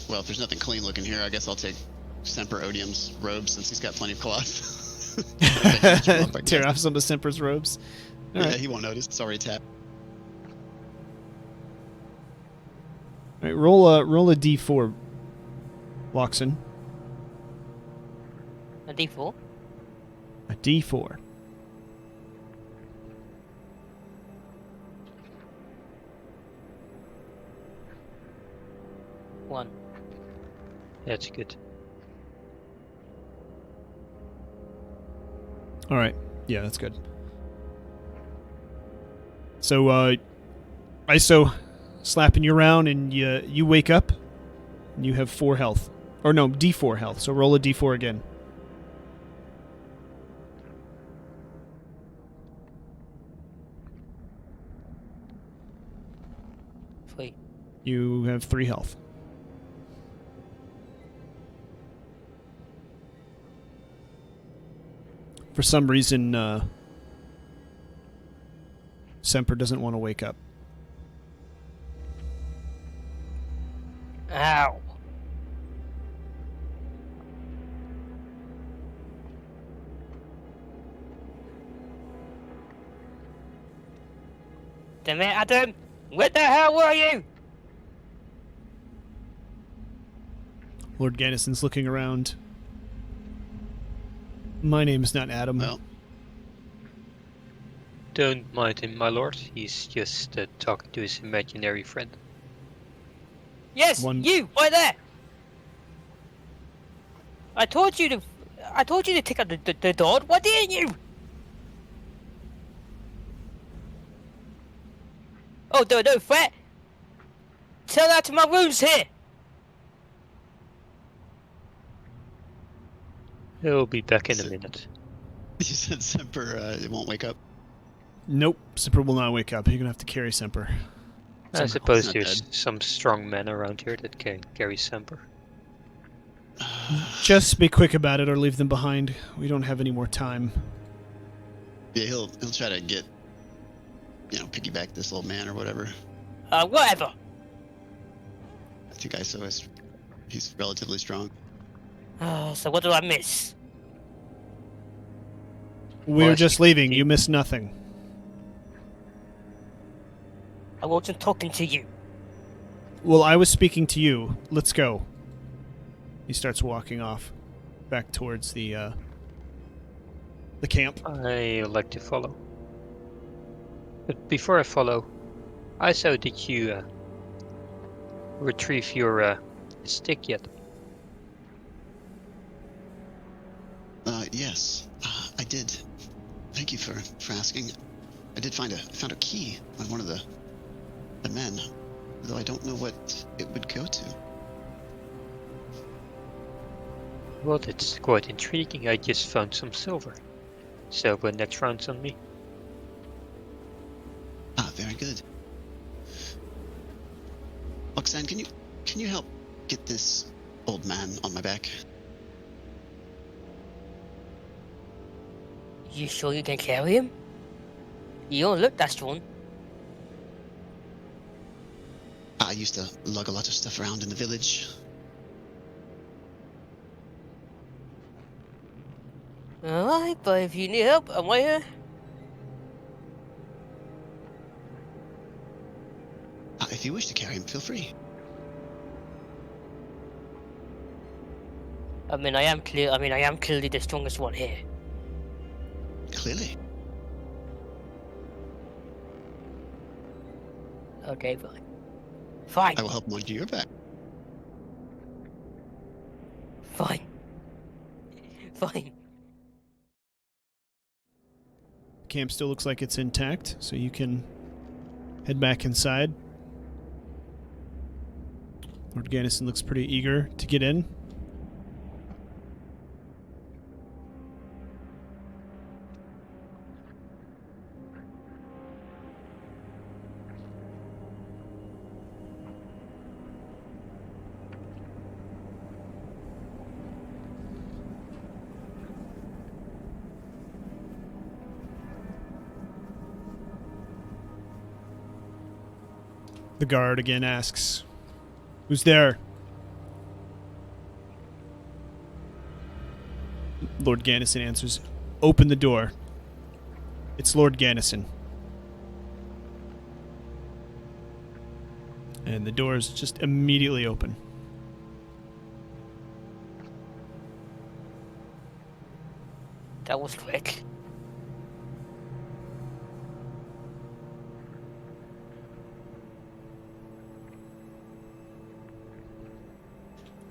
if there's nothing clean looking here, I guess I'll take Semper Odium's robe since he's got plenty of cloth. Tear off some of Semper's robes. All Yeah, right. he won't notice. It's already tapped. All right, roll a d4, Loxon. A D4. A d4. One. That's good. All right. Yeah, that's good. So, ISO slapping you around, and you wake up, and you have 4 health. Or no, d4 health. So roll a d4 again. Three. You have 3 health. For some reason, Semper doesn't want to wake up. Ow. Damn it, Adam! Where the hell were you? Lord Gannison's looking around. My name is not Adam. Well, Don't mind him, my lord. He's just talking to his imaginary friend. Yes, One- you, right there. I told you to take out the door. Why didn't you? Oh, no threat. Tell that to my wounds here. He'll be back in a minute. you said Semper it won't wake up. Nope, Semper will not wake up. You're gonna have to carry Semper. I Semper suppose not there's dead. some strong men around here that can carry Semper. Just be quick about it, or leave them behind. We don't have any more time. Yeah, he'll try to get, piggyback this little man or whatever. Whatever. I think he's relatively strong. So what do I miss? We're Well, just leaving. You missed nothing. I wasn't talking to you. Well, I was speaking to you. Let's go. He starts walking off, back towards the camp. I like to follow. But before I follow, I saw did you retrieve your stick yet? Yes, I did. Thank you for asking. I did find a key on one of the men, though I don't know what it would go to. Well, that's quite intriguing. I just found some silver. So next round's on me. Very good. Oxan, can you help get this old man on my back? You sure you can carry him? You don't look that strong. I used to lug a lot of stuff around in the village. Alright, but if you need help, I'm right here. If you wish to carry him, feel free. I am clearly the strongest one here. Clearly. Okay, fine. Fine. I will help him onto your back. Fine. Fine. Camp still looks like it's intact, so you can head back inside. Lord Gannison looks pretty eager to get in. The guard again asks, "Who's there?" Lord Gannison answers, open the door. It's Lord Gannison. And the door is just immediately open. That was quick.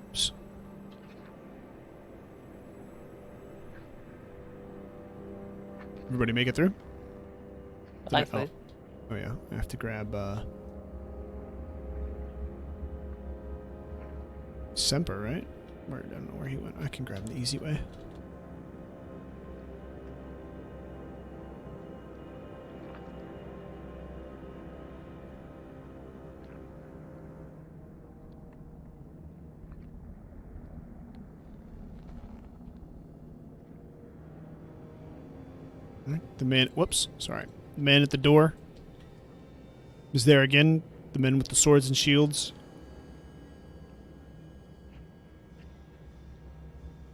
Oops. Everybody make it through? Thankfully. Oh yeah, I have to grab Semper, right? I don't know where he went. I can grab the easy way. The man, whoops, sorry. The man at the door is there again. The men with the swords and shields.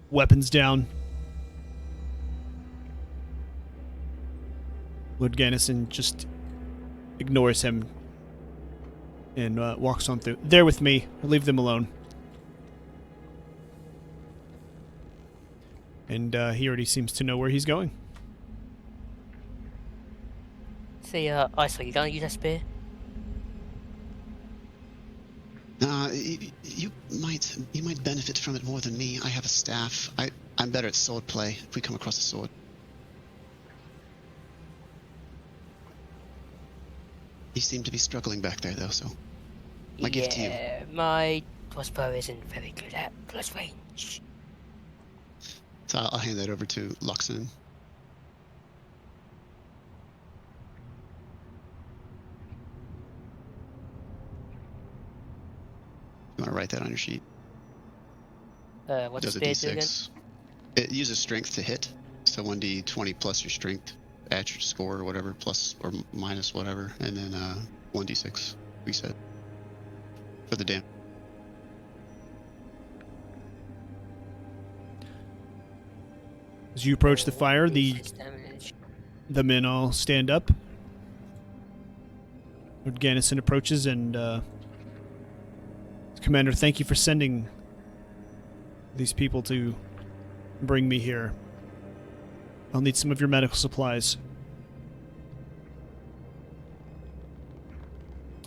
Weapons down. Lord Gannison just ignores him and walks on through. They're with me. I'll leave them alone. And he already seems to know where he's going. See, Iso, you gonna use that spear? You might benefit from it more than me. I have a staff. I'm better at sword play if we come across a sword. You seem to be struggling back there, though, so my gift to you. Yeah, my crossbow isn't very good at close range. So I'll hand that over to Loxon. You want to write that on your sheet? What's Does a the spear do again? d6. It uses strength to hit, so 1d20 plus your strength, add your score or whatever, plus or minus whatever, and then 1d6 reset for the damage. As you approach the fire, the 6 damage. men all stand up. Lord Gannison approaches and Commander, thank you for sending these people to bring me here. I'll need some of your medical supplies.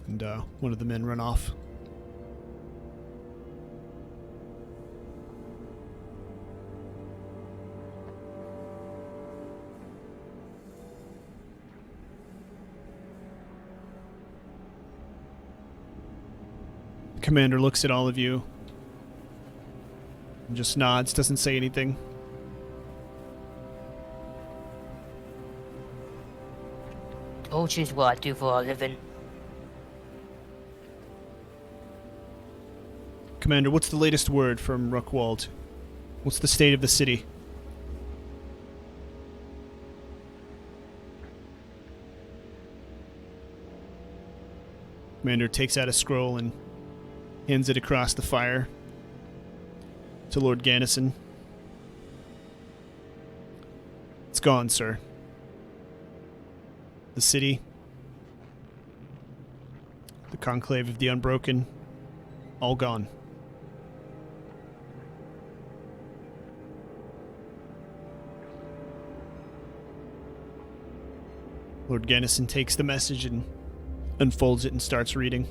And one of the men run off. Commander looks at all of you and just nods, doesn't say anything. Told you is what I do for a living. Commander, what's the latest word from Ruckwald? What's the state of the city? Commander takes out a scroll and hands it across the fire to Lord Gannison. It's gone, sir. The city, the Conclave of the Unbroken, all gone. Lord Gannison takes the message and unfolds it and starts reading.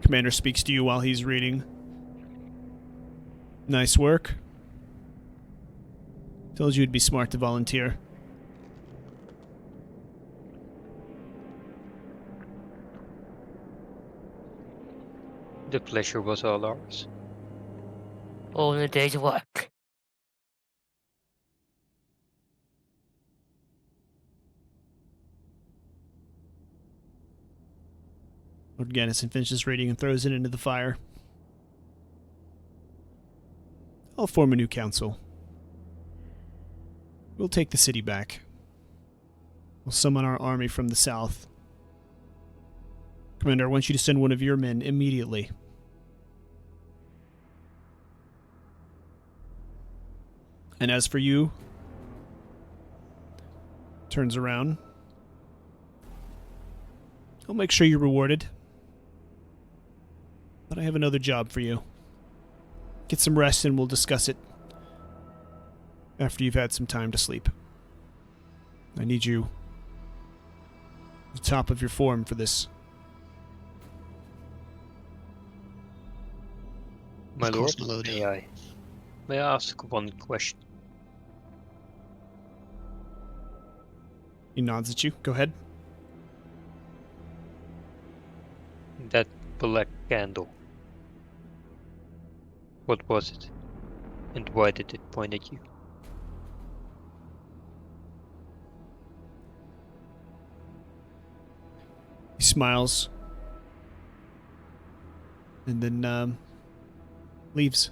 Commander speaks to you while he's reading. Nice work. Told you it'd be smart to volunteer. The pleasure was all ours. All in a day's work. Lord Gannison finishes reading and throws it into the fire. I'll form a new council. We'll take the city back. We'll summon our army from the south Commander, I want you to send one of your men immediately. And as for you, turns around. I'll make sure you're rewarded. But I have another job for you. Get some rest and we'll discuss it after you've had some time to sleep. I need you at the top of your form for this. My Of lord, course, my lord. may I ask one question? He nods at you. Go ahead. That black candle. What was it? And why did it point at you? He smiles. And then, leaves.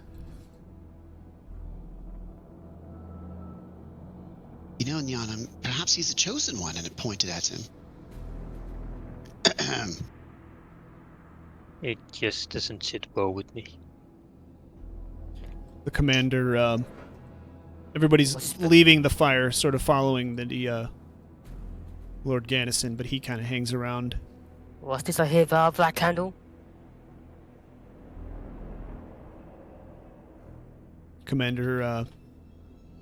You know, Nyan, perhaps he's the chosen one, and it pointed at him. It just doesn't sit well with me. The commander, everybody's leaving the fire, sort of following the, Lord Gannison, but he kind of hangs around. What's this I hear about a black candle? Commander,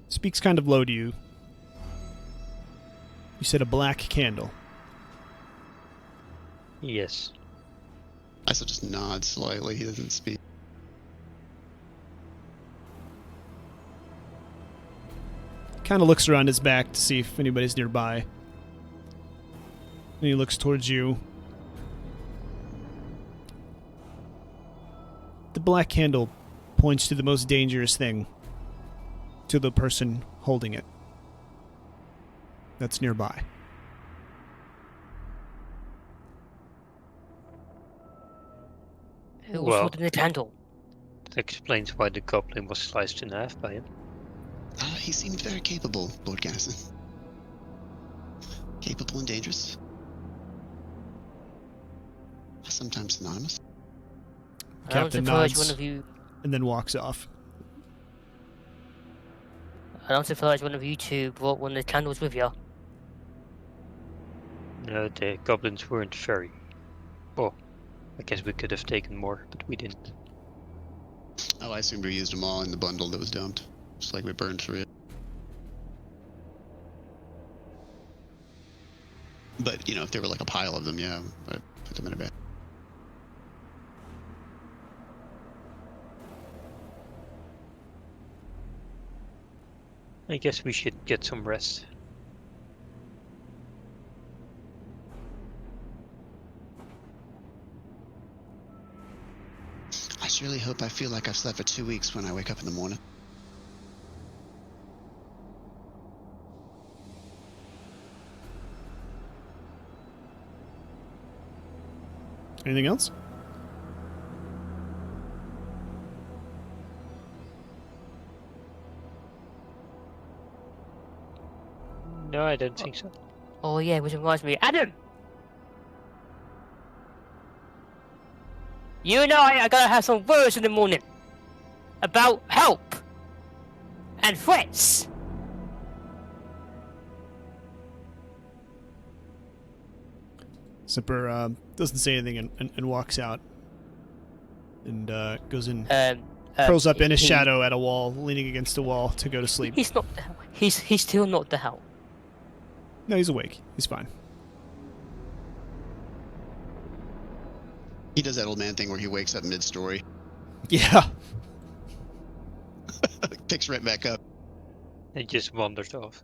speaks kind of low to you. You said a black candle. Yes. I still just nod slightly. He doesn't speak. Kind of looks around his back to see if anybody's nearby. And he looks towards you. The black candle points to the most dangerous thing. To the person holding it. That's nearby. Who was holding the candle? That explains why the goblin was sliced in half by him. He seemed very capable, Lord Gannison. Capable and dangerous. Sometimes synonymous. Captain I don't suppose nods one of you. and then walks off. I don't suppose one of you two brought one of the candles with you. No, the goblins weren't very. Well, I guess we could have taken more, but we didn't. Oh, I assumed we used them all in the bundle that was dumped. Just like we burned through it. But, you know, if there were like a pile of them, yeah, I'd put them in a bag. I guess we should get some rest. I surely hope I feel like I've slept for 2 weeks when I wake up in the morning. Anything else? No, I don't think so. Oh yeah, which reminds me, Adam. You and I are gonna have some words in the morning about help and threats. Zipper doesn't say anything and walks out. And goes in, curls up in his shadow at a wall, leaning against a wall to go to sleep. He's not. He's still not the help. No, he's awake. He's fine. He does that old man thing where he wakes up mid-story, Yeah. picks right back up. It just wandered off.